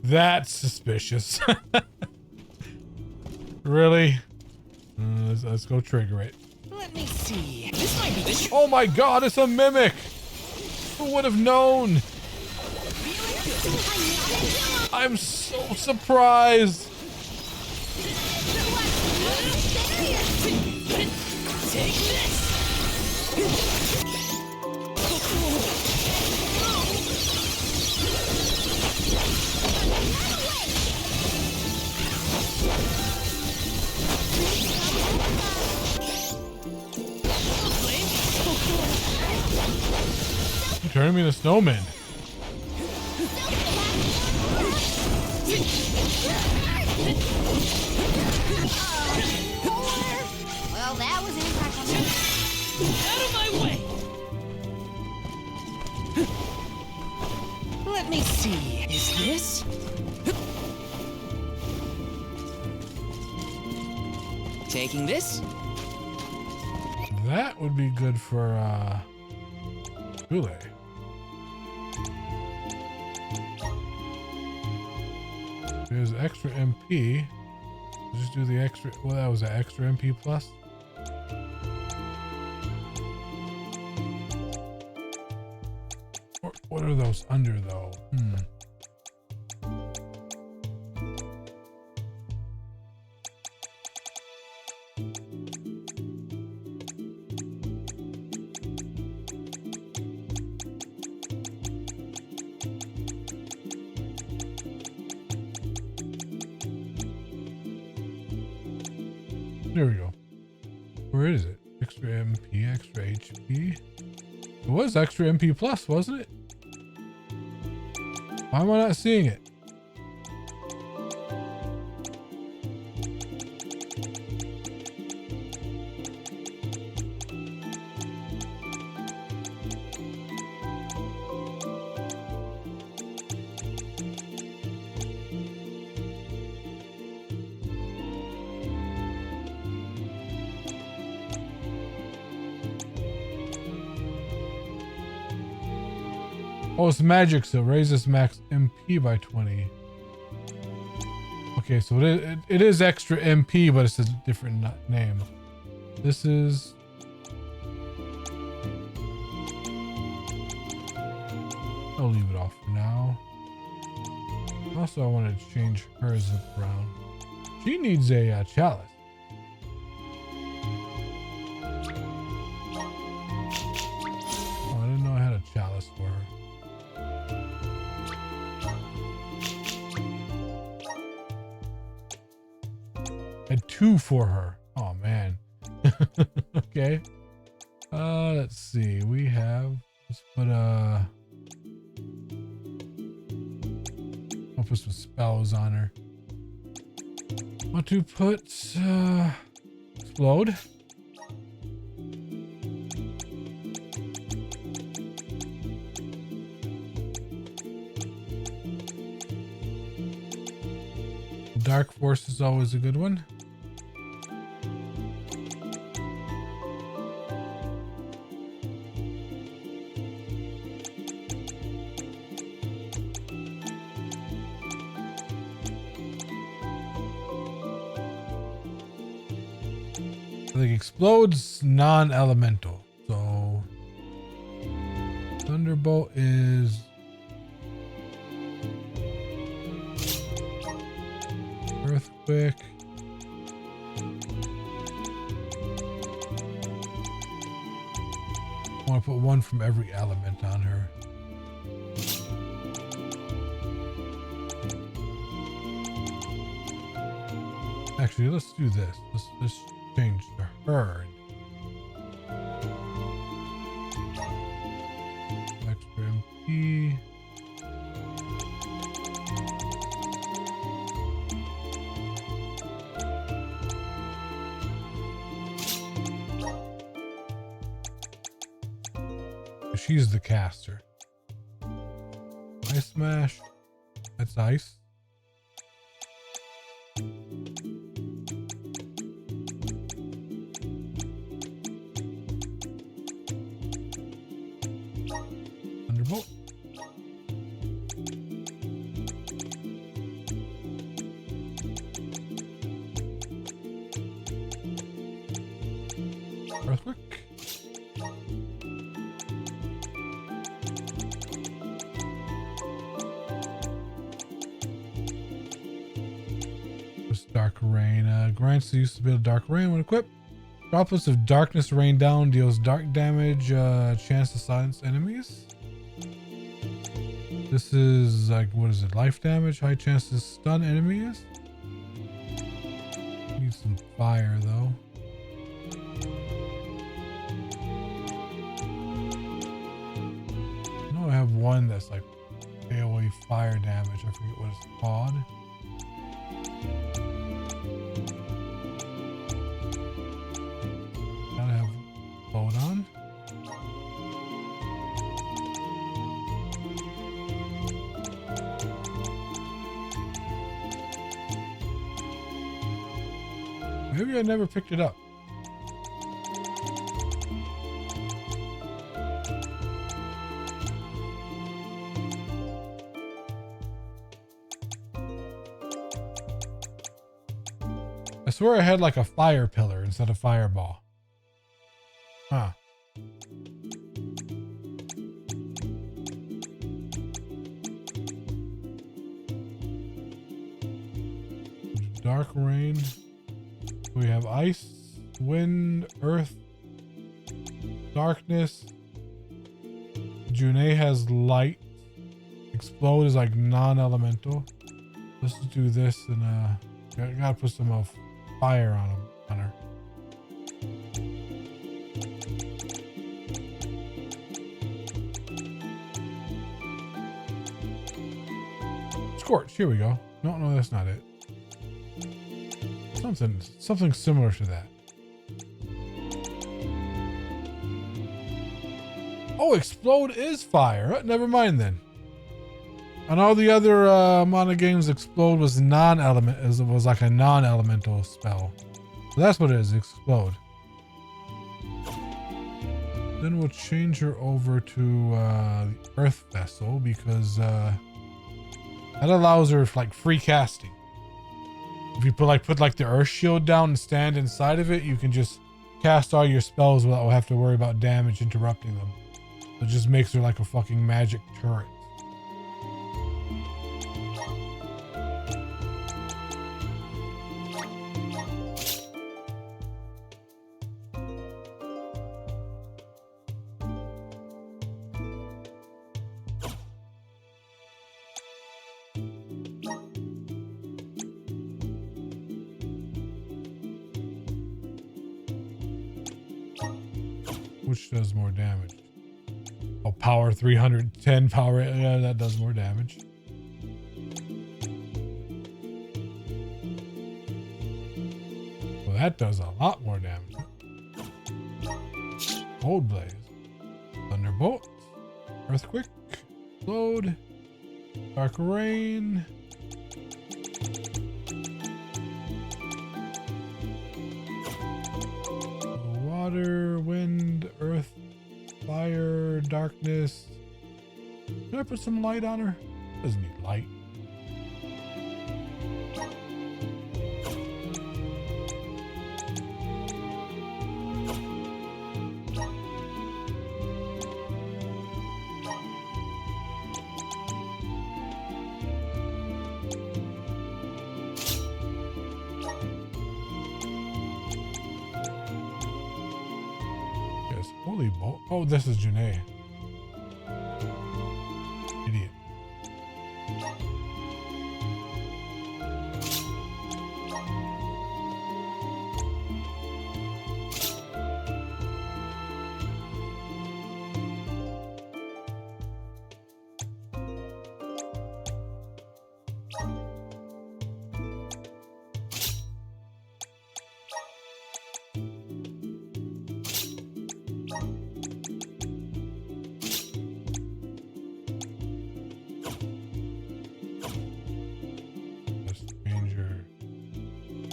That's suspicious. Really? Let's go trigger it. Let me see. This might be the. Oh my god, it's a mimic! Who would have known? I'm so surprised. Take this. You're turning me into snowman. Well, that was impractical. Out of my way. Let me see. Is this? Taking this? That would be good for Gule. There's extra MP. Just do the extra. Well, that was an extra MP plus. What are those under though? There we go. Where is it? Extra MP, extra HP. It was extra MP plus, wasn't it? Why am I not seeing it? Oh, it's magic, so raises max MP by 20. Okay, so it is extra MP, but it's a different name. This is... I'll leave it off for now. Also, I wanted to change hers around. She needs a chalice. Oh, I didn't know I had a chalice for her. Had 2 for her. Oh man. Okay. Let's see. We have. Let's put I'll put some spells on her. Want to put explode. Dark Force is always a good one. I think explodes non-elemental. So Thunderbolt is Earthquake. I want to put 1 from every element on her. Actually, let's do this. Let's change to her. Extra MP. She's the caster. Ice Smash. That's ice. Thunderbolt. Earthquake. Dark Rain. Grants the use of a Dark Rain when equipped. Droplets of darkness rain down, deals dark damage, chance to silence enemies. This is like, what is it? Life damage, high chance to stun enemies. Need some fire though. I know I have one that's like AoE fire damage. I forget what it's called. Hold on. Maybe I never picked it up. I swear I had like a fire pillar instead of fireball. Huh. Dark Rain. We have ice, wind, earth, darkness. Junet has light. Explode is like non-elemental. Let's do this and gotta put some fire on him, on her. Scorch, here we go. No, that's not it. Something similar to that. Oh, explode is fire. Never mind then. On all the other Mana games, explode was non-element. It was like a non-elemental spell. So that's what it is. Explode. Then we'll change her over to the Earth Vessel because that allows her like free casting. If you put the Earth Shield down and stand inside of it, you can just cast all your spells without have to worry about damage interrupting them. It just makes her like a fucking magic turret. Which does more damage? Oh, power 310 power. Yeah, that does more damage. Well, that does a lot more damage. Cold Blaze. Thunderbolt. Earthquake. Load. Dark Rain. Water, wind, earth, fire, darkness. Should I put some light on her? Doesn't need light. Holy bolt. Oh, this is Janae. Idiot.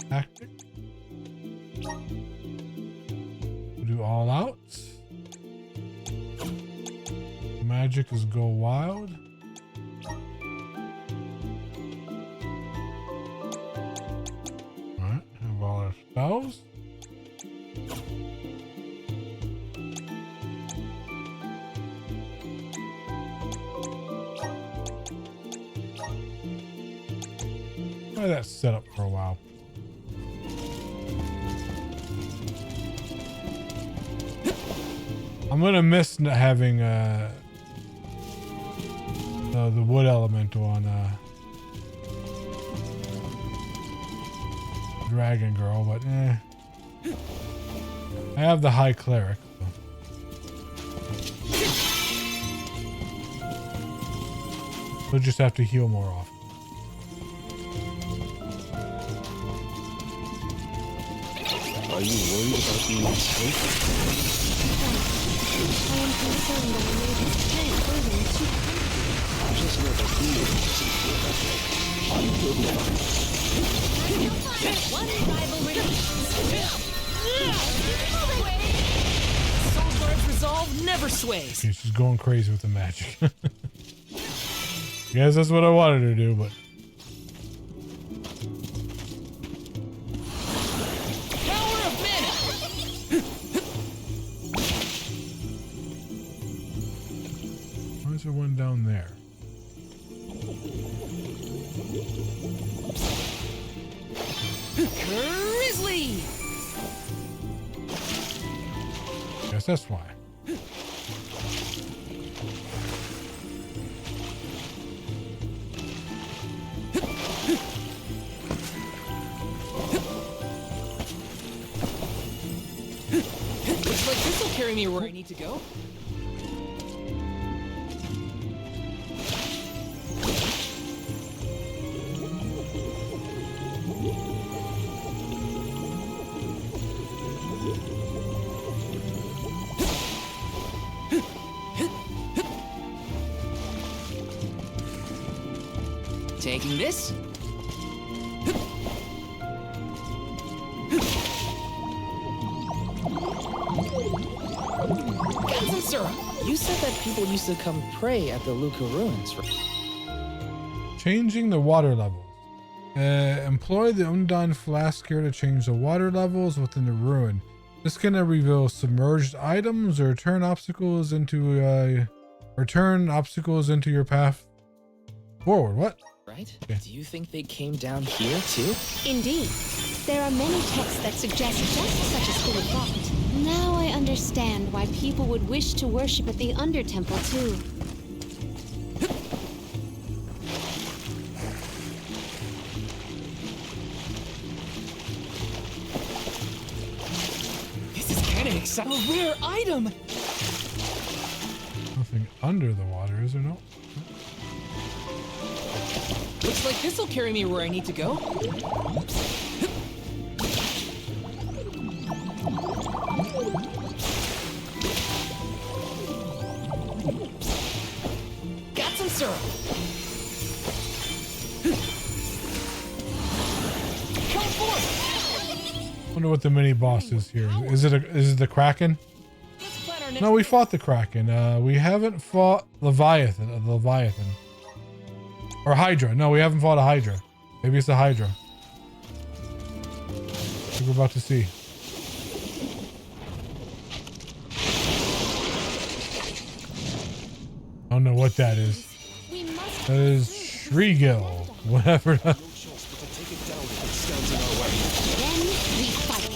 Tactic. We'll do all out. Magic is go wild. Alright, have all our spells. Try that set up for a while. I'm gonna miss having the wood elemental on Dragon Girl, but I have the High Cleric. So we'll just have to heal more often. Are you worried about being safe? I am concerned that I made his tank burden too quickly. Just let us do it. You will be fine. One rivalry. Soulguard's resolve never sways. Okay, she's going crazy with the magic. Guess that's what I wanted her to do, but where's the one down there? Grizzly! Guess that's why. Looks like this will carry me where I need to go. Taking this. Captain Sir, you said that people used to come pray at the Luca ruins. Changing the water levels. Employ the Undyne Flask here to change the water levels within the ruin. This can reveal submerged items or turn obstacles into your path forward. What? Right? Okay. Do you think they came down here too? Indeed. There are many texts that suggest just such a school of thought. Now I understand why people would wish to worship at the Undertemple too. This is kind of exciting. A rare item! under the water, is there? No. Looks like this'll carry me where I need to go. Got some syrup. Come forth. Wonder what the mini boss is here. Is it the Kraken? No, we fought the Kraken. We haven't fought Leviathan. Or Hydra. No, we haven't fought a Hydra. Maybe it's the Hydra. I think we're about to see. I don't know what that is. That is Shriegel. Whatever. Then we fight.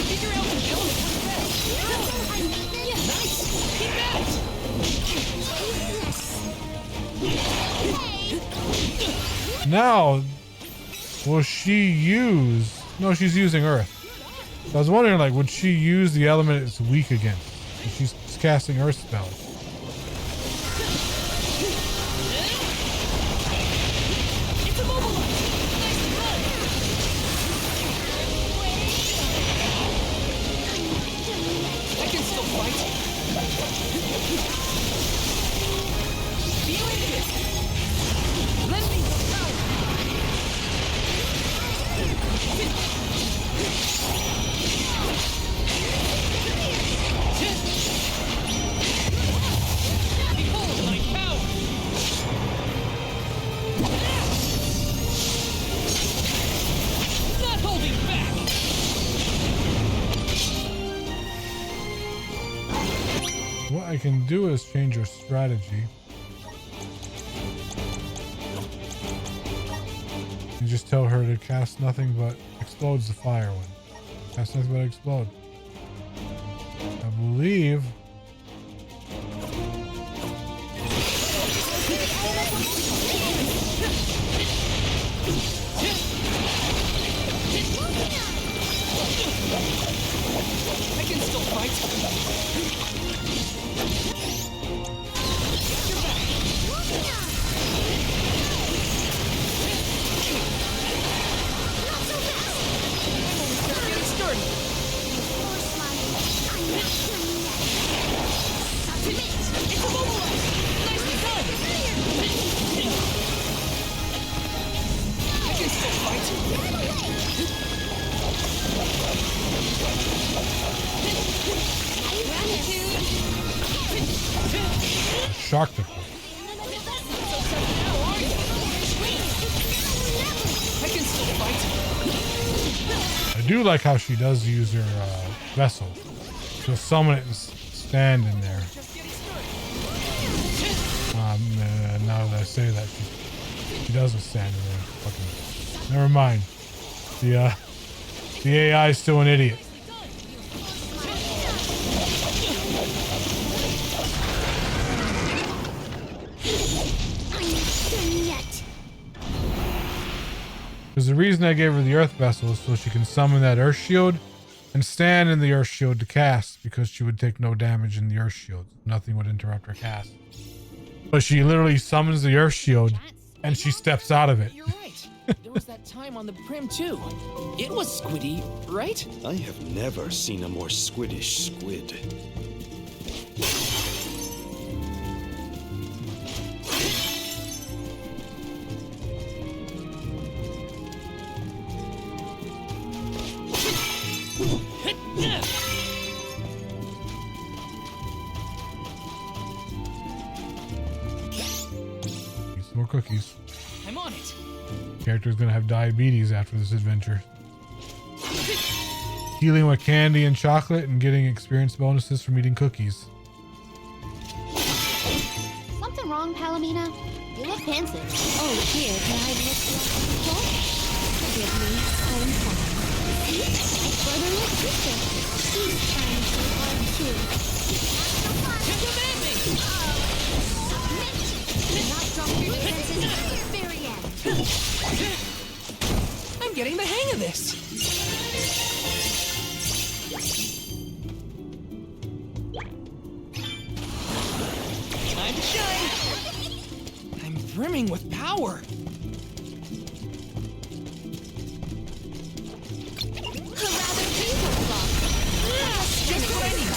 Figure out the element. Nice. Keep at it. Now, will she use... No, she's using Earth. So I was wondering, like, would she use the element it's weak against? If she's casting Earth spells. It's immobilized. Nicely done. I can still fight. Feeling it. Let me behold my power. Not holding back. What I can do is change her strategy. And just tell her to cast nothing but explodes the fire one. Cast nothing but explode. I believe. I can still fight. Shark the I can still fight. I do like how she does use her vessel. She'll summon it and stand in there. Now that I say that, she doesn't stand in there. Fucking, never mind. The AI is still an idiot. Because the reason I gave her the Earth Vessel is so she can summon that Earth Shield and stand in the Earth Shield to cast, because she would take no damage in the Earth Shield. Nothing would interrupt her cast. But she literally summons the Earth Shield and she steps out of it. You're right. There was that time on the Prim too. It was squiddy, right? I have never seen a more squiddish squid. More cookies. I'm on it. Character's gonna have diabetes after this adventure. Healing with candy and chocolate and getting experience bonuses from eating cookies. Something wrong, Palomina? You look pensive. Oh, dear, can I look what? Forgive me, I'm fine. See? My brother and sister. She's trying so hard, too. Command me! Not drop your defenses at the very end. I'm getting the hang of this. Shine! I'm brimming with power. A rather painful block. Just what I need.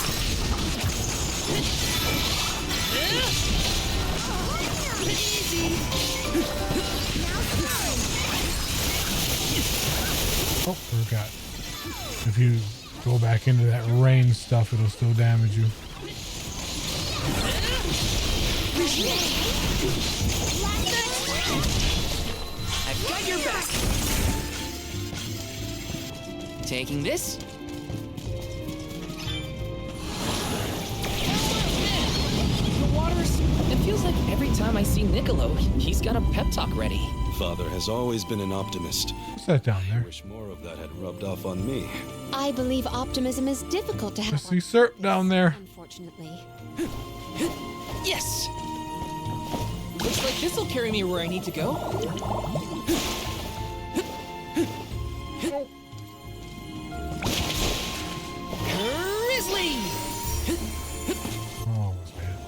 Easy. Oh, forgot. If you go back into that rain stuff, it'll still damage you. I've got your back. Taking this. The waters. It feels like every time I see Niccolo, he's got a pep talk ready. Father has always been an optimist. What's that down there? I wish more of that had rubbed off on me. I believe optimism is difficult to I have. see Serp down there. Unfortunately. Yes! Looks like this'll carry me where I need to go. Grizzly! Oh, almost made it.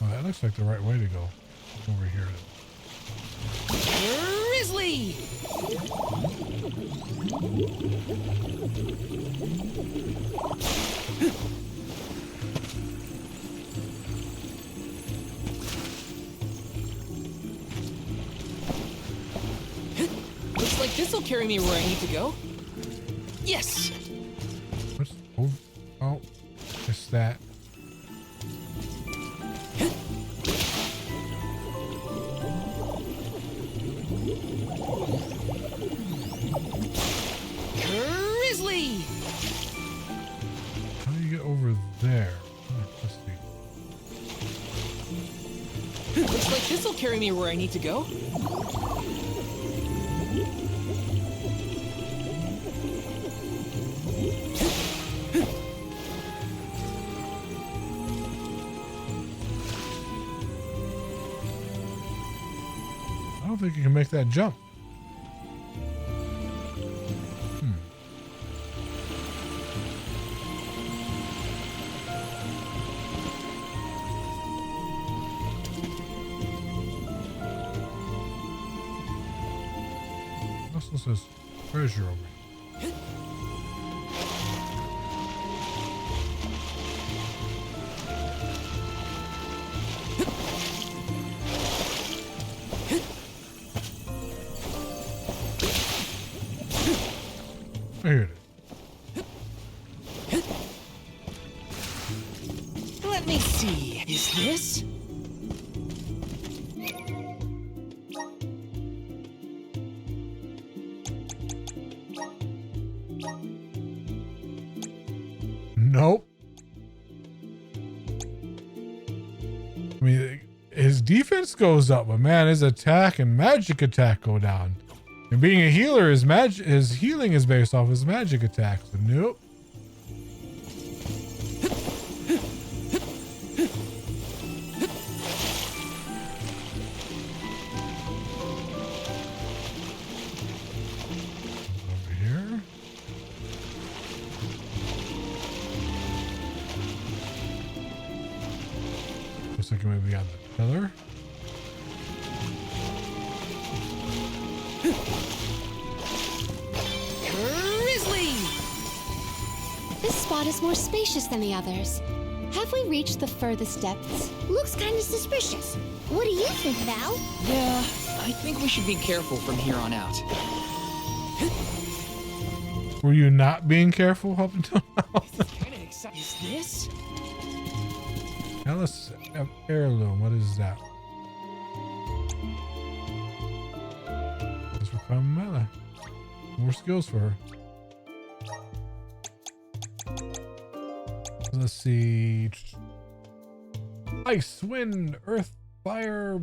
Oh, that looks like the right way to go. Over here. Grizzly! Looks like this'll carry me where I need to go. Yes! What's over? Oh, just that. Grizzly! How do you get over there? Let's see. Looks like this'll carry me where I need to go. I don't think you can make that jump. Also says treasure over here. Here it is. Let me see. Is this? Nope. I mean, his defense goes up, but man, his attack and magic attack go down. And being a healer, his healing is based off his magic attacks. So nope. Over here. Looks like it may be on the pillar. Grizzly! This spot is more spacious than the others. Have we reached the furthest depths? Looks kind of suspicious. What do you think, Val? Yeah, I think we should be careful from here on out. Were you not being careful up until now? Is this? Now let's have heirloom. What is that? This will come melee. More skills for her. Let's see. Ice, wind, earth, fire,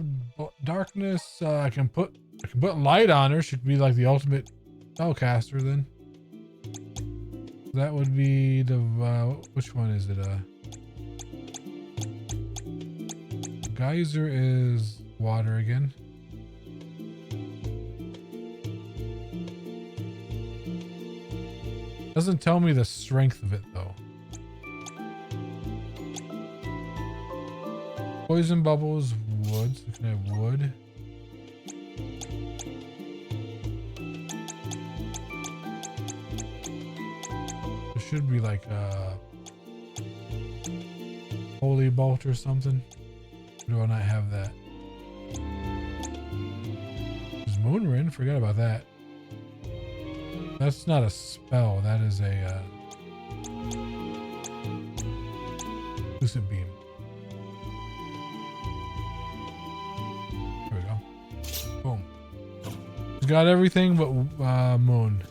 darkness. I can put light on her. She could be like the ultimate spellcaster then. That would be the which one is it? Geyser is water again. Doesn't tell me the strength of it though. Poison bubbles, wood. So can I have wood? There should be like a holy bolt or something. Or do I not have that? There's Moonrin. Forgot about that. That's not a spell. That is a lucid beam. There we go. Boom. It's got everything but moon.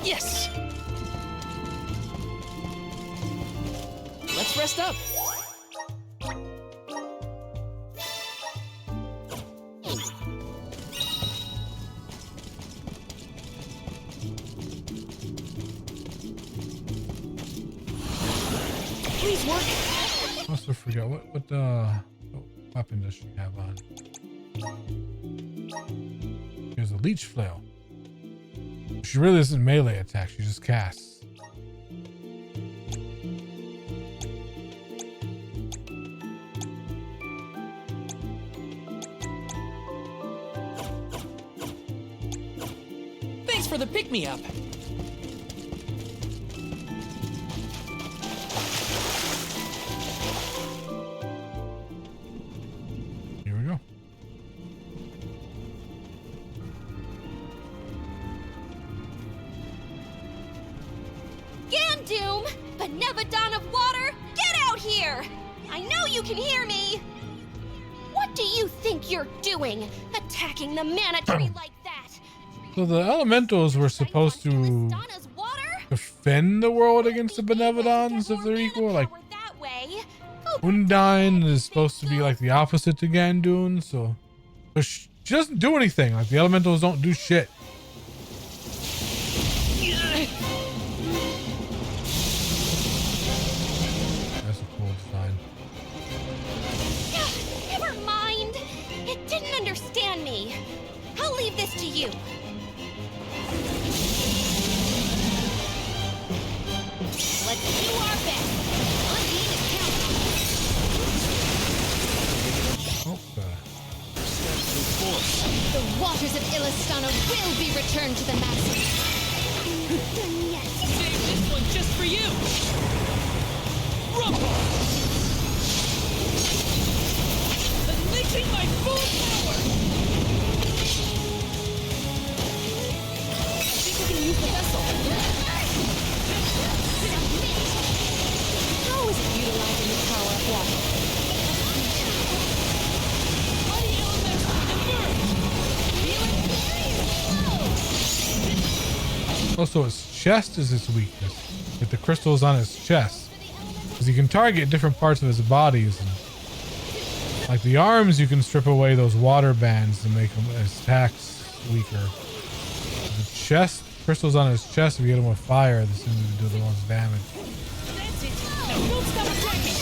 Yes! Let's rest up. Please work. I also forgot what weapon does she have on? Here's a leech flail. She really isn't melee attack, she just casts. Thanks for the pick-me-up. Here we go. Gandoom! Benevodon of Water, get out here! I know you can hear me! What do you think you're doing, attacking the mana tree like that? So the elementals were supposed to defend the world against the Benevodons if they're equal. Like Undine is supposed to be like the opposite to Gandoon, so she doesn't do anything. Like the elementals don't do shit. That's a cool design. Never mind. It didn't understand me. I'll leave this to you. Let's do our best. Undine is counting on us. The waters of Illistana will be returned to the masses. Yes. Save this one just for you. Rumble. Unleashing my full power. I think we can use the vessel. How is it utilizing the power of water? Also, his chest is his weakness. With the crystals on his chest. Because he can target different parts of his bodies. And like the arms, you can strip away those water bands to make his attacks weaker. The chest, crystals on his chest, if you hit him with fire, this seems to do the most damage. Don't stop attacking.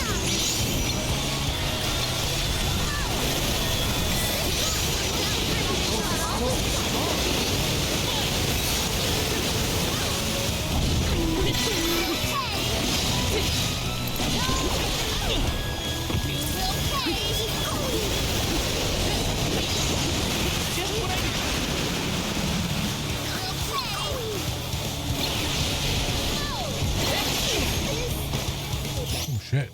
Oh shit.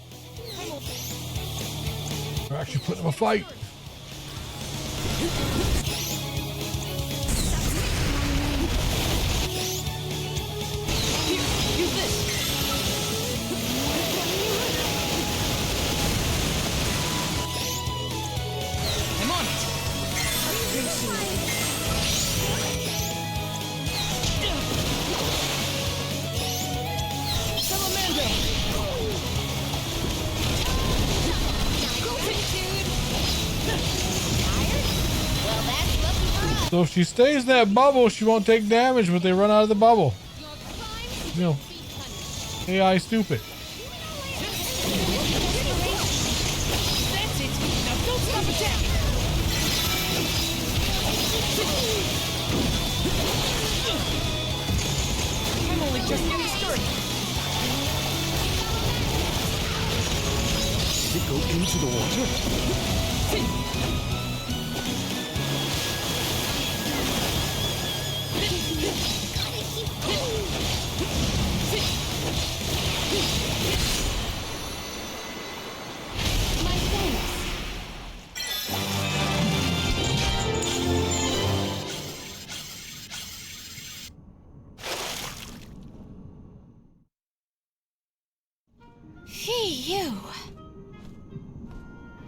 We're actually putting him a fight. Use this. I'm on it. Salamander. Well, if she stays in that bubble, she won't take damage when they run out of the bubble. You know, AI stupid. That's it. Now don't stop attacking. I'm only just getting started. Did it go into the water? My thanks. Phew.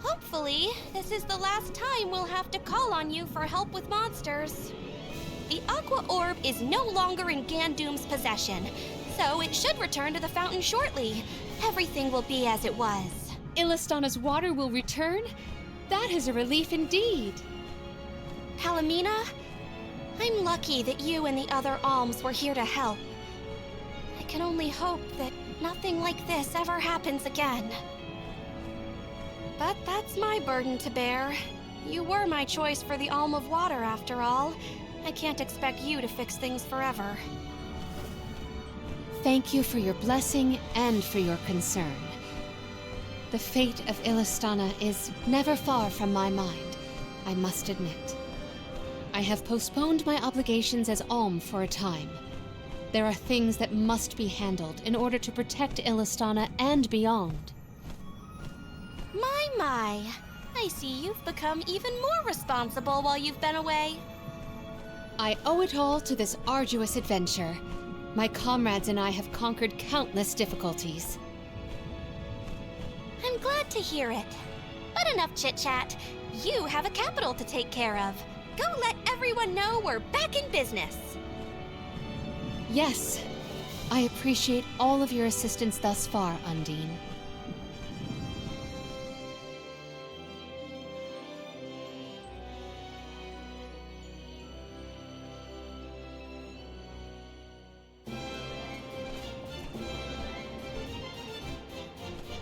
Hopefully, this is the last time we'll have to call on you for help with monsters. The Aqua Orb is no longer in Gandoom's possession, so it should return to the fountain shortly. Everything will be as it was. Illistana's water will return? That is a relief indeed. Palomina, I'm lucky that you and the other alms were here to help. I can only hope that nothing like this ever happens again. But that's my burden to bear. You were my choice for the Alm of Water, after all. I can't expect you to fix things forever. Thank you for your blessing and for your concern. The fate of Illistana is never far from my mind, I must admit. I have postponed my obligations as Alm for a time. There are things that must be handled in order to protect Illistana and beyond. My. I see you've become even more responsible while you've been away. I owe it all to this arduous adventure. My comrades and I have conquered countless difficulties. I'm glad to hear it. But enough chit-chat. You have a capital to take care of. Go let everyone know we're back in business. Yes, I appreciate all of your assistance thus far, Undine.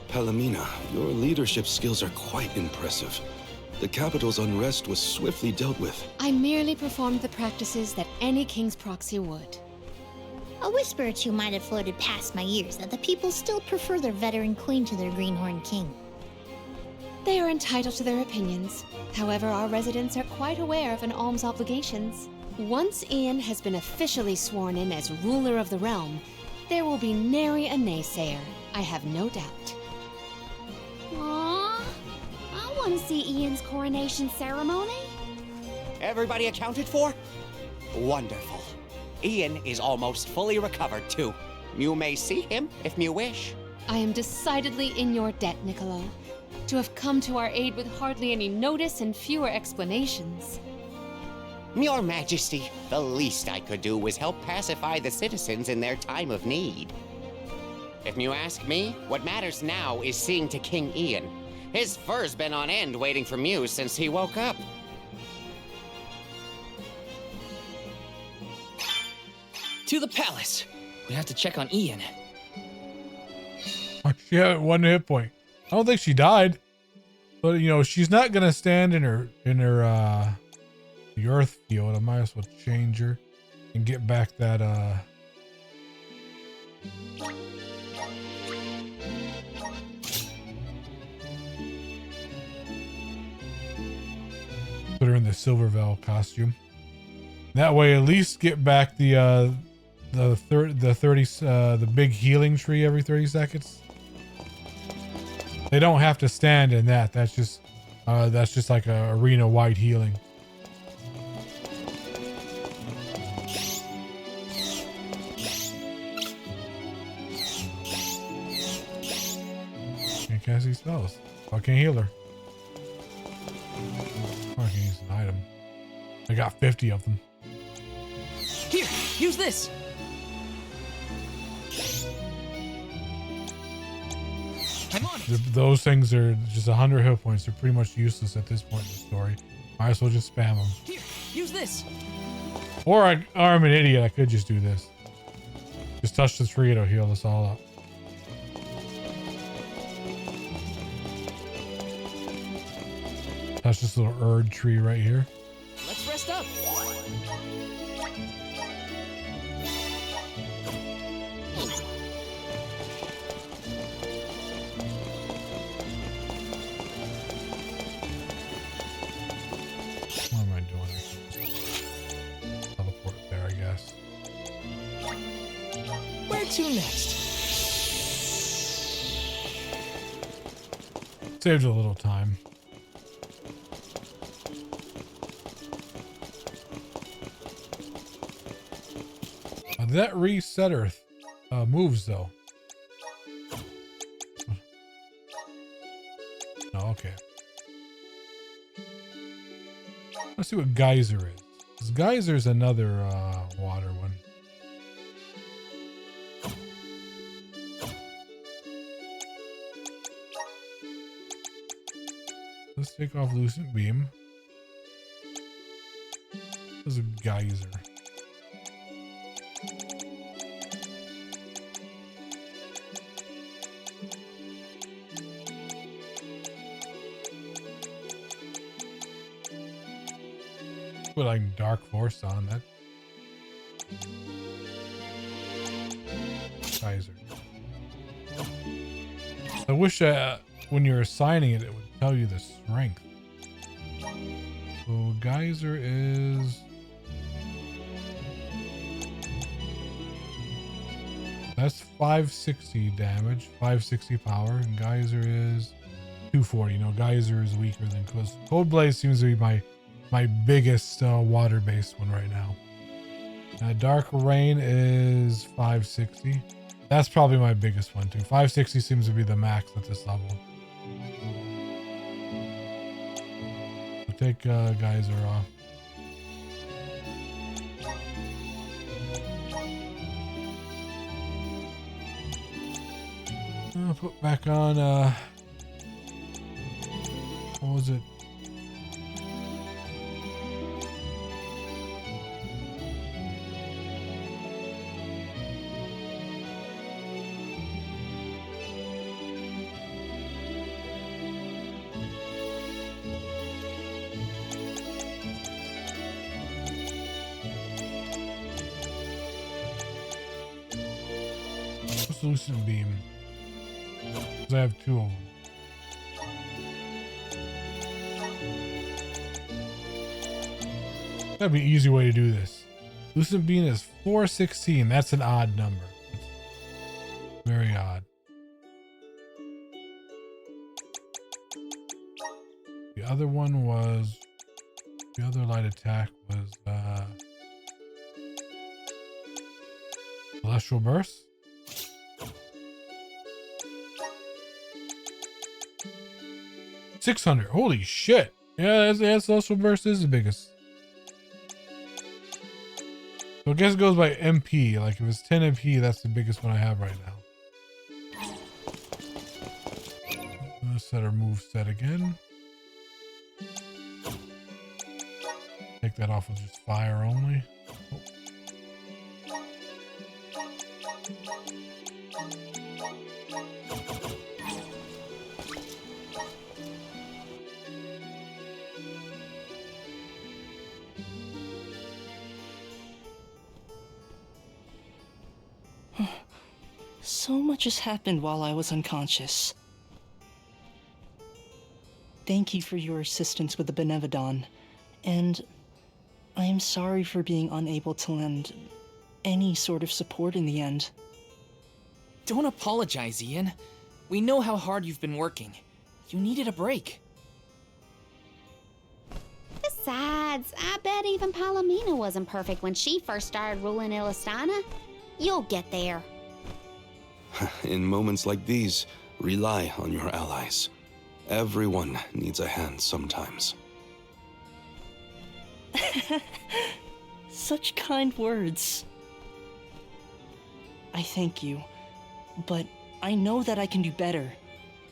Palomina, your leadership skills are quite impressive. The capital's unrest was swiftly dealt with. I merely performed the practices that any king's proxy would. A whisper or two might have floated past my ears that the people still prefer their veteran queen to their greenhorn king. They are entitled to their opinions. However, our residents are quite aware of an alm's obligations. Once Ian has been officially sworn in as ruler of the realm, there will be nary a naysayer, I have no doubt. Aww, I want to see Ian's coronation ceremony. Everybody accounted for? Wonderful. Ian is almost fully recovered, too. You may see him if you wish. I am decidedly in your debt, Niccolo. To have come to our aid with hardly any notice and fewer explanations. Your Majesty, the least I could do was help pacify the citizens in their time of need. If you ask me, what matters now is seeing to King Ian. His fur's been on end waiting for Mew since he woke up. To the palace. We have to check on Ian. She had 1 hit point. I don't think she died, but you know she's not gonna stand in her the earth field. I might as well change her and get back that put her in the Silvervale costume. That way, at least get back the big healing tree every 30 seconds. They don't have to stand in that. That's just like a arena wide healing. Can't cast these spells. I can't heal her. I can use an item. I got 50 of them. Here, use this. I'm on it. Those things are just 100 hit points. They're pretty much useless at this point in the story. Might as well just spam them. Here, use this. Or I'm an idiot. I could just do this. Just touch the tree. It'll heal us all up. Touch this little Erd tree right here. Let's rest up. What am I doing? Teleport there, I guess. Where to next? Saved a little time. That resetter moves though. Oh, okay. Let's see what Geyser is. 'Cause Geyser's another water one. Let's take off Lucent Beam. This is a Geyser. Put like Dark Force on that. Geyser. I wish when you're assigning it, it would tell you the strength. So Geyser is... That's 560 damage, 560 power, and Geyser is 240. You know, Geyser is weaker than Cold Blaze seems to be my biggest water-based one right now. Dark Rain is 560. That's probably my biggest one too. 560 seems to be the max at this level. We'll take Geyser off. I'll put back on what was it? Lucent Beam. Because I have two of them. That'd be an easy way to do this. Lucent Beam is 416. That's an odd number. Very odd. The other one was... The other light attack was... Celestial Burst? 600. Holy shit. Yeah, Celestial Burst is the biggest. So I guess it goes by MP. Like if it's 10 MP, that's the biggest one I have right now. Let's set our move set again. Take that off with just fire only. Oh. So much has happened while I was unconscious. Thank you for your assistance with the Benevodon, and I am sorry for being unable to lend any sort of support in the end. Don't apologize, Ian. We know how hard you've been working. You needed a break. Besides, I bet even Palomina wasn't perfect when she first started ruling Illistana. You'll get there. In moments like these, rely on your allies. Everyone needs a hand sometimes. Such kind words. I thank you, but I know that I can do better.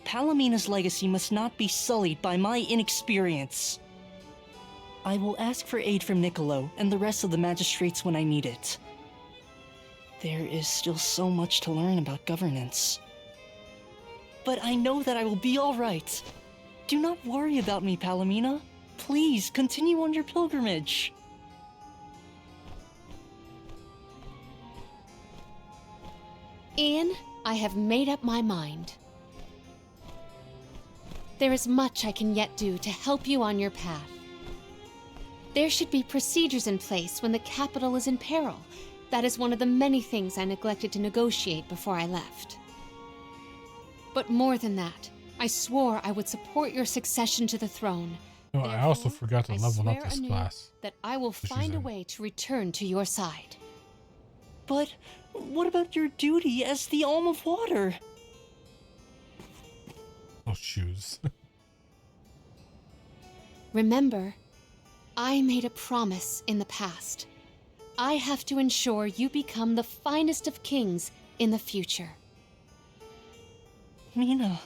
Palomina's legacy must not be sullied by my inexperience. I will ask for aid from Niccolo and the rest of the magistrates when I need it. There is still so much to learn about governance. But I know that I will be all right. Do not worry about me, Palomina. Please continue on your pilgrimage. Ian, I have made up my mind. There is much I can yet do to help you on your path. There should be procedures in place when the capital is in peril. That is one of the many things I neglected to negotiate before I left. But more than that, I swore I would support your succession to the throne. No, I also forgot to I level up swear this anew class. that I will find a way to return to your side. But what about your duty as the Alm of Water? Oh, shoes. Remember, I made a promise in the past. I have to ensure you become the finest of kings in the future. Mina.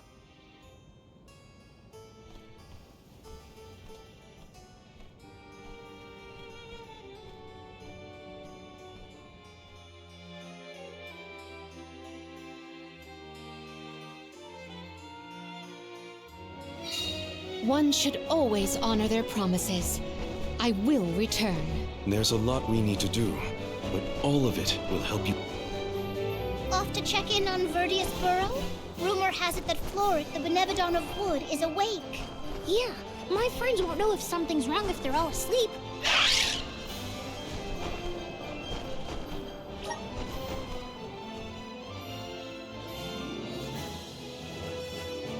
One should always honor their promises. I will return. There's a lot we need to do, but all of it will help you. Off to check in on Verdius Burrow? Rumor has it that Florid, the Benevodon of Wood, is awake. Yeah, my friends won't know if something's wrong if they're all asleep.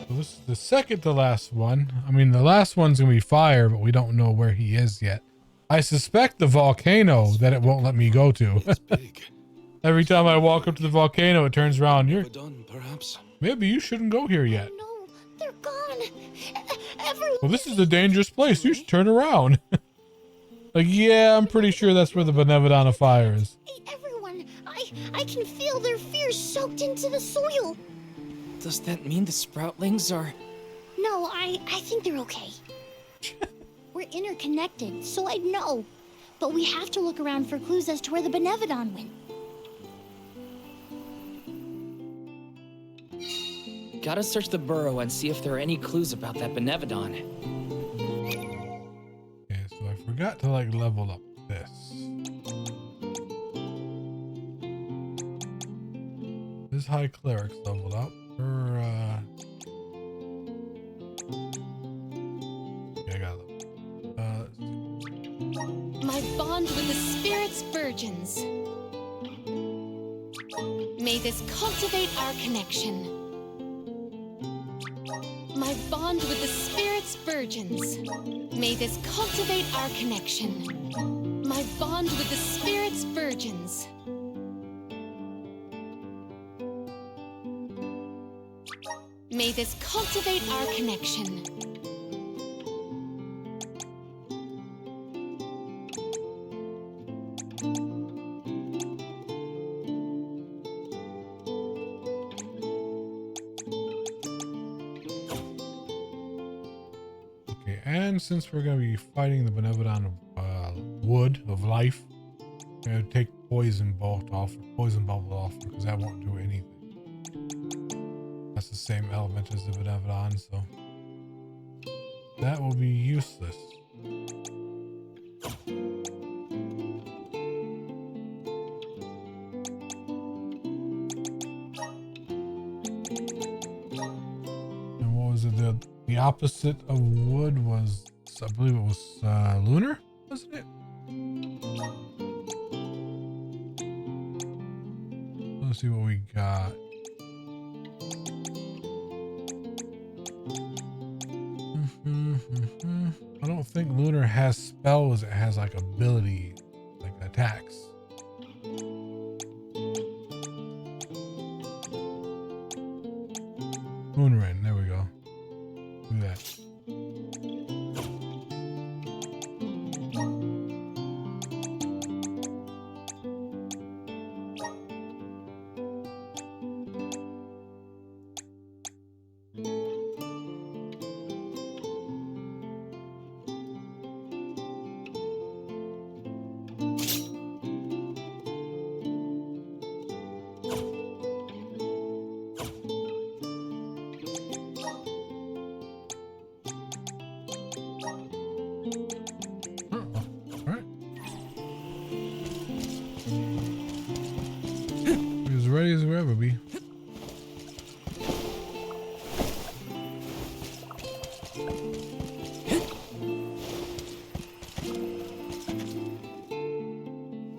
Well, this is the second to last one. I mean, the last one's gonna be fire, but we don't know where he is yet. I suspect the volcano that it won't let me go to. Every time I walk up to the volcano, it turns around. You're done, perhaps. Maybe you shouldn't go here yet. No, they're gone. Everyone. Well, this is a dangerous place. You should turn around. Like, yeah, I'm pretty sure that's where the Benevodon of Fire is. Everyone, I can feel their fears soaked into the soil. Does that mean the Sproutlings are... No, I think they're okay. We're interconnected, so I'd know. But we have to look around for clues as to where the Benevodon went. Gotta search the burrow and see if there are any clues about that Benevodon. Okay, so I forgot to like level up this. This high cleric's leveled up. Yeah, I got it. My bond with the Spirit's virgins. May this cultivate our connection. My bond with the Spirit's virgins. May this cultivate our connection. My bond with the Spirit's virgins. May this cultivate our connection. Okay, and since we're going to be fighting the Benevodon of Wood, of Life, I'm going to take Poison Bolt off, Poison Bubble off, because that won't do anything. That's the same element as the Benevodon, so that will be useless. And what was it? The opposite of wood was, I believe it was lunar, wasn't it? Let's see what we got. I don't think lunar has spells. It has like ability, like attacks. Moonrain, there we go. Do that. ready as we'll ever be.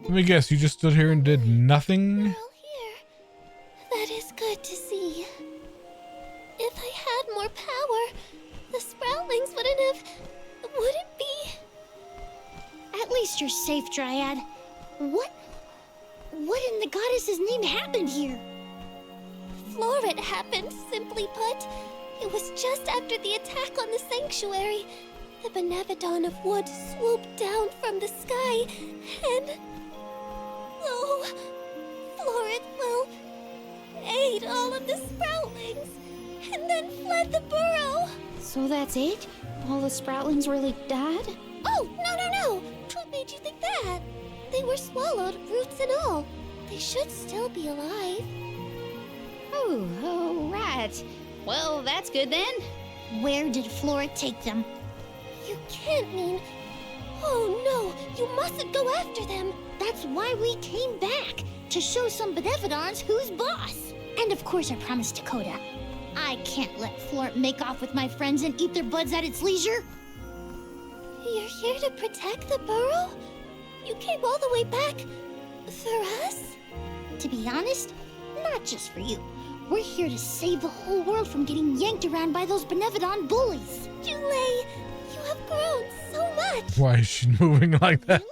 Let me guess, you just stood here and did nothing? That is good to see. If I had more power, the Sproutlings wouldn't be. At least you're safe, Dryad. What in the goddess's name happened here? Florid happened, simply put. It was just after the attack on the sanctuary. The Benevodon of Wood swooped down from the sky, and... oh, Florid, well, ate all of the Sproutlings, and then fled the burrow. So that's it? All the Sproutlings really died? Oh, no. What made you think that? They were swallowed, roots and all. They should still be alive. Oh, right. Well, that's good then. Where did Flora take them? You can't mean... Oh no, you mustn't go after them. That's why we came back, to show some Benevodons who's boss. And of course I promised Dakota. I can't let Flora make off with my friends and eat their buds at its leisure. You're here to protect the burrow? You came all the way back for us? To be honest, not just for you. We're here to save the whole world from getting yanked around by those Benevodon bullies. Jule, you have grown so much. Why is she moving like that?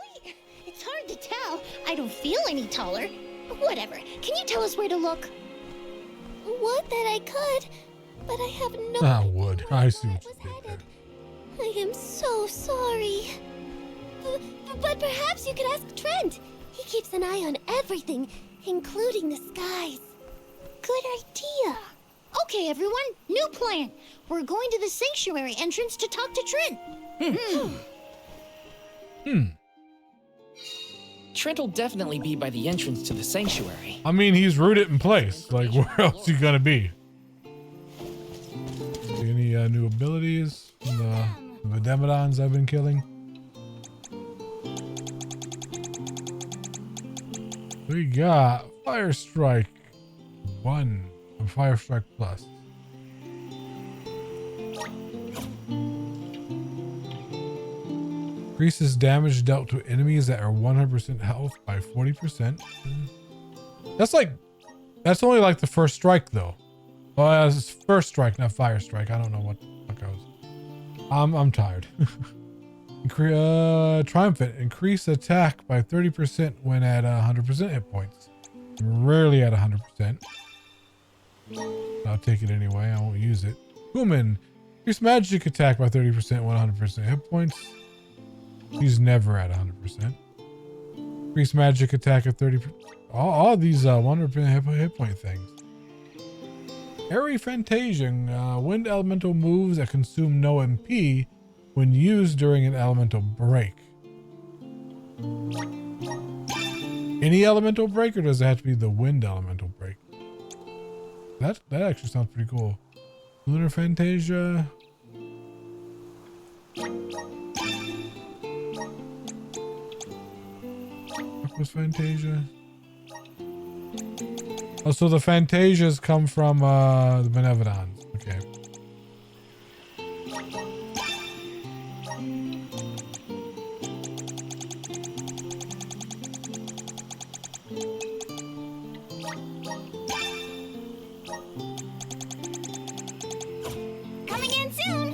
It's hard to tell. I don't feel any taller. Whatever. Can you tell us where to look? Would that I could, but I have no Ah, wood. I see what you did there. I am so sorry. But perhaps you could ask Trent. He keeps an eye on everything, including the skies. Good idea. Okay, everyone, new plan. We're going to the sanctuary entrance to talk to Trent. Trent will definitely be by the entrance to the sanctuary. I mean, he's rooted in place. Like, where else you gonna be? Any new abilities from the Benevodons I've been killing? We got Fire Strike 1 and Fire Strike Plus. Increases damage dealt to enemies that are 100% health by 40%. That's only like the first strike though. Well, it's first strike, not fire strike. I don't know what the fuck I was. I'm tired. Triumphant. Increase attack by 30% when at 100% hit points. Rarely at 100%. I'll take it anyway. I won't use it. Human. Increase magic attack by 30% when 100% hit points. She's never at 100%. Increase magic attack at 30%. All these 100% hit point things. Airy Fantasia. Wind elemental moves that consume no MP when used during an elemental break. Any elemental break, or does it have to be the wind elemental break? That actually sounds pretty cool. Lunar Fantasia. What was Fantasia? Oh, so the Fantasias come from the Benevodons. Okay. Coming in soon.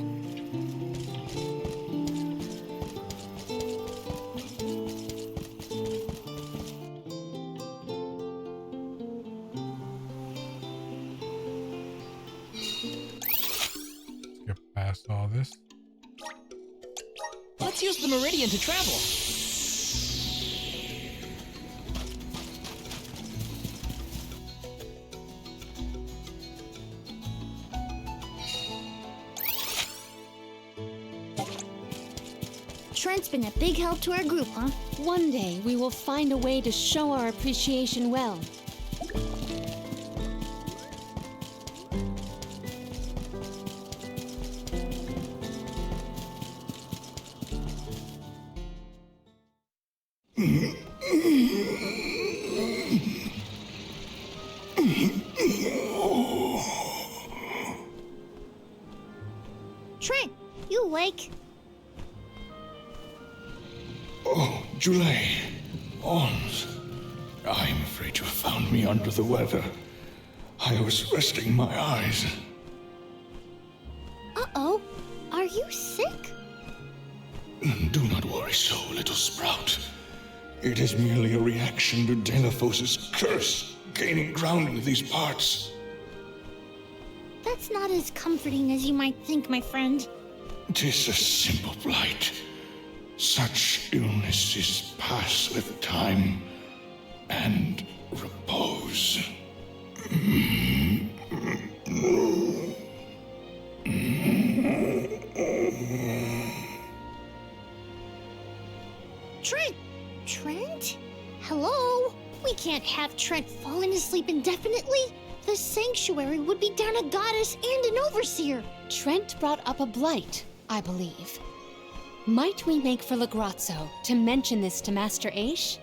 Get past all this. Let's use the Meridian to travel. Trent's been a big help to our group, huh? One day we will find a way to show our appreciation well. like. Oh, Julie. Alms. I'm afraid you found me under the weather. I was resting my eyes. Uh-oh. Are you sick? Do not worry so, little sprout. It is merely a reaction to Delaphos's curse gaining ground in these parts. That's not as comforting as you might think, my friend. 'Tis a simple blight. Such illnesses pass with time and repose. Trent? Hello? We can't have Trent falling asleep indefinitely. The sanctuary would be down a goddess and an overseer. Trent brought up a blight, I believe. Might we make for Legrazzo to mention this to Master Aish?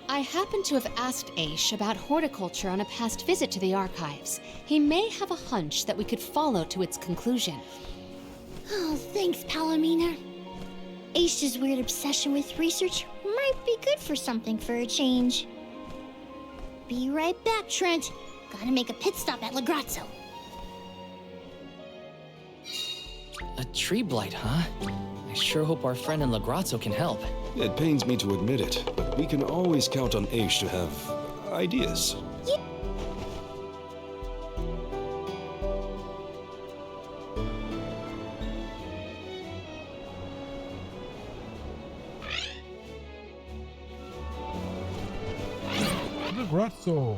I happen to have asked Aish about horticulture on a past visit to the archives. He may have a hunch that we could follow to its conclusion. Oh, thanks, Palomina. Aish's weird obsession with research might be good for something for a change. Be right back, Trent. Gotta make a pit stop at Legrazzo. A tree blight, huh? I sure hope our friend in Legrazzo can help. It pains me to admit it, but we can always count on Aish to have ideas. Legrazzo.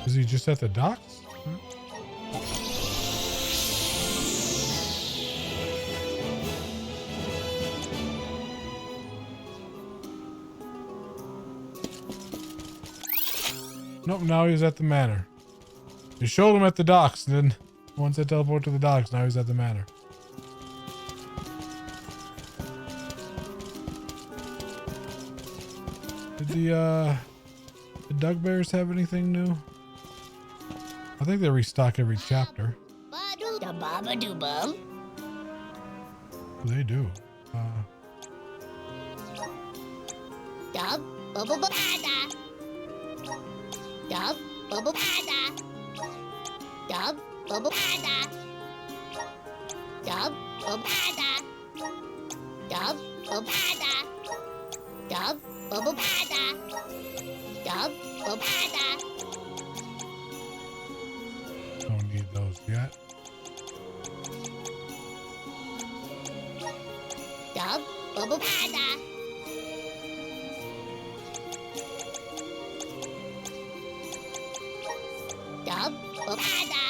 Is he just at the docks? Nope, now he's at the manor. You showed him at the docks, and then once I teleport to the docks, now he's at the manor. Did the Dugbears have anything new? I think they restock every chapter. They do. Dub, bubble, bada. Dub, bubble, bada. Dub, bubble, bada. Dub, bubble, bada. Dub, bubble, bada. Dub, bubble, bada. Dub, bubble, bada. Don't need those yet. Dub, bubble, bada. Dub, bubble, bada.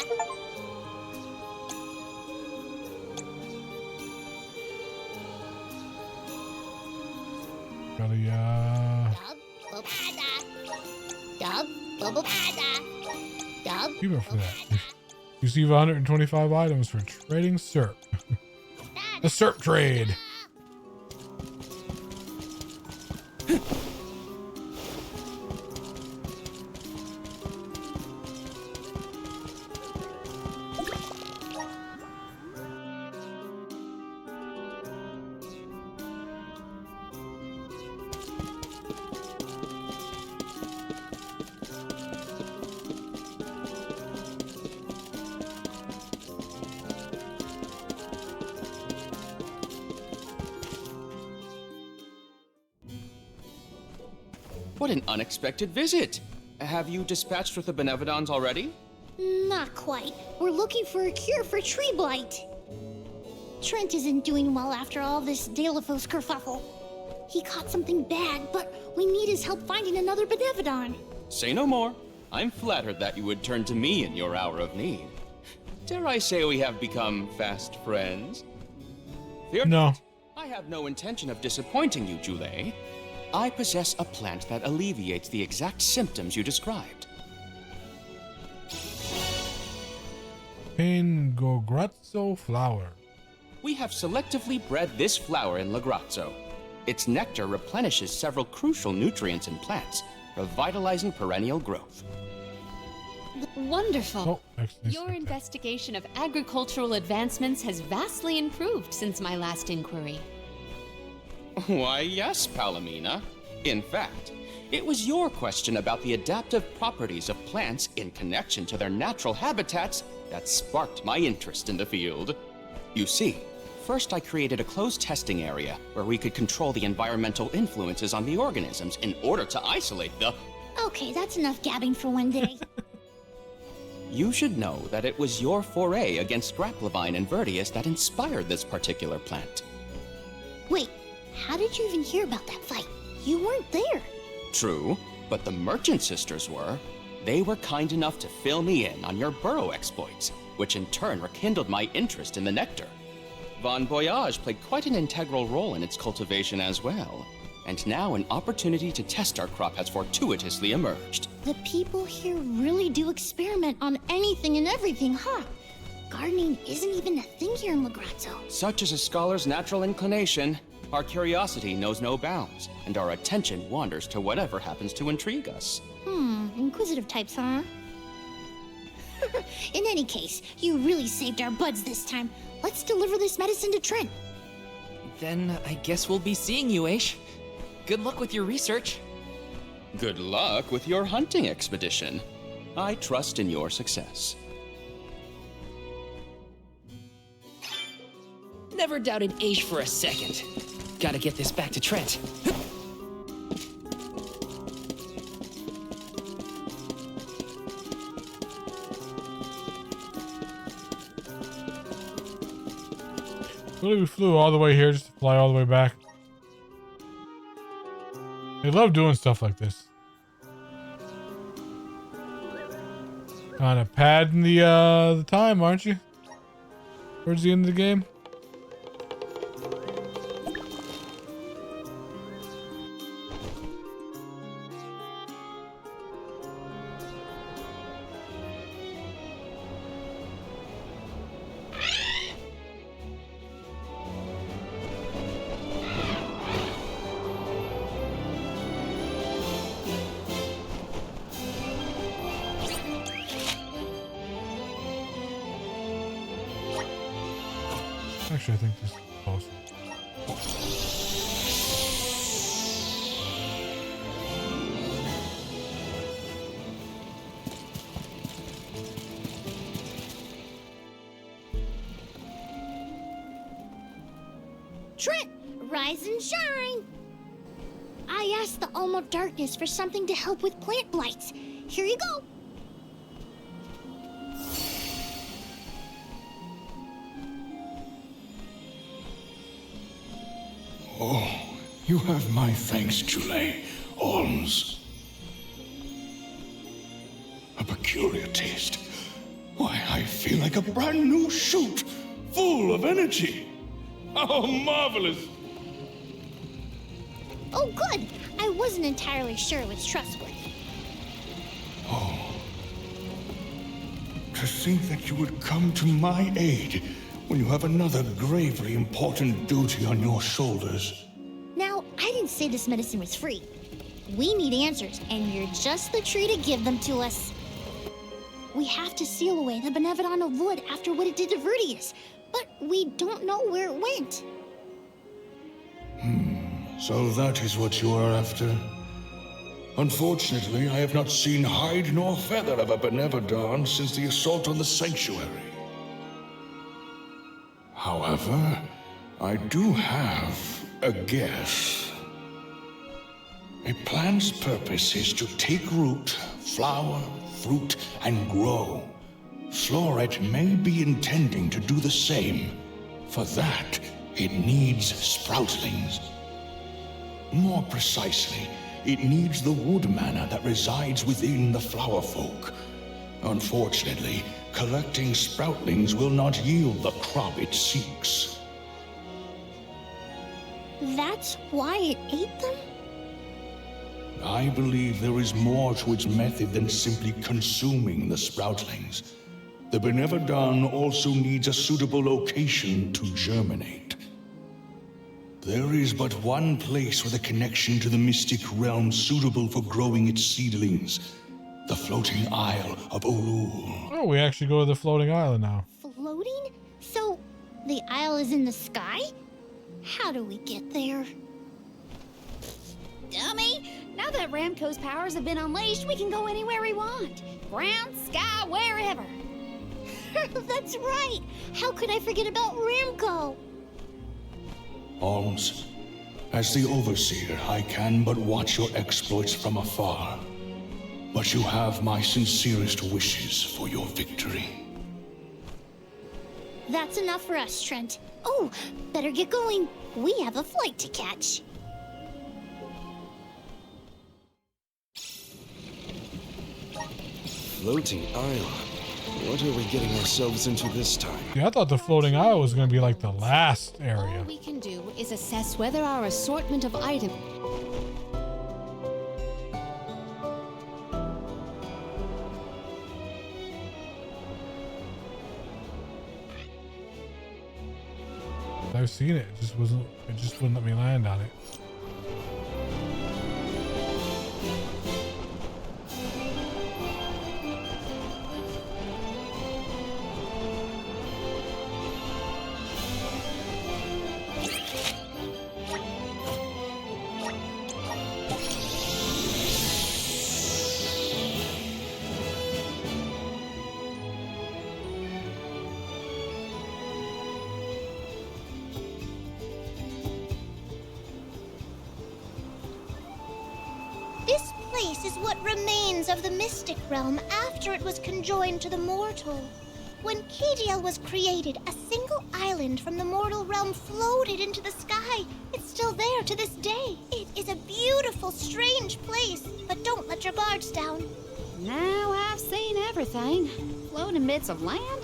Got a Dub, Dub, bubble, bada. Dub, keep for that. Receive 125 items for trading SERP. The SERP trade. What an unexpected visit! Have you dispatched with the Benevodons already? Not quite. We're looking for a cure for tree blight. Trent isn't doing well after all this Delaphos kerfuffle. He caught something bad, but we need his help finding another Benevodon. Say no more. I'm flattered that you would turn to me in your hour of need. Dare I say we have become fast friends? Fear not. I have no intention of disappointing you, Julie. I possess a plant that alleviates the exact symptoms you described. Pingograzzo flower. we have selectively bred this flower in Lagrazzo. Its nectar replenishes several crucial nutrients in plants, revitalizing perennial growth. Wonderful. Your investigation of agricultural advancements has vastly improved since my last inquiry. Why, yes, Palomina. In fact, it was your question about the adaptive properties of plants in connection to their natural habitats that sparked my interest in the field. You see, first I created a closed testing area where we could control the environmental influences on the organisms in order to isolate the... Okay, that's enough gabbing for one day. You should know that it was your foray against Grapplevine and Vertius that inspired this particular plant. Wait, how did you even hear about that fight? You weren't there. True, but the Merchant Sisters were. They were kind enough to fill me in on your burrow exploits, which in turn rekindled my interest in the nectar. Von Voyage played quite an integral role in its cultivation as well, and now an opportunity to test our crop has fortuitously emerged. The people here really do experiment on anything and everything, huh? Gardening isn't even a thing here in Lagrazzo. Such is a scholar's natural inclination. Our curiosity knows no bounds, and our attention wanders to whatever happens to intrigue us. Inquisitive types, huh? In any case, you really saved our buds this time. Let's deliver this medicine to Trent. Then I guess we'll be seeing you, Aish. Good luck with your research. Good luck with your hunting expedition. I trust in your success. Never doubted Aish for a second. Gotta get this back to Trent. Really, we flew all the way here just to fly all the way back. They love doing stuff like this. Kind of padding the time, aren't you? Towards the end of the game. Actually, I think this is close. Trent, rise and shine! I asked the Alma of Darkness for something to help with plant blights. Here you go. Oh, you have my thanks, Jule. Alms. A peculiar taste. Why, I feel like a brand new shoot, full of energy. How marvelous! Oh, good. I wasn't entirely sure it was trustworthy. Oh. To think that you would come to my aid when you have another gravely important duty on your shoulders. Now, I didn't say this medicine was free. We need answers, and you're just the tree to give them to us. We have to seal away the Benevodon of Wood after what it did to Vertius, but we don't know where it went. So that is what you are after. Unfortunately, I have not seen hide nor feather of a Benevodon since the assault on the sanctuary. However, I do have a guess. A plant's purpose is to take root, flower, fruit, and grow. Floret may be intending to do the same. For that, it needs sproutlings. More precisely, it needs the wood mana that resides within the flower folk. Unfortunately, collecting sproutlings will not yield the crop it seeks. That's why it ate them? I believe there is more to its method than simply consuming the sproutlings. The Benevodon also needs a suitable location to germinate. There is but one place with a connection to the mystic realm suitable for growing its seedlings. The floating isle of Olul. Oh, we actually go to the floating island now. Floating? So, the isle is in the sky? How do we get there? Dummy! Now that Ramco's powers have been unleashed, we can go anywhere we want. Ground, sky, wherever. That's right! How could I forget about Ramco? Alms, as the Overseer, I can but watch your exploits from afar. But you have my sincerest wishes for your victory. That's enough for us, Trent. Oh, better get going. We have a flight to catch. Floating island. What are we getting ourselves into this time? Yeah, I thought the floating isle was going to be like the last area. All we can do is assess whether our assortment of items. I've seen it. It just wouldn't let me land on it. This place is what remains of the mystic realm after it was conjoined to the mortal. When Kadiel was created, a single island from the mortal realm floated into the sky. It's still there to this day. It is a beautiful, strange place, but don't let your guards down. Now I've seen everything. Floating bits of land?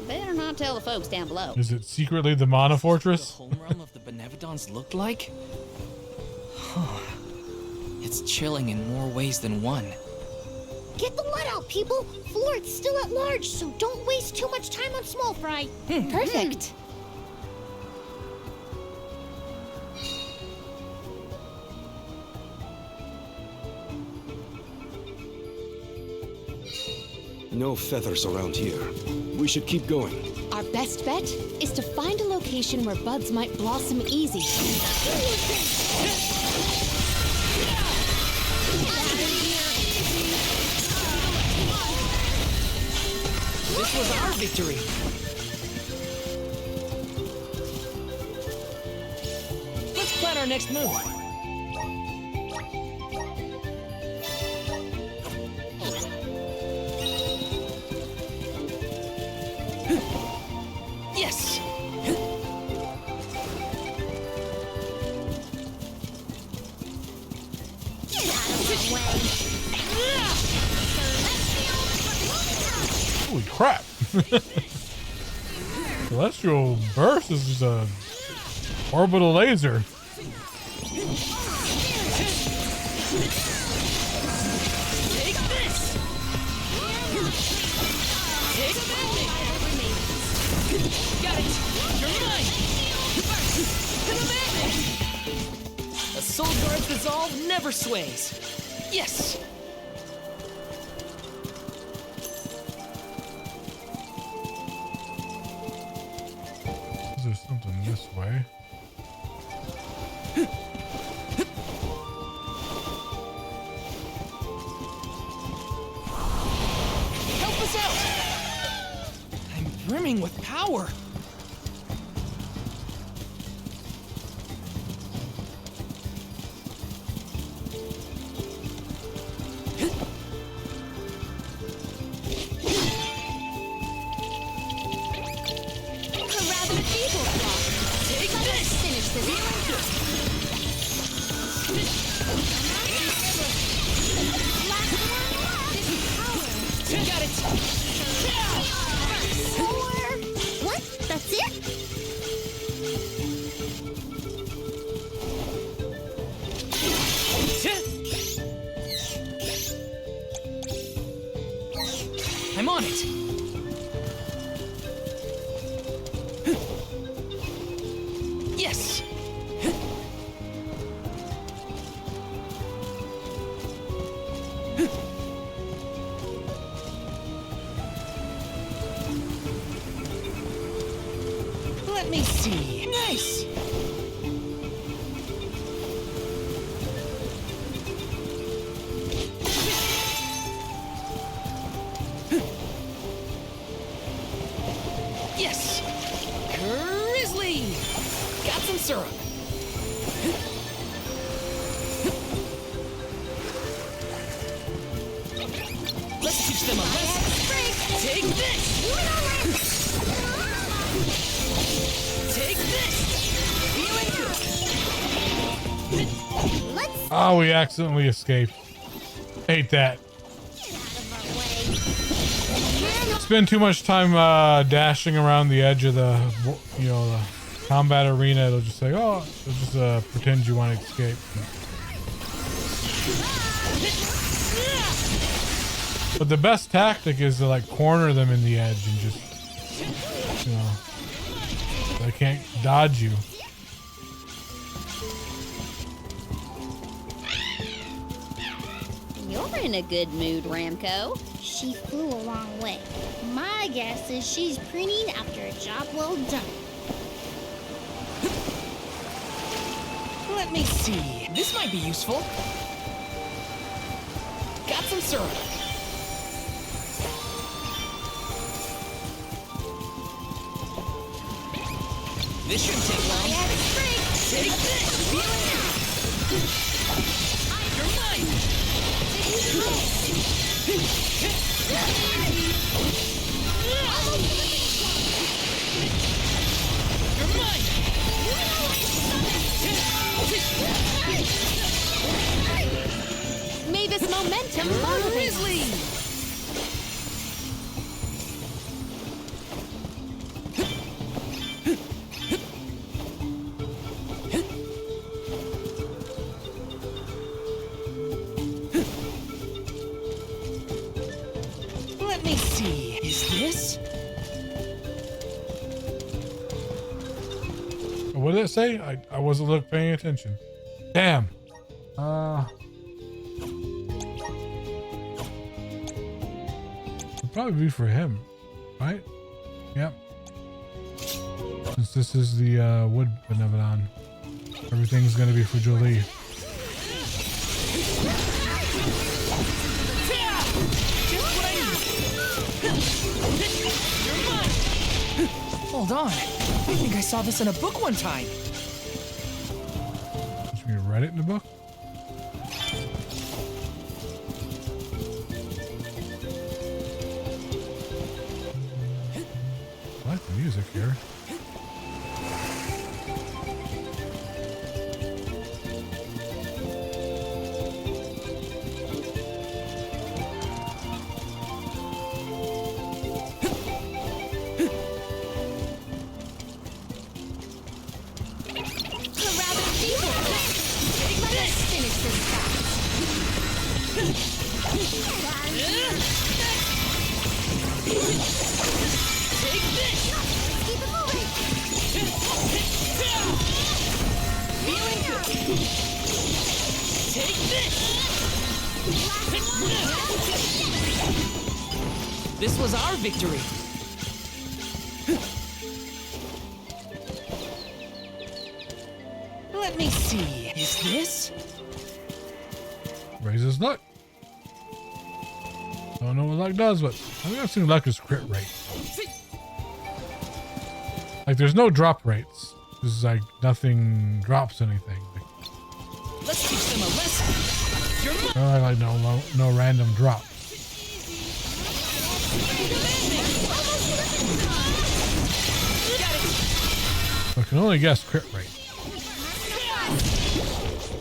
Better not tell the folks down below. Is it secretly the Mana Fortress? The home realm of the Benevodons looked like? Huh. It's chilling in more ways than one. Get the let out, people! Flort's still at large, so don't waste too much time on small fry. Perfect. No feathers around here. We should keep going. Our best bet is to find a location where buds might blossom easy. This was our victory. Let's plan our next move. Yes! Get out of my way! Holy crap! Celestial burst is just a orbital laser. Take this! Take got it! You're mine! A soul guard's resolve never sways. Yes! Is there something this way? Help us out! I'm brimming with power. Take this! Finish this. Got it! What? That's it? I'm on it! Let me see. Nice. Yes. Grizzly. Got some syrup. Let's teach them a lesson. Take this. Take this. Oh, we accidentally escaped. Hate that. Spend too much time dashing around the edge of the, the combat arena. It'll just say, oh, it'll just pretend you want to escape. But the best tactic is to like corner them in the edge and just, they can't dodge you. You're in a good mood, Ramco. She flew a long way. My guess is she's preening after a job well done. Let me see. This might be useful. Got some syrup. This shouldn't take long. Take this! You're mine! You're mine! May this momentum Grizzly! Let me see. Is this? What did it say? I wasn't paying attention. Damn. It'll probably be for him, right? Yep. Since this is the wood Benevodon, everything's gonna be for Jolie. Hold on. I think I saw this in a book one time. Did you read it in the book? I like the music here. This was our victory. Let me see. Is this? Raises luck. Don't know what luck does, but I think I've seen luck as crit rate. Like there's no drop rates. This is like nothing drops anything. Let's teach them a lesson. You're Like no random drop. I can only guess crit rate.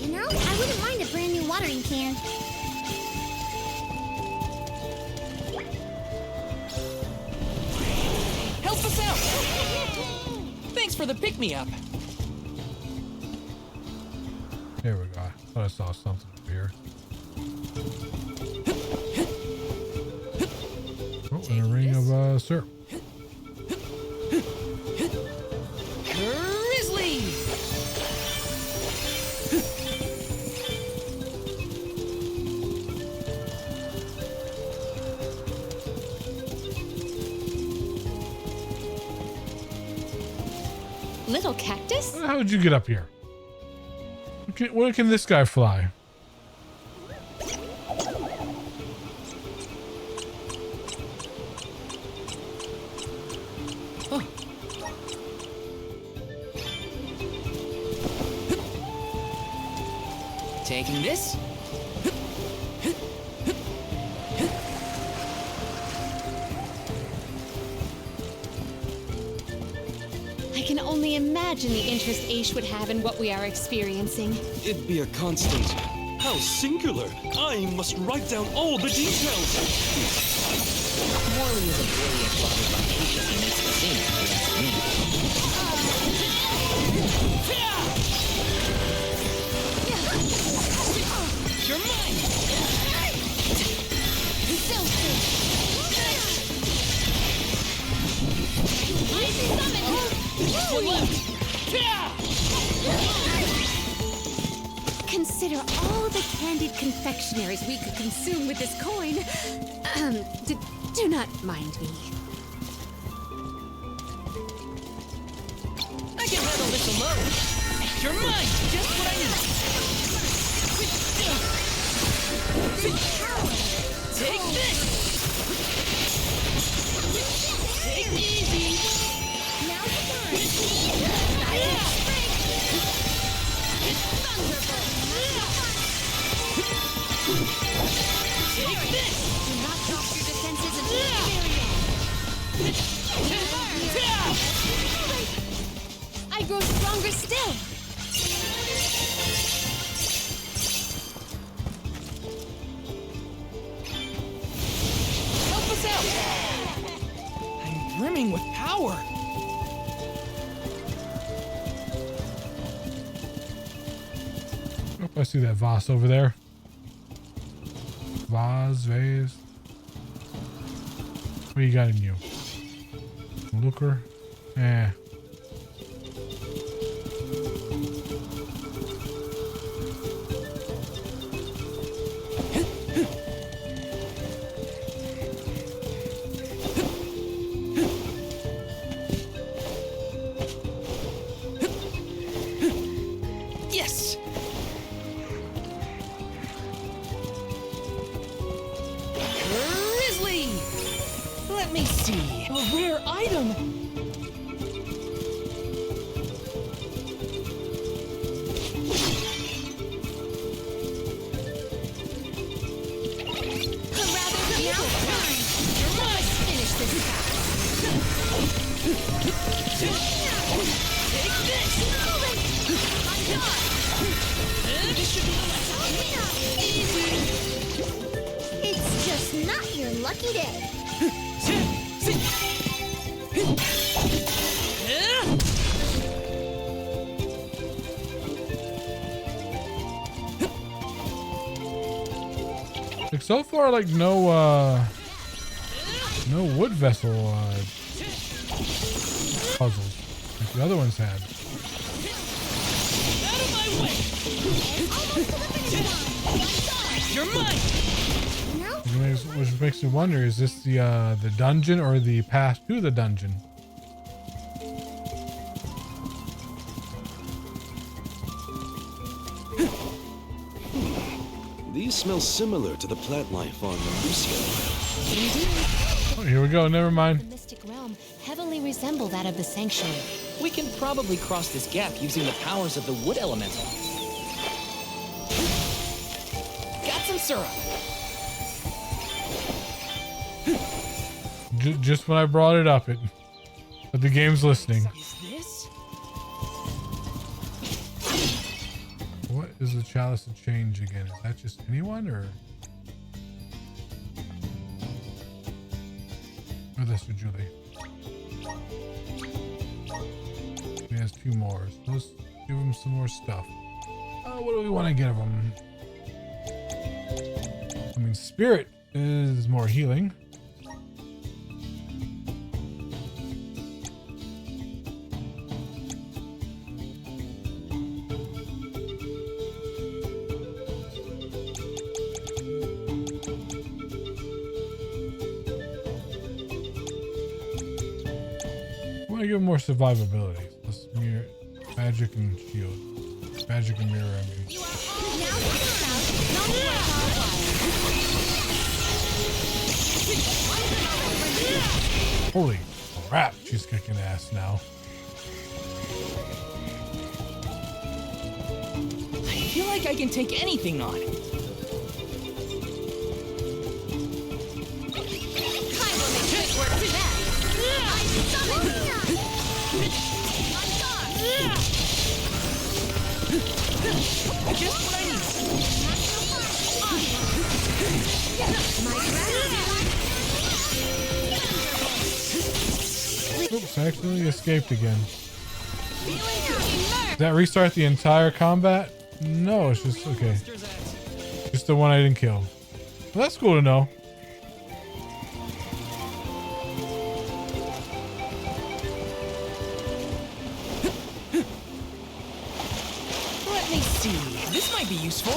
You know, I wouldn't mind a brand new watering can. Help us out! Thanks for the pick-me-up. Here we go. I thought I saw something up here. Oh, and a ring of syrup. Grizzly! little cactus. How would you get up here? Where can this guy fly? Taking this. I can only imagine the interest Aish would have in what we are experiencing. It'd be a constant. How singular! I must write down all the details! Morley isn't really as bothered by Aish as he makes it seem, if you ask me. You're mine! One left! Consider all the candied confectionaries we could consume with this coin. Do not mind me. I can handle this alone! You're mine! Just what I need! Take this! Take it easy! Now's the time! Take this! Do not drop your defenses until I grow stronger still. Help us out! I'm brimming with power! Oh, I see that vase over there. Vase. What do you got in you? Looker? Eh. Yes! Grizzly! Let me see. A rare item! It's just not your lucky day. Like so far, like no wood vessel puzzles like the other ones had. Out of my way! You're mine! Which makes me wonder: is this the dungeon or the path to the dungeon? These smell similar to the plant life on Lucia. Oh, here we go. Never mind. The mystic realm heavily resemble that of the sanctuary. We can probably cross this gap using the powers of the wood elemental. Got some syrup. Just when I brought it up, but the game's listening. Is this? What is the chalice of change again? Is that just anyone or this for Julie? He has 2 more. So let's give him some more stuff. What do we want to get of him? I mean, spirit is more healing. I want to give him more survivability. Let's Magic and shield. Magic and mirror, I mean. Holy crap, she's kicking ass now. I feel like I can take anything on. Just what I need. Oops, I accidentally escaped again. Does that restart the entire combat? No, it's just okay. Just the one I didn't kill. Well, that's cool to know. Let me see. This might be useful.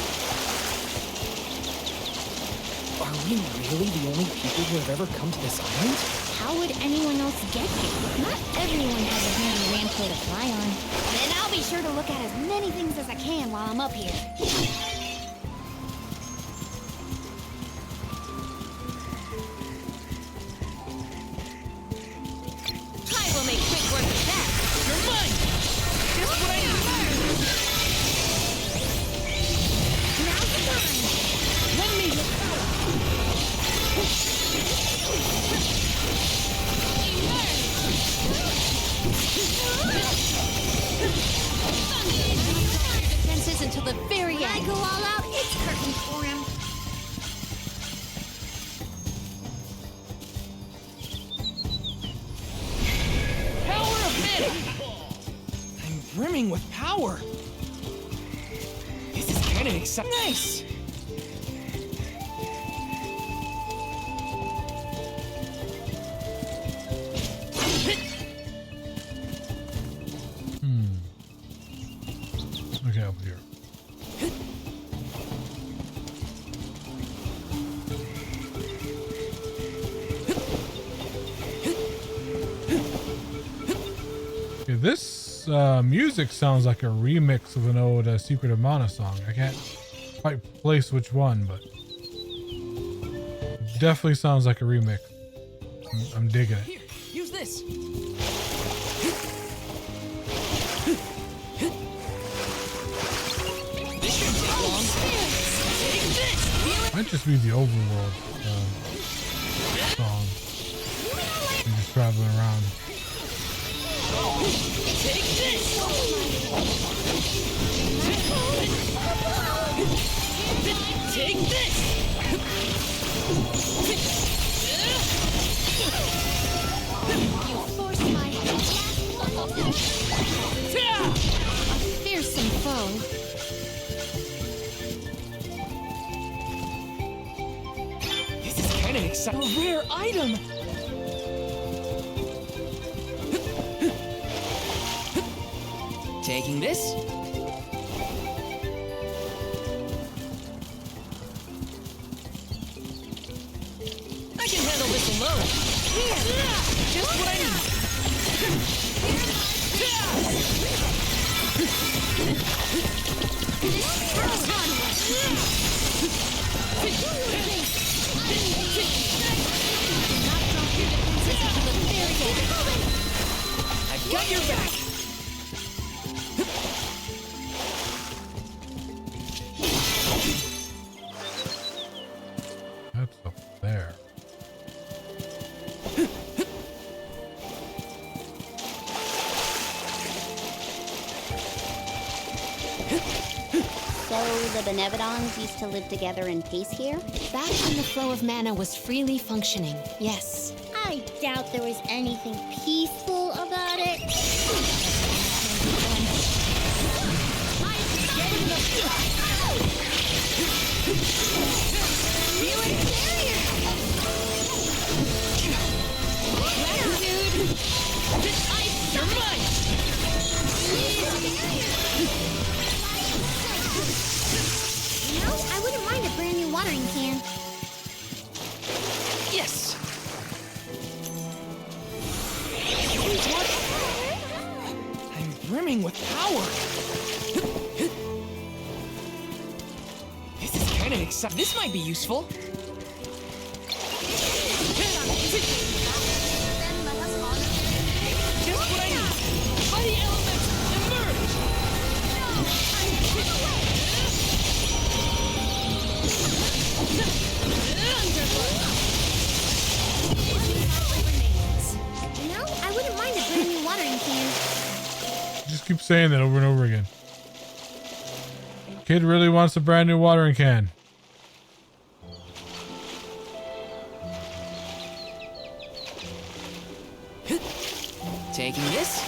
Are we really the only people who have ever come to this island? How would anyone else get here? Not everyone has a handy raincoat to fly on. Then I'll be sure to look at as many things as I can while I'm up here. I will make quick work of that. You're mine! Just what I need. Now's the time. Let me. Defenses until the very When I end. go all out, it's curtain for him. Power of mana! I'm brimming with power. This is kind of exciting. Nice! Okay, up here. Okay, this music sounds like a remix of an old Secret of Mana song. I can't quite place which one, but definitely sounds like a remix. I'm digging it. Here, use this. This shouldn't take long. Take this! Might just be the overworld song. You're just traveling around. Take this! Take this! You forced my a fearsome foe. This is kind of exciting. A rare item! Taking this. I can handle this alone. Here, just what I need. I've got your back. That's up there. So the Benevodons used to live together in peace here? Back when the flow of mana was freely functioning, yes. I doubt there was anything peaceful about it. You're mine! You know, I wouldn't mind a brand new watering can. Yes! I'm brimming glowing with power. This is kind of exciting. This might be useful. Just what I need. Mighty elements emerge. You know, I wouldn't mind a brand new watering can. Just keep saying that over and over again. Kid really wants a brand new watering can. Taking this.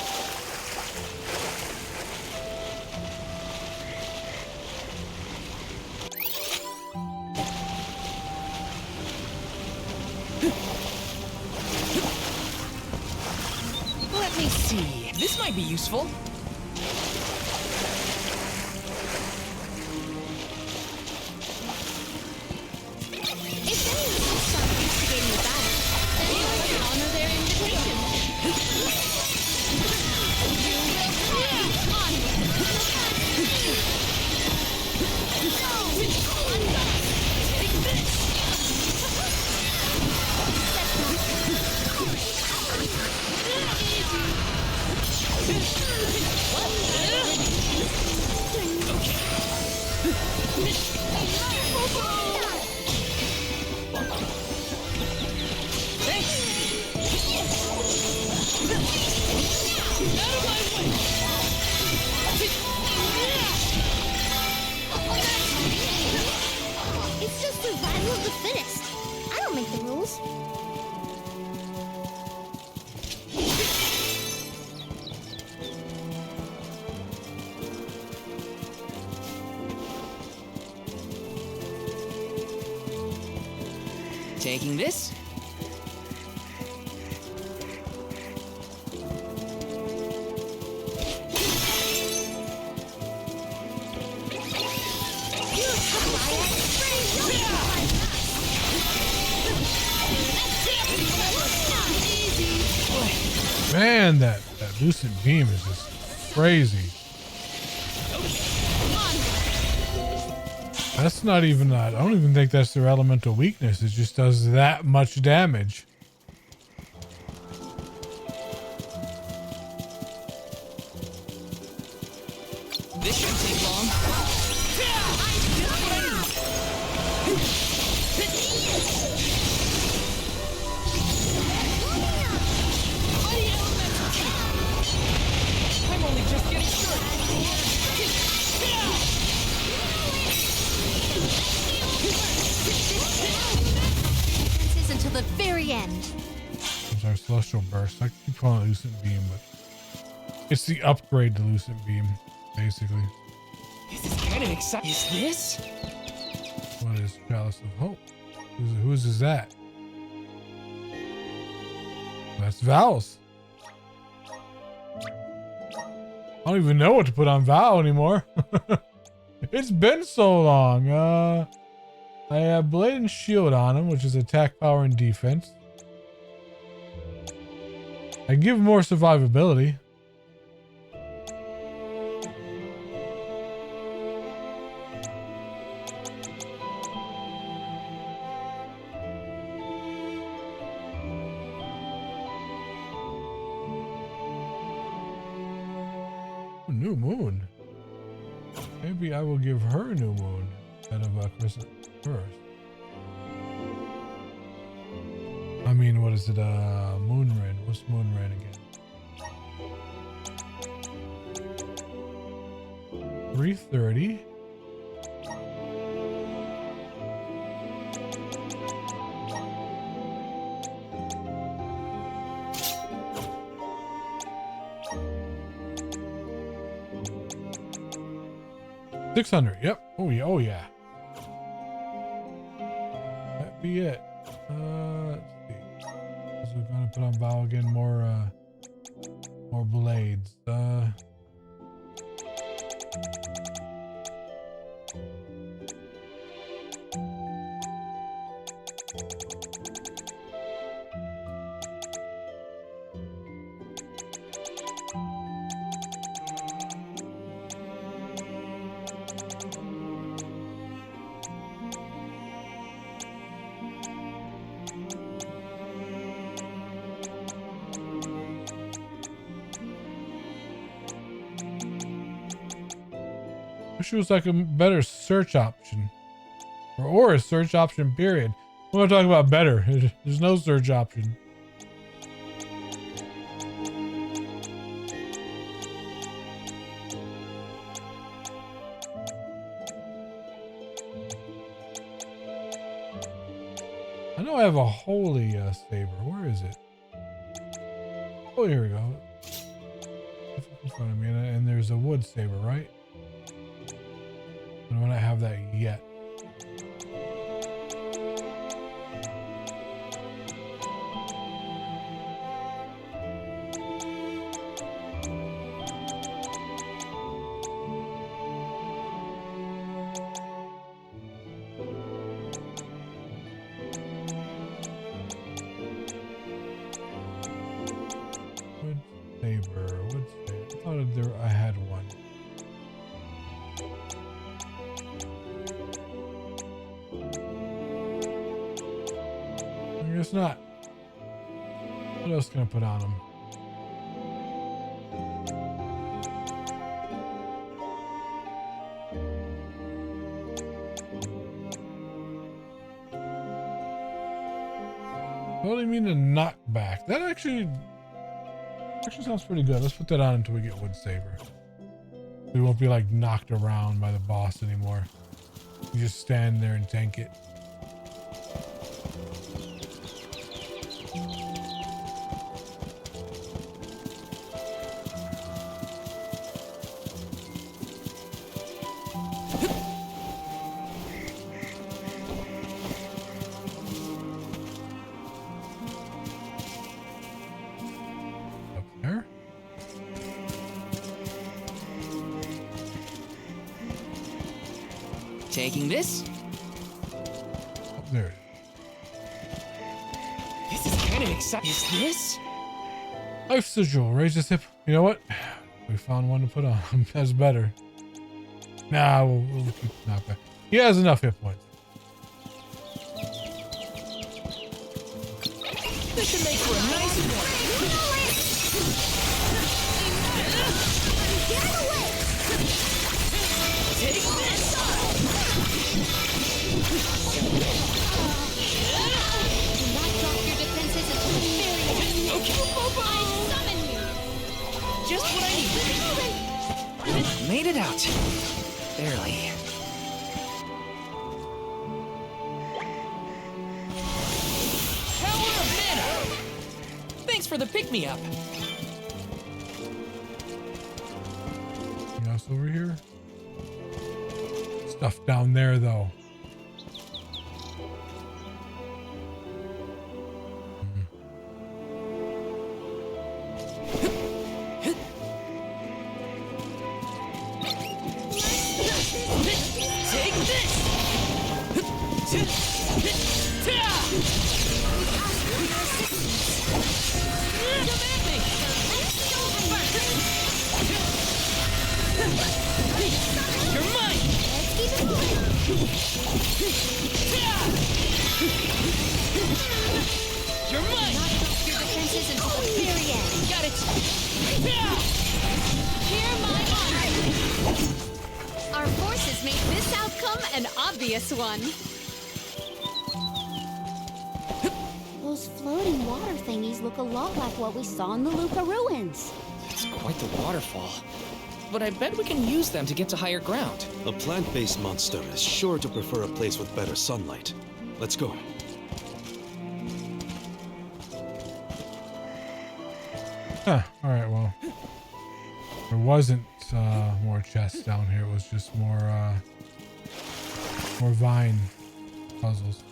Let me see. This might be useful. If anyone else started instigating the battle, then you can honor their invitation. It's just survival of the fittest. I don't make the rules. Taking this. Man, that lucid beam is just crazy. That's not even I don't even think that's their elemental weakness. It just does that much damage. This shouldn't take long. I'm only just getting Defenses until the very end. It's our celestial burst. I keep calling it lucid beam, but it's the upgrade to lucid beam, basically. This is kind of exciting. Is this? What is Chalice of Hope? Whose is that? That's Val's. I don't even know what to put on Val anymore. It's been so long. I have Blade and Shield on him, which is attack, power, and defense. I give him more survivability. New moon. Maybe I will give her new moon instead of Chrysalis first. I mean, what is it? Moon Rain. What's Moon Rain again? 330. $600. Yep. Oh yeah. Oh yeah. That'd be it. Let's see. So we're gonna put on Val again. More blades. Wish it was like a better search option. Or a search option, period. We're gonna talk about better. There's no search option. I know I have a holy saber. Where is it? Oh, here we go. In front of me, and there's a wood saber, right? I don't have that yet. I had one. I guess not. What else can I put on him? What do you mean a knockback? That actually sounds pretty good. Let's put that on until we get wood saber. We won't be like knocked around by the boss anymore. You just stand there and tank it. Taking this? Oh, there. This is kind of exciting. Is this? Life sigil. Raise his hip. You know what? We found one to put on. That's better. Nah, we'll keep knockback. He has enough hit points. This should make for a nice one. Take this! Do not drop your defenses until the very end. Okay. I summon you! Just what I need. Made it out. Barely. Power of mana! Thanks for the pick-me-up. Anything else over here? Stuff down there, though. Take this! You're mine! Let's keep it moving! You're mine! Not drop your defenses until the very end. Got it! Hear my honor! Our forces made this outcome an obvious one. Those floating water thingies look a lot like what we saw in the Luca ruins. It's quite the waterfall. But I bet we can use them to get to higher ground. A plant-based monster is sure to prefer a place with better sunlight. Let's go. Huh. Alright, well. There wasn't more chests down here. It was just more vine puzzles.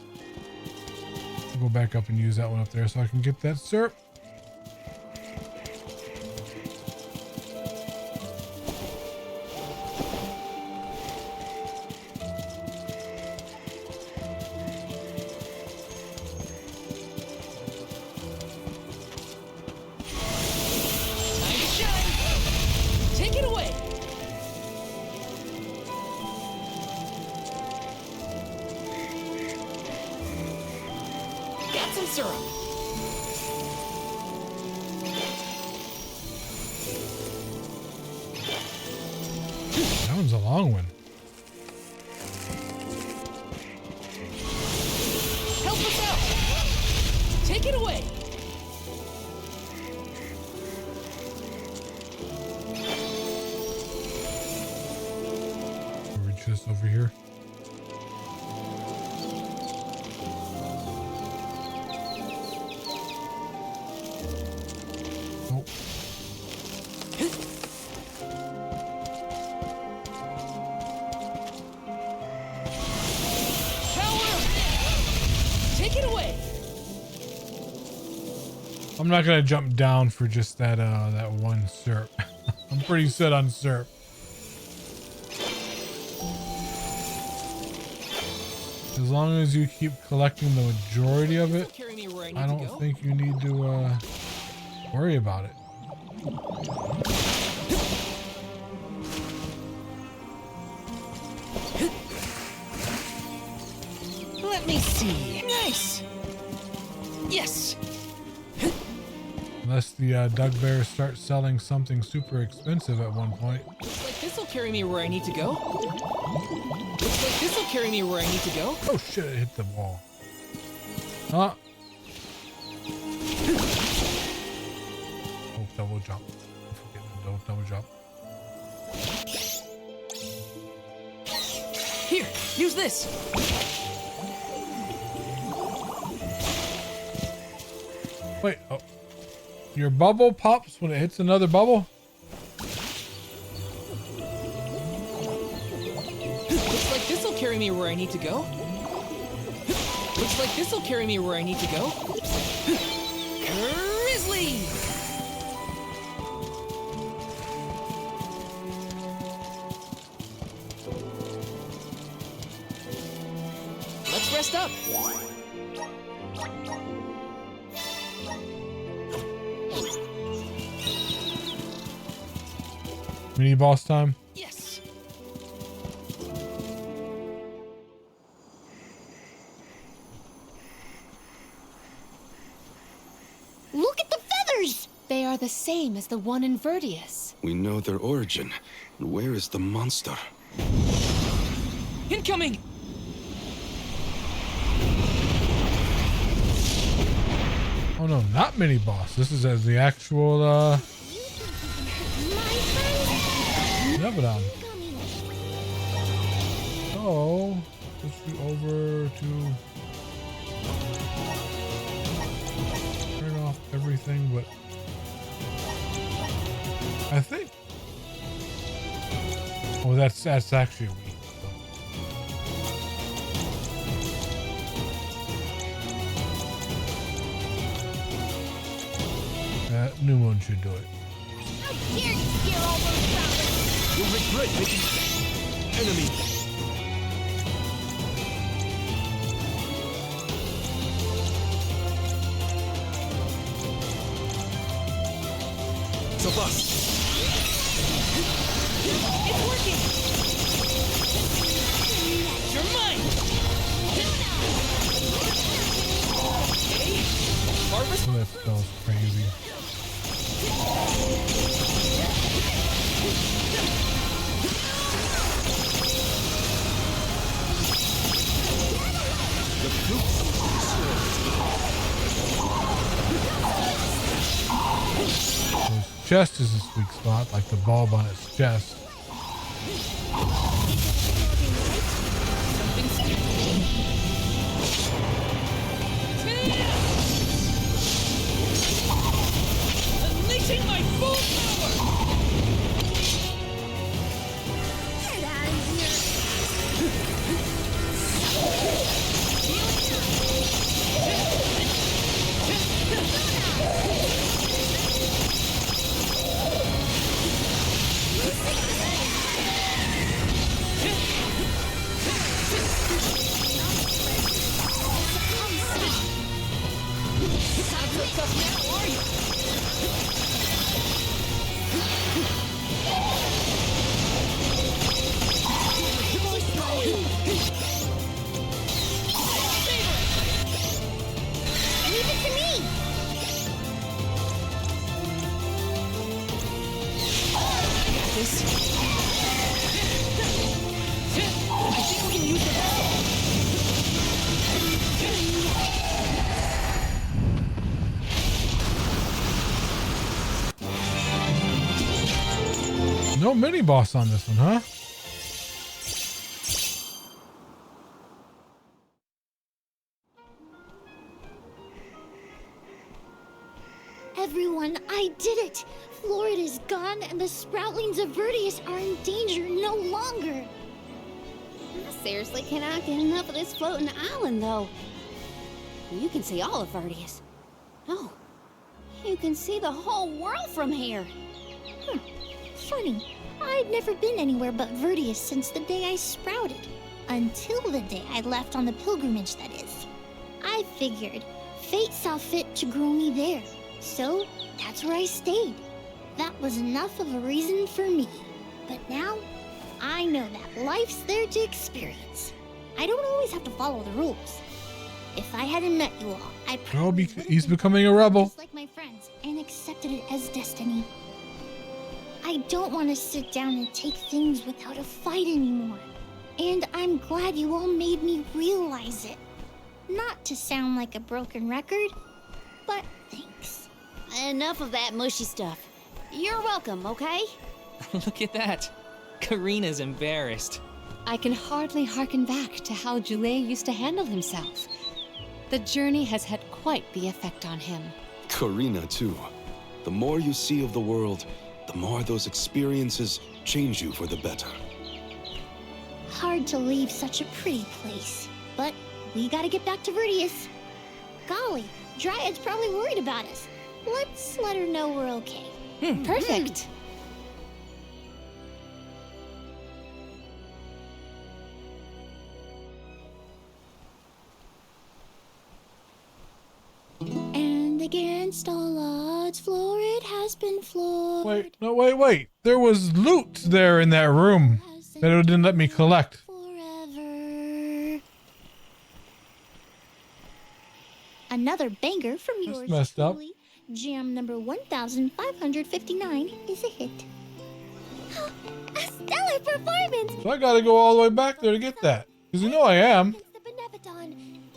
I'll go back up and use that one up there so I can get that syrup. Take it away! Got some syrup! That one's a long one. Help us out! Take it away! Reach this over here. Nope. Take it away! I'm not gonna jump down for just that that one SERP. I'm pretty set on SERP. As long as you keep collecting the majority of it, I don't think you need to worry about it. Let me see. Nice! Yes! Unless the Doug Bears start selling something super expensive at one point. Looks like this'll carry me where I need to go. Looks like this'll carry me where I need to go. Oh shit, it hit the wall. Huh? Oh, double jump. Don't forget to double jump. Here, use this! Wait, oh. Your bubble pops when it hits another bubble? Looks like this'll carry me where I need to go. Looks like this'll carry me where I need to go. Grizzly! Let's rest up. Mini boss time? Yes. Look at the feathers! They are the same as the one in Verdius. We know their origin. Where is the monster? Incoming! Oh no, not mini boss. This is as the actual Nevedon. So push you over to turn off everything but I think. Oh, that's actually weak. New one should do it. How dare you steal all those flowers! You'll regret making enemy. So fast. It's working! You're mine! Okay. Harvest. Oh, that spell's crazy. The fruits His chest is his weak spot, like the bulb on its chest. Unleashing my full power! Get out of here! Not so tough now, are you? Leave it to me! I got this. No mini boss on this one, huh? Everyone, I did it! Florida's gone, and the Sproutlings of Vertius are in danger no longer. I seriously cannot get enough of this floating island, though. You can see all of Vertius. Oh, you can see the whole world from here. Funny, I'd never been anywhere but Vertius since the day I sprouted. Until the day I left on the pilgrimage, that is. I figured fate saw fit to grow me there, so that's where I stayed. That was enough of a reason for me. But now, I know that life's there to experience. I don't always have to follow the rules. If I hadn't met you all, I probably he's becoming a rebel. just like my friends and accepted it as destiny. I don't want to sit down and take things without a fight anymore. And I'm glad you all made me realize it. Not to sound like a broken record, but thanks. Enough of that mushy stuff. You're welcome, okay? Look at that. Karina's embarrassed. I can hardly hearken back to how Joulet used to handle himself. The journey has had quite the effect on him. Karina, too. The more you see of the world, the more those experiences change you for the better. Hard to leave such a pretty place, but we gotta get back to Vertius. Golly, Dryad's probably worried about us. Let's let her know we're okay. Perfect. And against all odds, Florid has been floored. Wait, no, wait. There was loot there in that room that it didn't let me collect. Another banger from yours messed up. truly. Jam number 1559 is a hit. A stellar performance! So I gotta go all the way back there to get that. Because you know I am.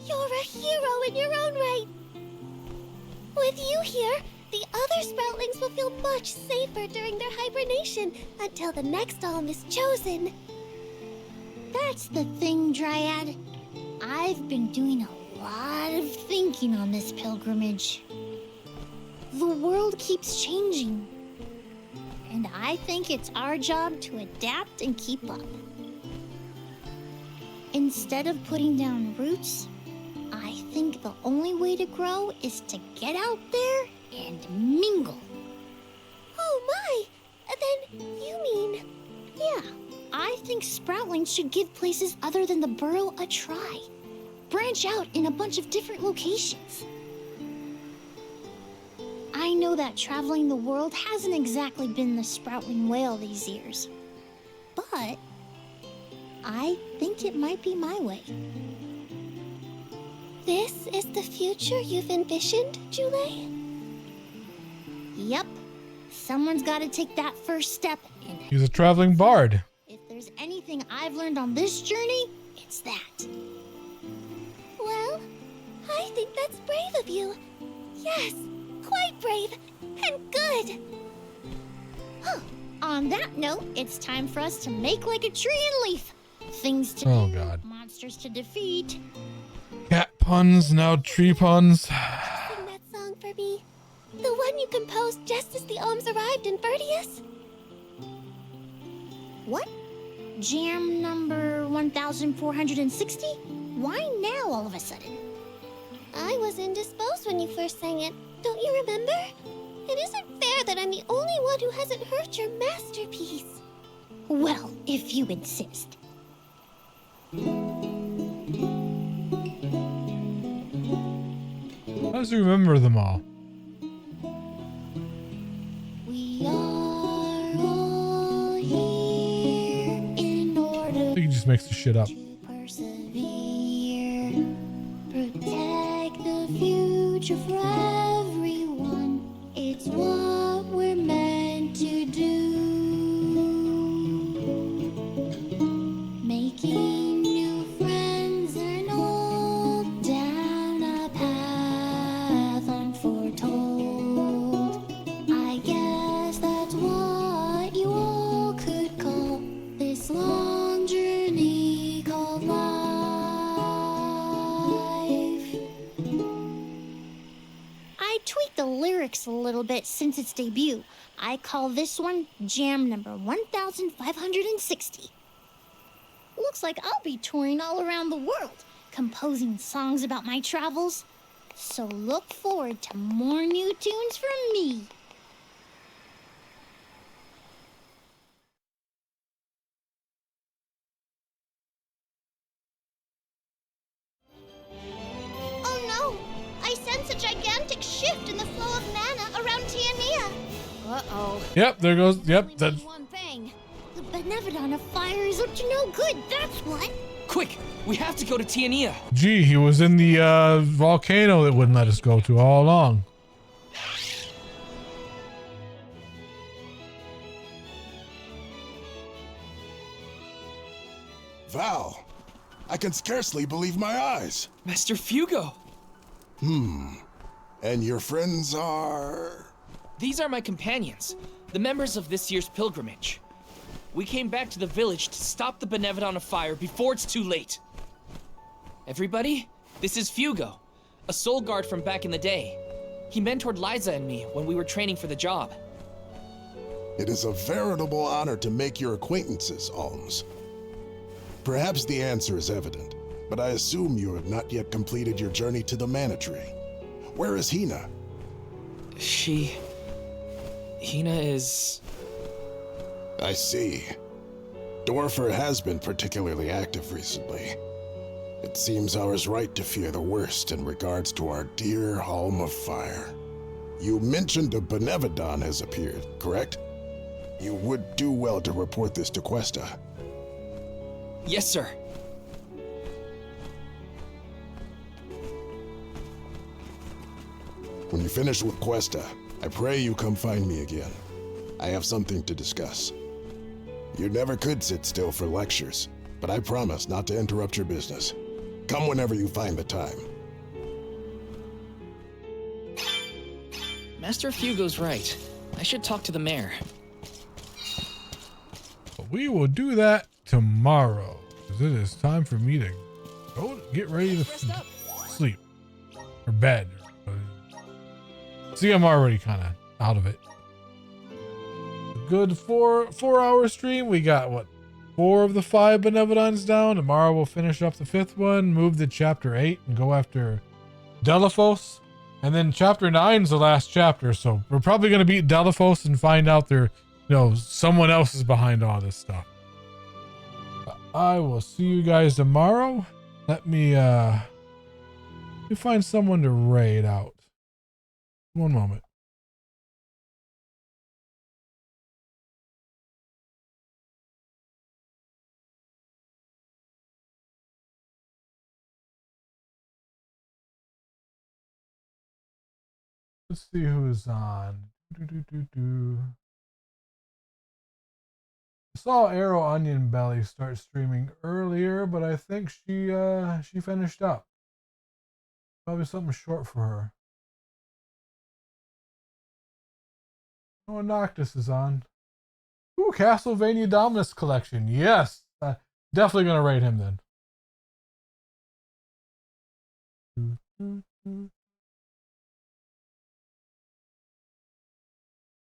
You're a hero in your own right. With you here, the other Sproutlings will feel much safer during their hibernation until the next alm is chosen. That's the thing, Dryad. I've been doing a lot of thinking on this pilgrimage. The world keeps changing, and I think it's our job to adapt and keep up. Instead of putting down roots, I think the only way to grow is to get out there and mingle. Oh my! Then you mean... Yeah, I think Sproutlings should give places other than the burrow a try. Branch out in a bunch of different locations. I know that traveling the world hasn't exactly been the Sproutling way all these years, but I think it might be my way. This is the future you've envisioned, Joulet? Yep. Someone's got to take that first step. And He's a traveling bard. if there's anything I've learned on this journey, it's that. Well, I think that's brave of you. Yes, quite brave and good. On that note, it's time for us to make like a tree and leaf. Things to Oh do, god. monsters to defeat. Cat puns, now tree puns. Sing that song for me. The one you composed just as the alms arrived in Vertius. What? Jam number 1460? Why now all of a sudden? I was indisposed when you first sang it. Don't you remember? It isn't fair that I'm the only one who hasn't heard your masterpiece. Well, if you insist. How does he remember them all? We are all here in order I think he just makes the shit up. persevere. Protect the future for everyone. It's what we're meant to do. Making new friends and old down a path unforetold. I guess that's what you all could lyrics a little bit since its debut. I call this one Jam number 1560. Looks like I'll be touring all around the world, composing songs about my travels. So look forward to more new tunes from me. Oh no! I sense a gigantic shift in the flow of mana around Tiania. Uh-oh. Yep, there goes. Yep, that's One thing. The Benevodon of Fire is up to no good, that's what. Quick, we have to go to Tiania. Gee, he was in the volcano that wouldn't let us go to all along. Val, I can scarcely believe my eyes. Master Fugo. And your friends are? These are my companions, the members of this year's pilgrimage. We came back to the village to stop the Benevodon of Fire before it's too late. Everybody, this is Fugo, a soul guard from back in the day. He mentored Liza and me when we were training for the job. It is a veritable honor to make your acquaintances, Alms. Perhaps the answer is evident, but I assume you have not yet completed your journey to the Mana Tree. Where is Hina? Hina is... I see. Dwarfer has been particularly active recently. It seems I was right to fear the worst in regards to our dear Home of Fire. You mentioned a Benevodon has appeared, correct? You would do well to report this to Questa. Yes, sir. When you finish with Questa, I pray you come find me again. I have something to discuss. You never could sit still for lectures, but I promise not to interrupt your business. Come whenever you find the time. Master Fugo's right. I should talk to the mayor. We will do that tomorrow, because it is time for me to go get ready to sleep or bed. See, I'm already kind of out of it. A good four-hour stream. We got what, 4 of the 5 Benevodons down. Tomorrow we'll finish up the 5th one, move to chapter 8, and go after Delaphos. And then chapter 9 is the last chapter, so we're probably going to beat Delaphos and find out someone else is behind all this stuff. I will see you guys tomorrow. Let me find someone to raid out. One moment. Let's see who's on. I saw Arrow Onion Belly start streaming earlier, but I think she finished up. Probably something short for her. Oh, Noctis is on. Ooh, Castlevania Dominus Collection. Yes. Definitely gonna rate him then.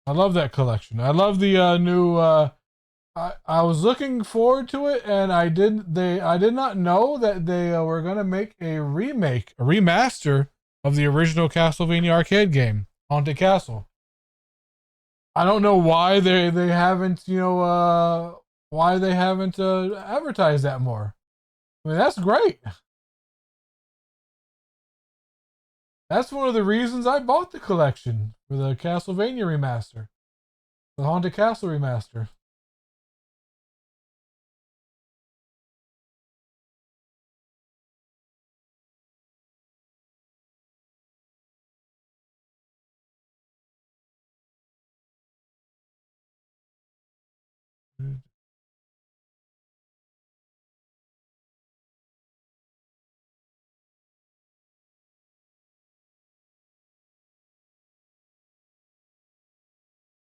I love that collection. I love the new I was looking forward to it, and I did not know that they were gonna make a remaster of the original Castlevania arcade game, Haunted Castle. I don't know why they haven't advertised that more. I mean, that's great. That's one of the reasons I bought the collection, for the Castlevania remaster, the Haunted Castle remaster.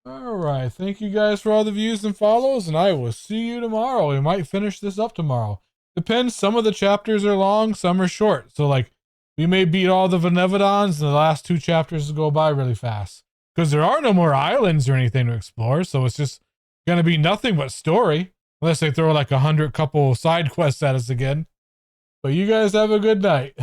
All right. Thank you guys for all the views and follows, and I will see you tomorrow. We might finish this up tomorrow. Depends. Some of the chapters are long, some are short. So, like, we may beat all the Benevodons and the last 2 chapters go by really fast. Because there are no more islands or anything to explore, so it's just going to be nothing but story. Unless they throw like 100 couple side quests at us again. But you guys have a good night.